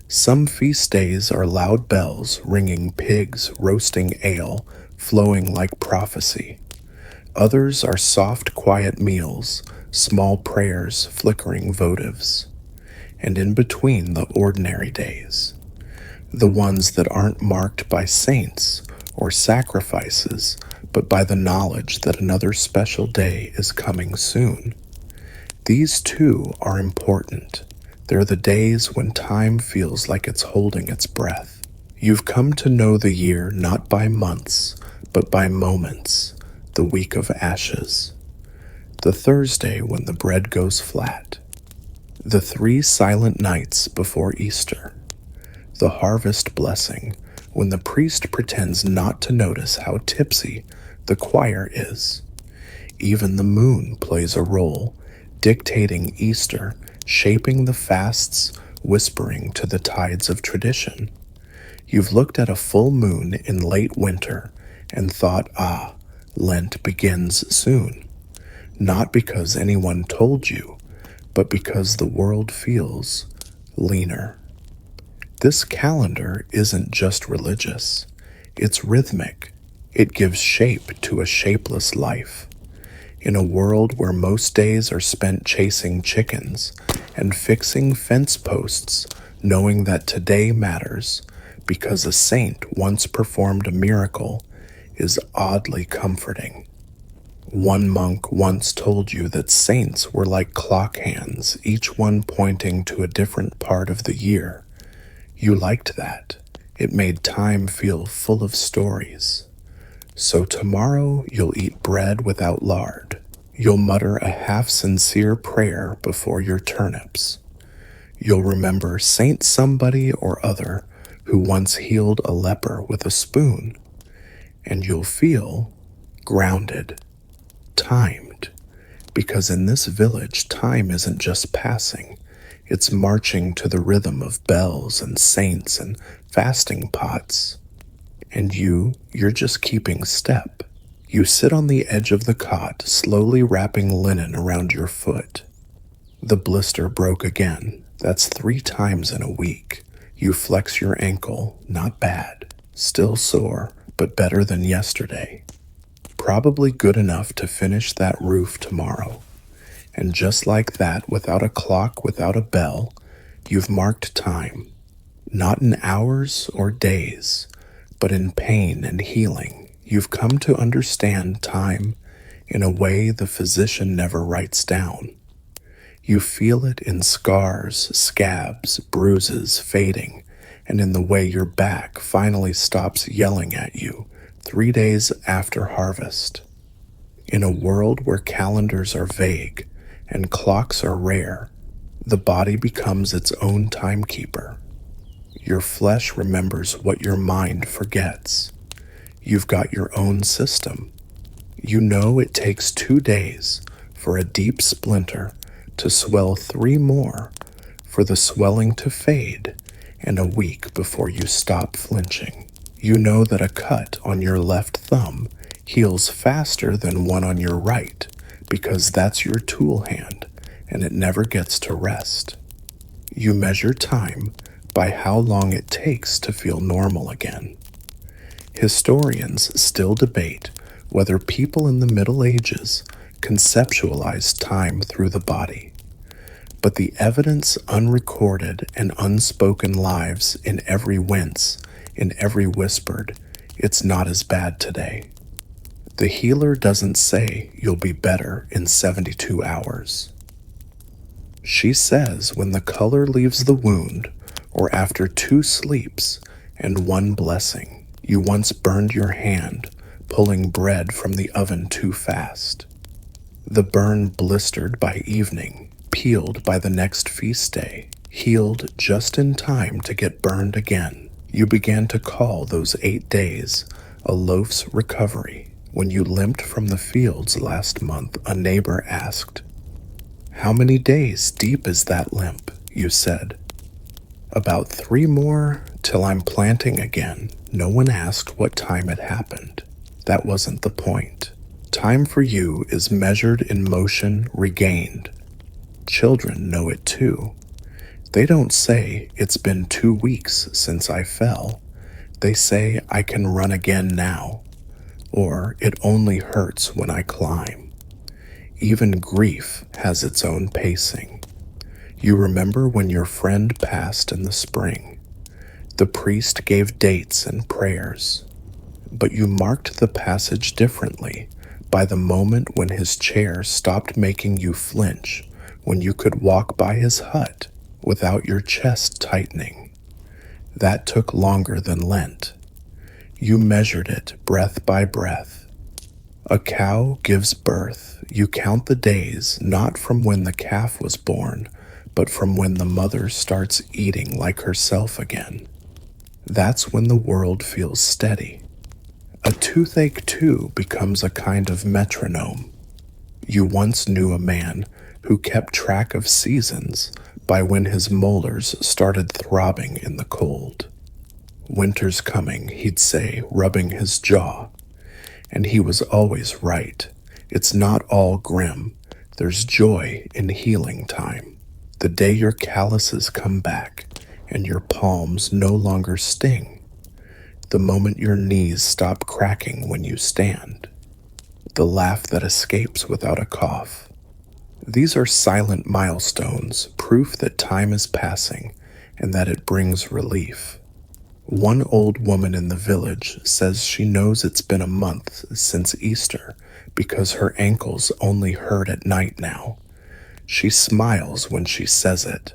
Some feast days are loud bells ringing, pigs roasting ale, flowing like prophecy. Others are soft, quiet meals, small prayers, flickering votives. And in between, the ordinary days. The ones that aren't marked by saints or sacrifices, but by the knowledge that another special day is coming soon. These too are important. They're the days when time feels like it's holding its breath. You've come to know the year not by months, but by moments. The week of ashes. The Thursday when the bread goes flat. The 3 silent nights before Easter. The harvest blessing, when the priest pretends not to notice how tipsy the choir is. Even the moon plays a role, dictating Easter, shaping the fasts, whispering to the tides of tradition. You've looked at a full moon in late winter and thought, Lent begins soon. Not because anyone told you, but because the world feels leaner. This calendar isn't just religious. It's rhythmic. It gives shape to a shapeless life. In a world where most days are spent chasing chickens and fixing fence posts, knowing that today matters because a saint once performed a miracle is oddly comforting. One monk once told you that saints were like clock hands, each one pointing to a different part of the year. You liked that. It made time feel full of stories. So tomorrow you'll eat bread without lard. You'll mutter a half-sincere prayer before your turnips. You'll remember Saint somebody or other who once healed a leper with a spoon. And you'll feel grounded, timed, because in this village, time isn't just passing. It's marching to the rhythm of bells and saints and fasting pots. And you're just keeping step. You sit on the edge of the cot, slowly wrapping linen around your foot. The blister broke again. That's 3 times in a week. You flex your ankle, not bad. Still sore, but better than yesterday. Probably good enough to finish that roof tomorrow. And just like that, without a clock, without a bell, you've marked time. Not in hours or days, but in pain and healing. You've come to understand time in a way the physician never writes down. You feel it in scars, scabs, bruises fading, and in the way your back finally stops yelling at you 3 days after harvest. In a world where calendars are vague and clocks are rare, the body becomes its own timekeeper. Your flesh remembers what your mind forgets. You've got your own system. You know it takes 2 days for a deep splinter to swell 3 more, for the swelling to fade, and a week before you stop flinching. You know that a cut on your left thumb heals faster than one on your right because that's your tool hand and it never gets to rest. You measure time by how long it takes to feel normal again. Historians still debate whether people in the Middle Ages conceptualized time through the body. But the evidence unrecorded and unspoken lives in every wince, in every whispered, it's not as bad today. The healer doesn't say you'll be better in 72 hours. She says when the color leaves the wound, or after 2 sleeps and 1 blessing, you once burned your hand pulling bread from the oven too fast. The burn blistered by evening, peeled by the next feast day, healed just in time to get burned again. You began to call those 8 days a loaf's recovery. When you limped from the fields last month, a neighbor asked, "How many days deep is that limp?" You said, "About 3 more till I'm planting again." No one asked what time it happened. That wasn't the point. Time for you is measured in motion regained. Children know it too. They don't say, "It's been 2 weeks since I fell." They say, "I can run again now," or "It only hurts when I climb." Even grief has its own pacing. You remember when your friend passed in the spring. The priest gave dates and prayers, but you marked the passage differently by the moment when his chair stopped making you flinch, when you could walk by his hut without your chest tightening. That took longer than Lent. You measured it breath by breath. A cow gives birth. You count the days not from when the calf was born, but from when the mother starts eating like herself again. That's when the world feels steady. A toothache, too, becomes a kind of metronome. You once knew a man who kept track of seasons by when his molars started throbbing in the cold. "Winter's coming," he'd say, rubbing his jaw. And he was always right. It's not all grim. There's joy in healing time. The day your calluses come back and your palms no longer sting. The moment your knees stop cracking when you stand. The laugh that escapes without a cough. These are silent milestones, proof that time is passing and that it brings relief. One old woman in the village says she knows it's been a month since Easter because her ankles only hurt at night now. She smiles when she says it,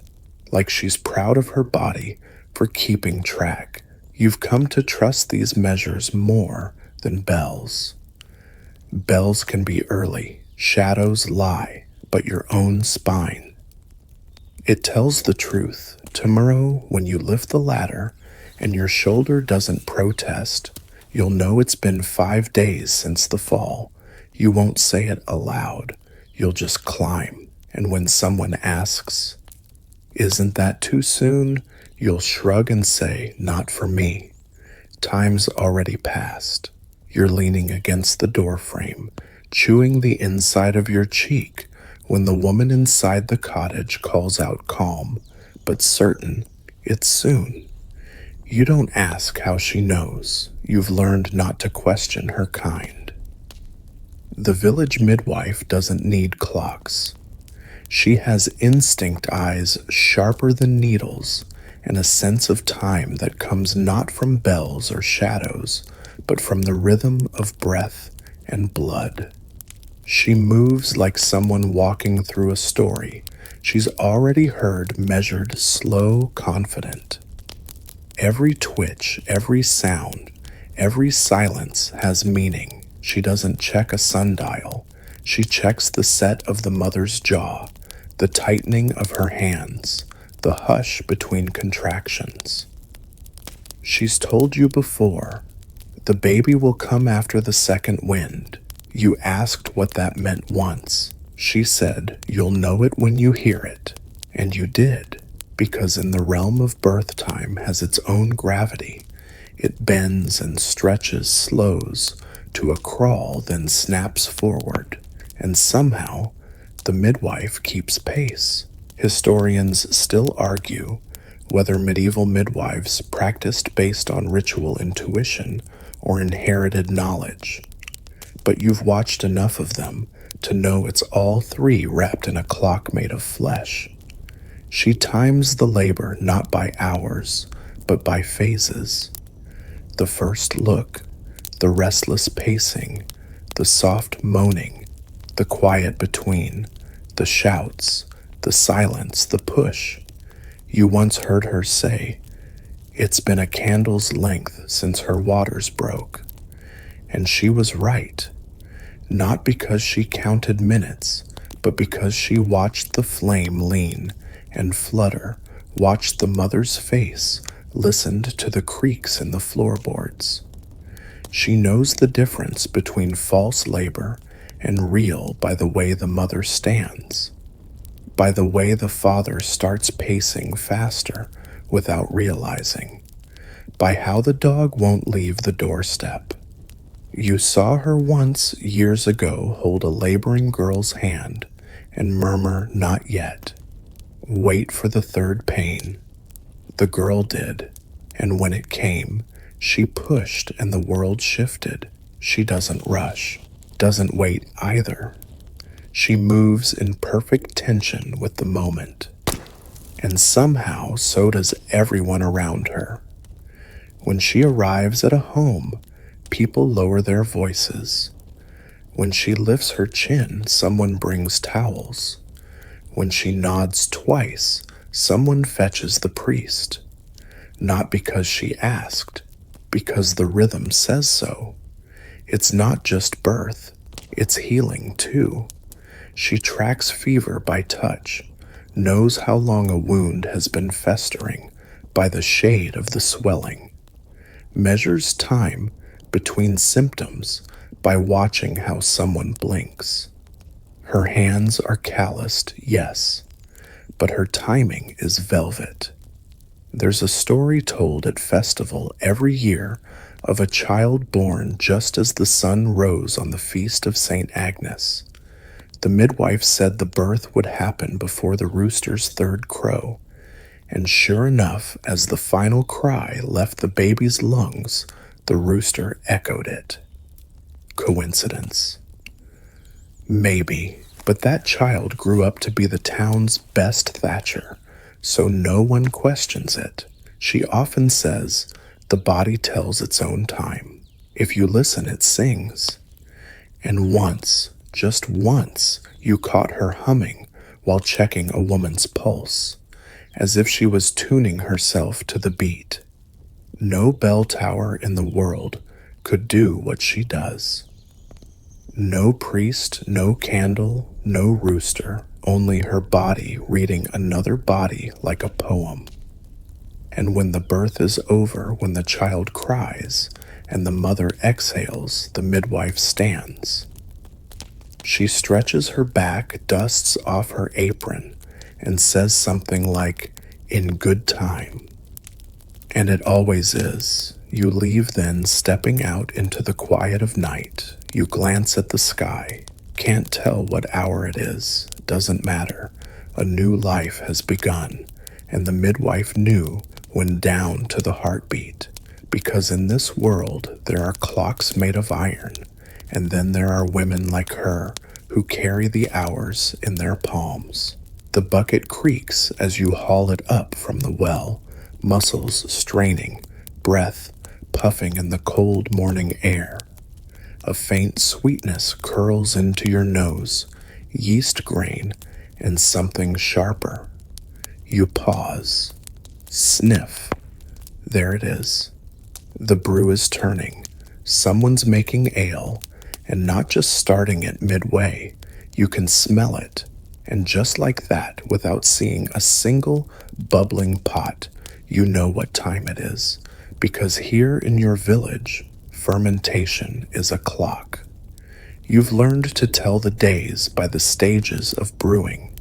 like she's proud of her body for keeping track. You've come to trust these measures more than bells. Bells can be early, shadows lie, but your own spine. It tells the truth. Tomorrow, when you lift the ladder and your shoulder doesn't protest, you'll know it's been 5 days since the fall. You won't say it aloud. You'll just climb. And when someone asks, "Isn't that too soon?" you'll shrug and say, "Not for me. Time's already passed." You're leaning against the doorframe, chewing the inside of your cheek when the woman inside the cottage calls out calm, but certain, it's soon. You don't ask how she knows. You've learned not to question her kind. The village midwife doesn't need clocks. She has instinct eyes sharper than needles and a sense of time that comes not from bells or shadows, but from the rhythm of breath and blood. She moves like someone walking through a story. She's already heard, measured, slow, confident. Every twitch, every sound, every silence has meaning. She doesn't check a sundial. She checks the set of the mother's jaw, the tightening of her hands, the hush between contractions. She's told you before, the baby will come after the second wind. You asked what that meant once. She said, "You'll know it when you hear it." And you did. because in the realm of birth time has its own gravity. It bends and stretches, slows to a crawl, then snaps forward, and somehow the midwife keeps pace. Historians still argue whether medieval midwives practiced based on ritual intuition or inherited knowledge, but you've watched enough of them to know it's all three wrapped in a clock made of flesh. She times the labor not by hours, but by phases. The first look, the restless pacing, the soft moaning, the quiet between, the shouts, the silence, the push. You once heard her say, "It's been a candle's length since her waters broke." And she was right, not because she counted minutes, but because she watched the flame lean and flutter, watched the mother's face, listened to the creaks in the floorboards. She knows the difference between false labor and real by the way the mother stands, by the way the father starts pacing faster without realizing, by how the dog won't leave the doorstep. You saw her once years ago hold a laboring girl's hand and murmur, "Not yet. Wait for the third pain." The girl did, and when it came, she pushed and the world shifted. She doesn't rush, doesn't wait either. She moves in perfect tension with the moment. And somehow so does everyone around her. When she arrives at a home, people lower their voices. When she lifts her chin, someone brings towels. When she nods twice, someone fetches the priest. Not because she asked, because the rhythm says so. It's not just birth, it's healing too. She tracks fever by touch, knows how long a wound has been festering by the shade of the swelling, measures time between symptoms by watching how someone blinks. Her hands are calloused, yes, but her timing is velvet. There's a story told at festival every year of a child born just as the sun rose on the feast of St. Agnes. The midwife said the birth would happen before the rooster's third crow, and sure enough, as the final cry left the baby's lungs, the rooster echoed it. Coincidence? Maybe, but that child grew up to be the town's best thatcher, so no one questions it. She often says, "The body tells its own time. If you listen, it sings." And once, just once, you caught her humming while checking a woman's pulse, as if she was tuning herself to the beat. No bell tower in the world could do what she does. No priest, no candle, no rooster, only her body reading another body like a poem. And when the birth is over, when the child cries, and the mother exhales, the midwife stands. She stretches her back, dusts off her apron, and says something like, "In good time." And it always is. You leave then, stepping out into the quiet of night. You glance at the sky. Can't tell what hour it is. Doesn't matter. A new life has begun. And the midwife knew when down to the heartbeat. Because in this world there are clocks made of iron. And then there are women like her who carry the hours in their palms. The bucket creaks as you haul it up from the well, muscles straining, breath puffing in the cold morning air. A faint sweetness curls into your nose, yeast grain, and something sharper. You pause, sniff. There it is. The brew is turning. Someone's making ale, and not just starting it midway. You can smell it, and just like that, without seeing a single bubbling pot, you know what time it is. Because here in your village, fermentation is a clock. You've learned to tell the days by the stages of brewing.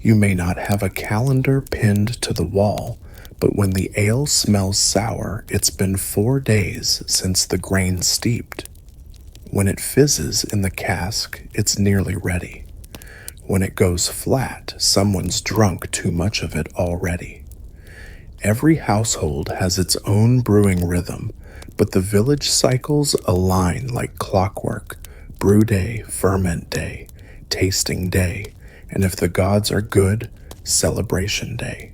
You may not have a calendar pinned to the wall, but when the ale smells sour, it's been 4 days since the grain steeped. When it fizzes in the cask, it's nearly ready. When it goes flat, someone's drunk too much of it already. Every household has its own brewing rhythm, but the village cycles align like clockwork: brew day, ferment day, tasting day, and if the gods are good, celebration day.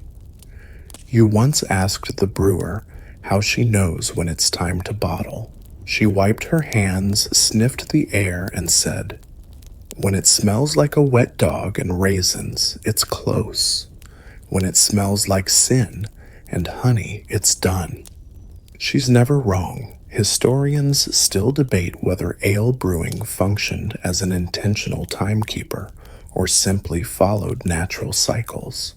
You once asked the brewer how she knows when it's time to bottle. She wiped her hands, sniffed the air, and said, "When it smells like a wet dog and raisins, it's close. When it smells like sin and honey, it's done." She's never wrong. Historians still debate whether ale brewing functioned as an intentional timekeeper or simply followed natural cycles.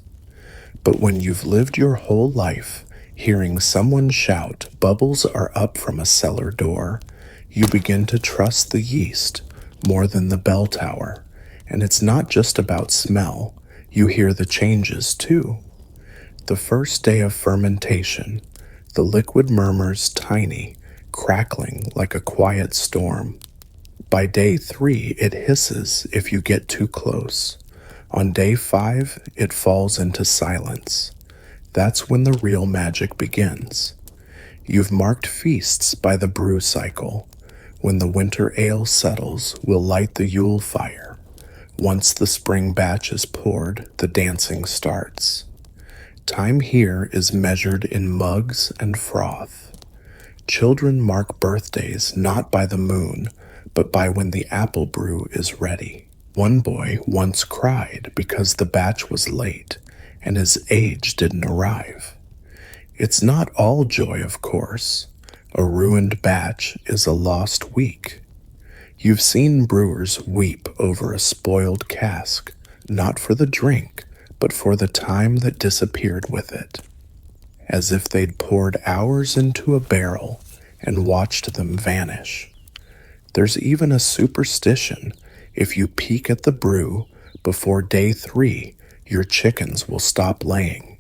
But when you've lived your whole life hearing someone shout, "Bubbles are up from a cellar door," you begin to trust the yeast more than the bell tower. And it's not just about smell. You hear the changes too. The first day of fermentation, the liquid murmurs tiny, crackling like a quiet storm. By day 3, it hisses if you get too close. On day 5, it falls into silence. That's when the real magic begins. You've marked feasts by the brew cycle. When the winter ale settles, we'll light the Yule fire. Once the spring batch is poured, the dancing starts. Time here is measured in mugs and froth. Children mark birthdays not by the moon, but by when the apple brew is ready. One boy once cried because the batch was late and his age didn't arrive. It's not all joy, of course. A ruined batch is a lost week. You've seen brewers weep over a spoiled cask, not for the drink, but for the time that disappeared with it, as if they'd poured hours into a barrel and watched them vanish. There's even a superstition: if you peek at the brew before day 3, your chickens will stop laying.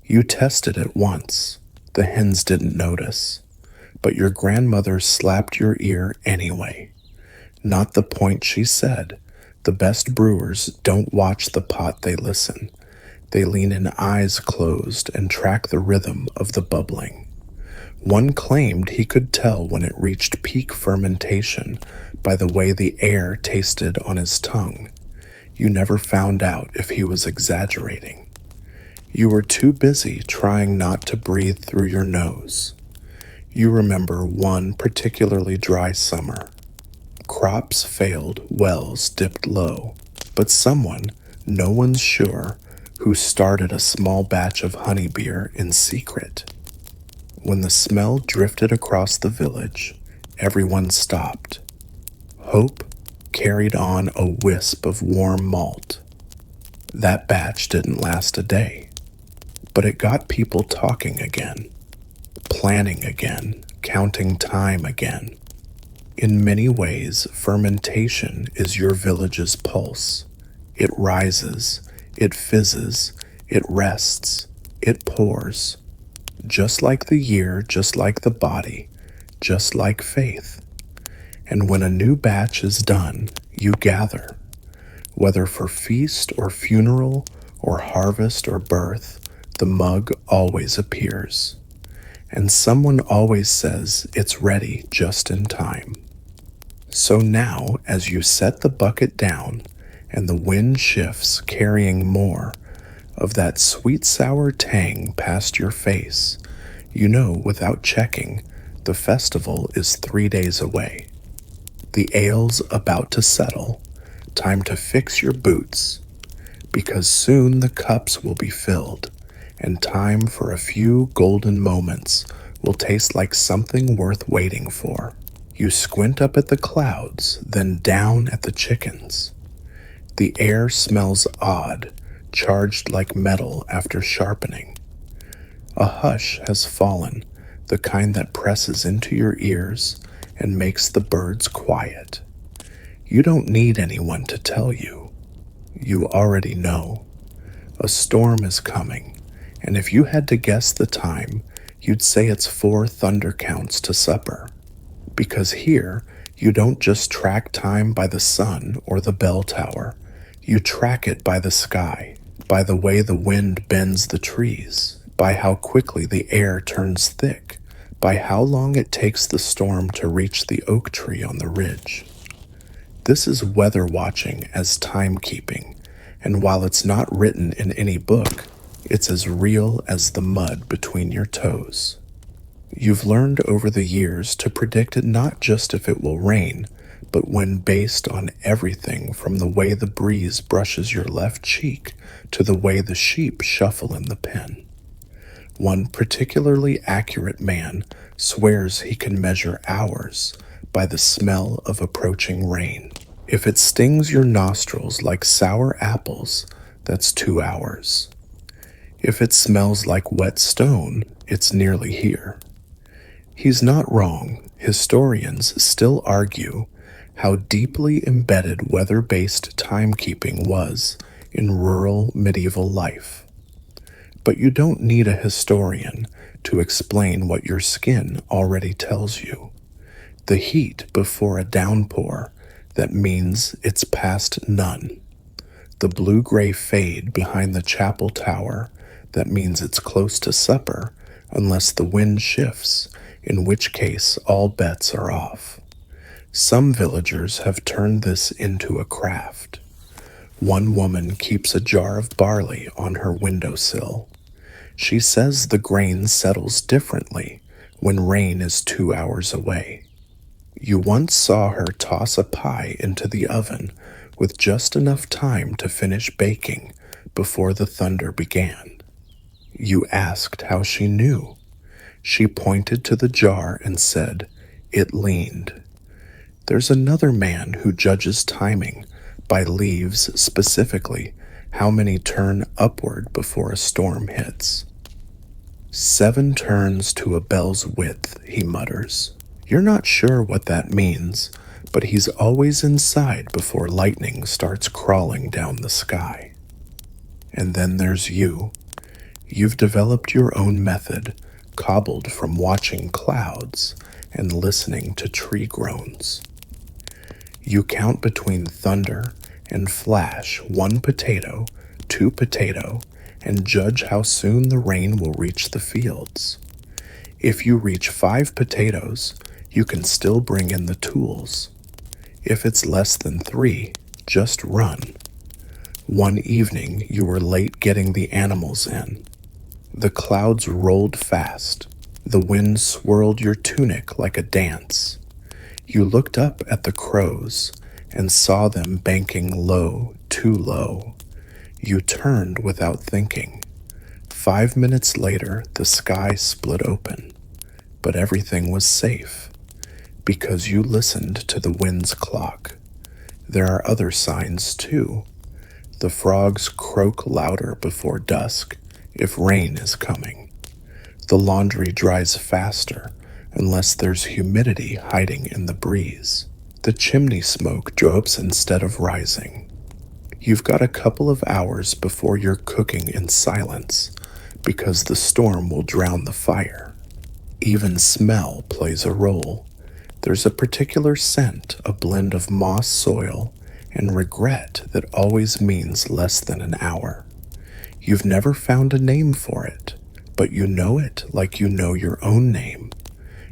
You tested it once. The hens didn't notice, but your grandmother slapped your ear anyway. Not the point, she said. The best brewers don't watch the pot, they listen. They lean in eyes closed and track the rhythm of the bubbling. One claimed he could tell when it reached peak fermentation by the way the air tasted on his tongue. You never found out if he was exaggerating. You were too busy trying not to breathe through your nose. You remember one particularly dry summer. Crops failed, wells dipped low, but someone, no one's sure, who started a small batch of honey beer in secret. When the smell drifted across the village, everyone stopped. Hope carried on a wisp of warm malt. That batch didn't last a day, but it got people talking again, planning again, counting time again. In many ways, fermentation is your village's pulse. It rises, it fizzes, it rests, it pours. Just like the year, just like the body, just like faith. And when a new batch is done, you gather. Whether for feast or funeral or harvest or birth, the mug always appears. And someone always says it's ready just in time. So now, as you set the bucket down and the wind shifts, carrying more of that sweet sour tang past your face, you know without checking the festival is 3 days away. The ale's about to settle, time to fix your boots, because soon the cups will be filled, and time for a few golden moments will taste like something worth waiting for. You squint up at the clouds, then down at the chickens. The air smells odd, charged like metal after sharpening. A hush has fallen, the kind that presses into your ears and makes the birds quiet. You don't need anyone to tell you. You already know. A storm is coming, and if you had to guess the time, you'd say it's 4 thunder counts to supper. Because here, you don't just track time by the sun or the bell tower, you track it by the sky, by the way the wind bends the trees, by how quickly the air turns thick, by how long it takes the storm to reach the oak tree on the ridge. This is weather watching as timekeeping, and while it's not written in any book, it's as real as the mud between your toes. You've learned over the years to predict it not just if it will rain, but when based on everything from the way the breeze brushes your left cheek to the way the sheep shuffle in the pen. One particularly accurate man swears he can measure hours by the smell of approaching rain. If it stings your nostrils like sour apples, that's 2 hours. If it smells like wet stone, it's nearly here. He's not wrong. Historians still argue how deeply embedded weather-based timekeeping was in rural medieval life. But you don't need a historian to explain what your skin already tells you. The heat before a downpour, that means it's past none. The blue-gray fade behind the chapel tower, that means it's close to supper, unless the wind shifts, in which case all bets are off. Some villagers have turned this into a craft. One woman keeps a jar of barley on her windowsill. She says the grain settles differently when rain is 2 hours away. You once saw her toss a pie into the oven with just enough time to finish baking before the thunder began. You asked how she knew. She pointed to the jar and said, "It leaned." There's another man who judges timing by leaves, specifically how many turn upward before a storm hits. 7 turns to a bell's width, he mutters. You're not sure what that means, but he's always inside before lightning starts crawling down the sky. And then there's you. You've developed your own method, cobbled from watching clouds and listening to tree groans. You count between thunder and flash 1 potato, 2 potato, and judge how soon the rain will reach the fields. If you reach 5 potatoes, you can still bring in the tools. If it's less than 3, just run. One evening, you were late getting the animals in. The clouds rolled fast. The wind swirled your tunic like a dance. You looked up at the crows and saw them banking low, too low. You turned without thinking. 5 minutes later, the sky split open, but everything was safe because you listened to the wind's clock. There are other signs, too. The frogs croak louder before dusk if rain is coming. The laundry dries faster unless there's humidity hiding in the breeze. The chimney smoke drops instead of rising. You've got a couple of hours before you're cooking in silence because the storm will drown the fire. Even smell plays a role. There's a particular scent, a blend of moss soil and regret that always means less than an hour. You've never found a name for it, but you know it like you know your own name.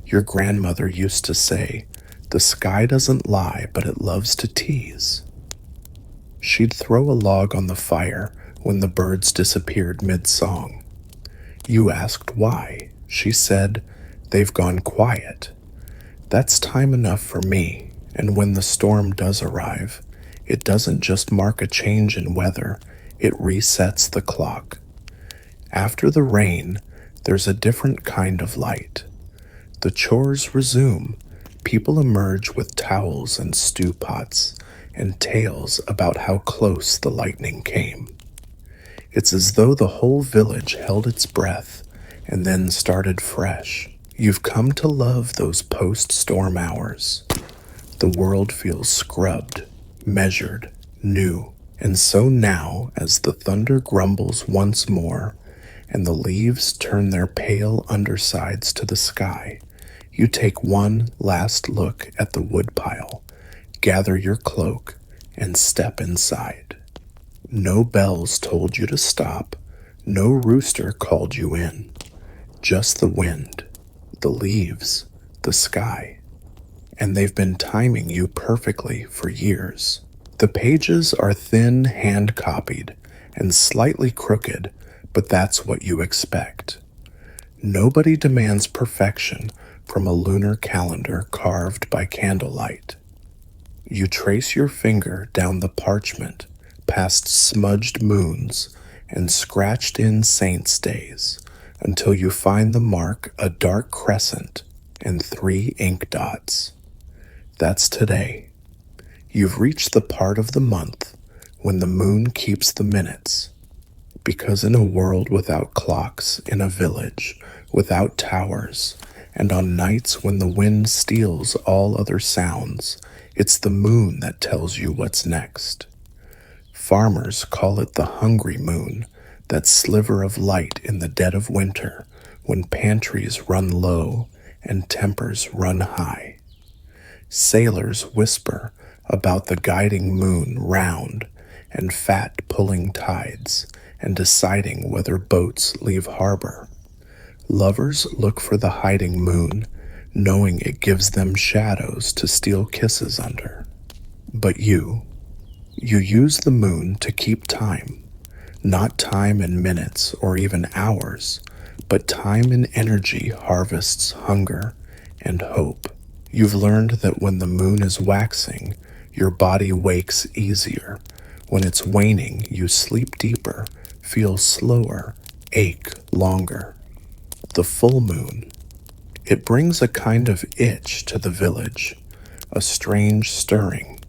Your grandmother used to say, "The sky doesn't lie, but it loves to tease." She'd throw a log on the fire when the birds disappeared mid-song. You asked why. She said, "They've gone quiet." That's time enough for me, and when the storm does arrive, it doesn't just mark a change in weather, it resets the clock. After the rain, there's a different kind of light. The chores resume. People emerge with towels and stew pots and tales about how close the lightning came. It's as though the whole village held its breath and then started fresh. You've come to love those post-storm hours. The world feels scrubbed, measured, new. And so now, as the thunder grumbles once more, and the leaves turn their pale undersides to the sky, you take one last look at the woodpile, gather your cloak, and step inside. No bells told you to stop, no rooster called you in. Just the wind, the leaves, the sky. And they've been timing you perfectly for years. The pages are thin hand-copied and slightly crooked, but that's what you expect. Nobody demands perfection from a lunar calendar carved by candlelight. You trace your finger down the parchment, past smudged moons and scratched-in saints' days, until you find the mark a dark crescent and 3 ink dots. That's today. You've reached the part of the month when the moon keeps the minutes, because in a world without clocks, in a village without towers, and on nights when the wind steals all other sounds, it's the moon that tells you what's next. Farmers call it the hungry moon, that sliver of light in the dead of winter when pantries run low and tempers run high. Sailors whisper about the guiding moon round and fat pulling tides and deciding whether boats leave harbor. Lovers look for the hiding moon, knowing it gives them shadows to steal kisses under. But you use the moon to keep time, not time in minutes or even hours, but time in energy harvests hunger and hope. You've learned that when the moon is waxing, your body wakes easier. When it's waning, you sleep deeper, feel slower, ache longer. The full moon, it brings a kind of itch to the village, a strange stirring.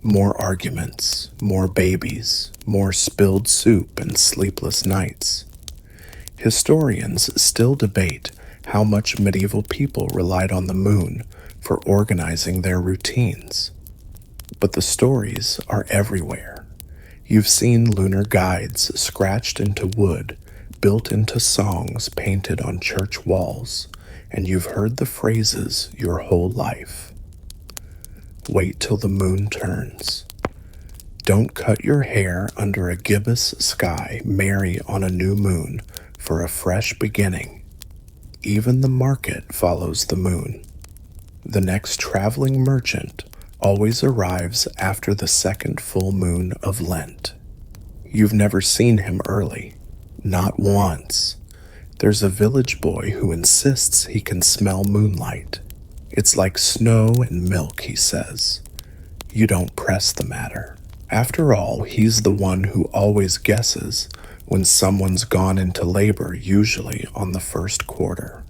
More arguments, more babies, more spilled soup and sleepless nights. Historians still debate how much medieval people relied on the moon for organizing their routines. But the stories are everywhere. You've seen lunar guides scratched into wood, built into songs painted on church walls, and you've heard the phrases your whole life. Wait till the moon turns. Don't cut your hair under a gibbous sky. Marry on a new moon for a fresh beginning. Even the market follows the moon. The next traveling merchant always arrives after the second full moon of Lent. You've never seen him early, not once. There's a village boy who insists he can smell moonlight. It's like snow and milk, he says. You don't press the matter. After all, he's the one who always guesses when someone's gone into labor, usually on the first quarter.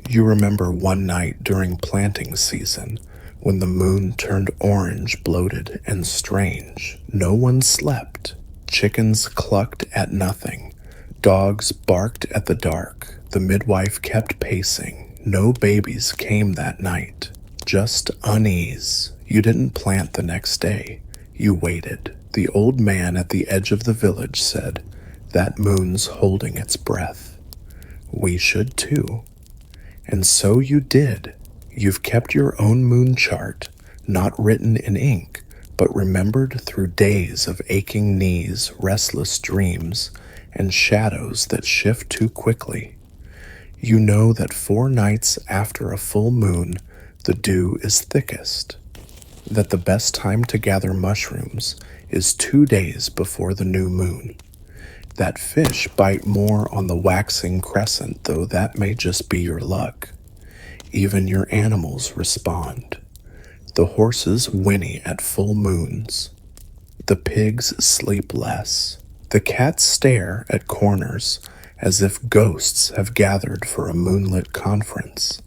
You remember one night during planting season when the moon turned orange, bloated, and strange. No one slept. Chickens clucked at nothing. Dogs barked at the dark. The midwife kept pacing. No babies came that night. Just unease. You didn't plant the next day. You waited. The old man at the edge of the village said, "That moon's holding its breath. We should too." And so you did. You've kept your own moon chart, not written in ink, but remembered through days of aching knees, restless dreams, and shadows that shift too quickly. You know that 4 nights after a full moon, the dew is thickest, that the best time to gather mushrooms is 2 days before the new moon, that fish bite more on the waxing crescent, though that may just be your luck. Even your animals respond. The horses whinny at full moons. The pigs sleep less. The cats stare at corners as if ghosts have gathered for a moonlit conference.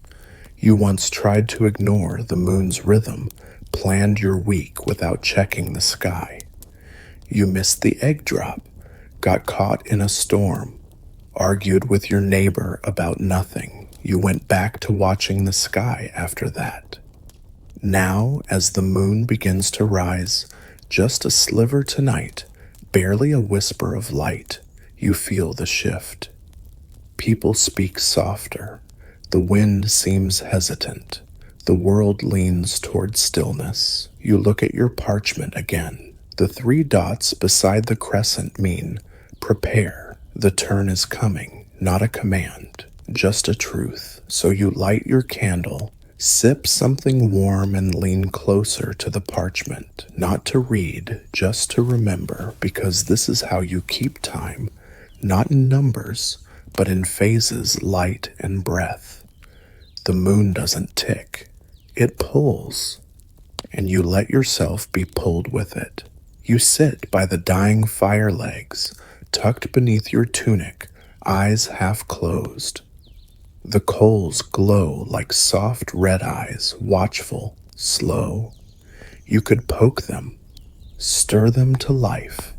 You once tried to ignore the moon's rhythm, planned your week without checking the sky. You missed the egg drop, got caught in a storm, argued with your neighbor about nothing. You went back to watching the sky after that. Now, as the moon begins to rise, Just a sliver tonight, barely a whisper of light. You feel the shift. People speak softer. The wind seems hesitant. The world leans toward stillness. You look at your parchment again. The 3 dots beside the crescent mean, prepare. The turn is coming, not a command, just a truth. So you light your candle, sip something warm, and lean closer to the parchment. Not to read, just to remember, because this is how you keep time, not in numbers, but in phases, light and breath. The moon doesn't tick, it pulls, and you let yourself be pulled with it. You sit by the dying fire legs, tucked beneath your tunic, eyes half closed. The coals glow like soft red eyes, watchful, slow. You could poke them, stir them to life,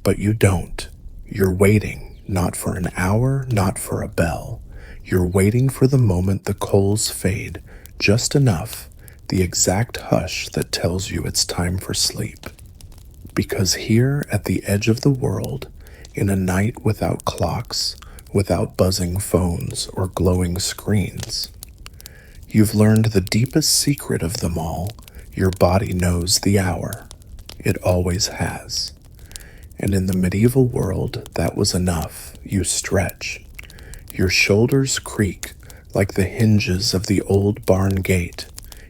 but you don't. You're waiting, not for an hour, not for a bell. You're waiting for the moment the coals fade, just enough, the exact hush that tells you it's time for sleep. Because here at the edge of the world, in a night without clocks, without buzzing phones or glowing screens, you've learned the deepest secret of them all. Your body knows the hour. It always has. And in the medieval world, that was enough. You stretch. Your shoulders creak like the hinges of the old barn gate.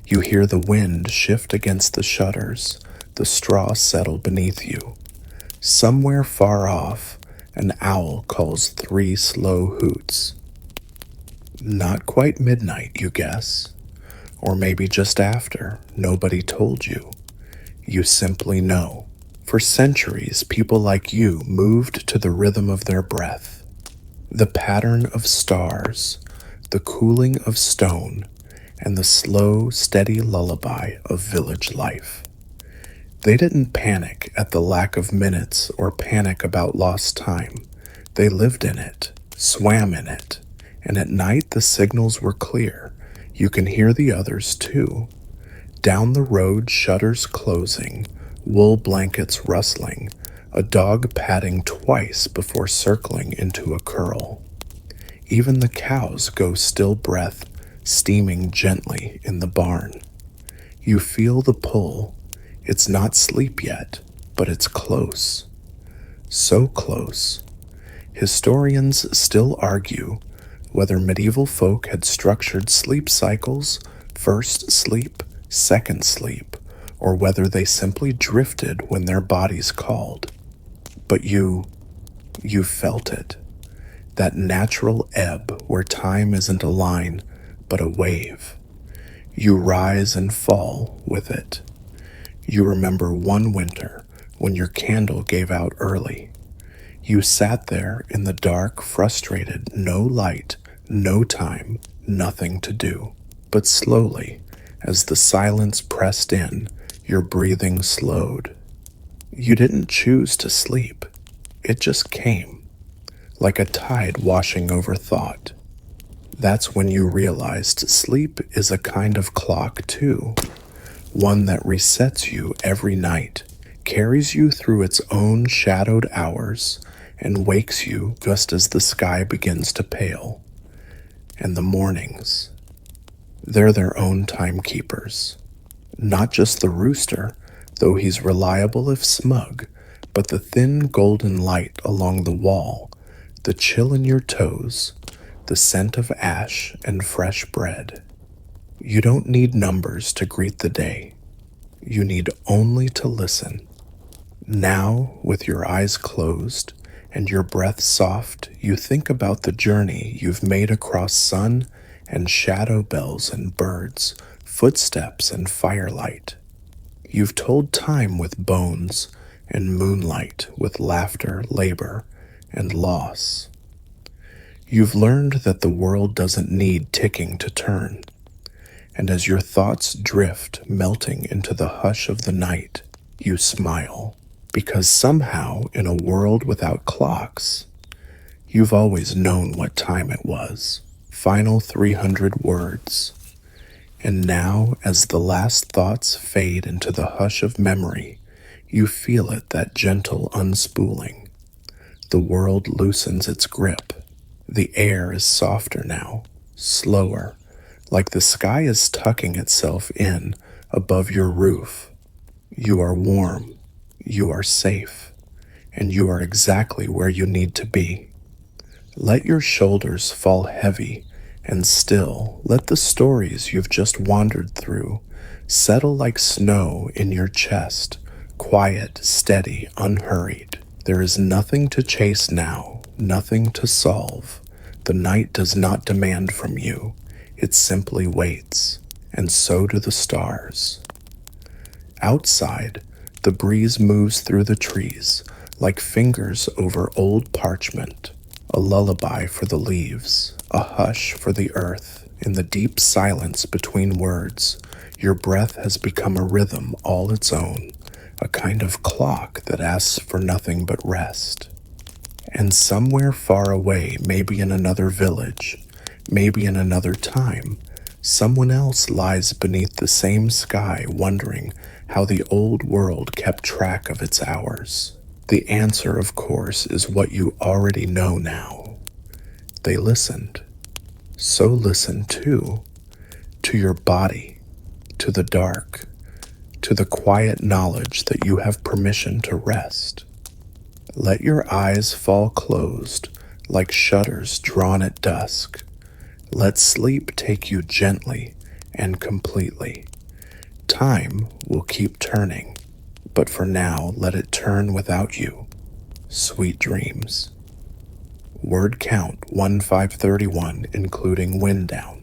You hear the wind shift against the shutters, the straw settle beneath you. Somewhere far off, an owl calls 3 slow hoots. Not quite midnight, you guess. Or maybe just after. Nobody told you. You simply know. For centuries, people like you moved to the rhythm of their breath. The pattern of stars, the cooling of stone, and the slow, steady lullaby of village life. They didn't panic at the lack of minutes or panic about lost time. They lived in it, swam in it, and at night the signals were clear. You can hear the others too. Down the road, shutters closing, wool blankets rustling, a dog patting twice before circling into a curl. Even the cows go still breath, steaming gently in the barn. You feel the pull. It's not sleep yet, but it's close. So close. Historians still argue whether medieval folk had structured sleep cycles, first sleep, second sleep, or whether they simply drifted when their bodies called. But you felt it. That natural ebb where time isn't a line, but a wave. You rise and fall with it. You remember one winter when your candle gave out early. You sat there in the dark, frustrated, no light, no time, nothing to do. But slowly, as the silence pressed in, your breathing slowed. You didn't choose to sleep. It just came, like a tide washing over thought. That's when you realized sleep is a kind of clock too. One that resets you every night, carries you through its own shadowed hours, and wakes you just as the sky begins to pale. And the mornings, they're their own timekeepers. Not just the rooster, though he's reliable if smug, but the thin golden light along the wall, the chill in your toes, the scent of ash and fresh bread. You don't need numbers to greet the day. You need only to listen. Now, with your eyes closed and your breath soft, you think about the journey you've made across sun and shadow bells and birds, footsteps and firelight. You've told time with bones and moonlight, with laughter, labor, and loss. You've learned that the world doesn't need ticking to turn. And as your thoughts drift, melting into the hush of the night, you smile. Because somehow, in a world without clocks, you've always known what time it was. Final 300 words. And now, as the last thoughts fade into the hush of memory, You feel it, that gentle unspooling. The world loosens its grip. The air is softer now, slower, like the sky is tucking itself in above your roof. You are warm, you are safe, and you are exactly where you need to be. Let your shoulders fall heavy and still. Let the stories you've just wandered through settle like snow in your chest, quiet, steady, unhurried. There is nothing to chase now, nothing to solve. The night does not demand from you, it simply waits, and so do the stars. Outside, the breeze moves through the trees like fingers over old parchment, a lullaby for the leaves, a hush for the earth. In the deep silence between words, your breath has become a rhythm all its own, a kind of clock that asks for nothing but rest. And somewhere far away, maybe in another village, maybe in another time, someone else lies beneath the same sky wondering how the old world kept track of its hours. The answer, of course, is what you already know now. They listened. So listen too, to your body, to the dark, to the quiet knowledge that you have permission to rest. Let your eyes fall closed like shutters drawn at dusk. Let sleep take you gently and completely. Time will keep turning, but for now let it turn without you. Sweet dreams. Word count 1531, including wind down.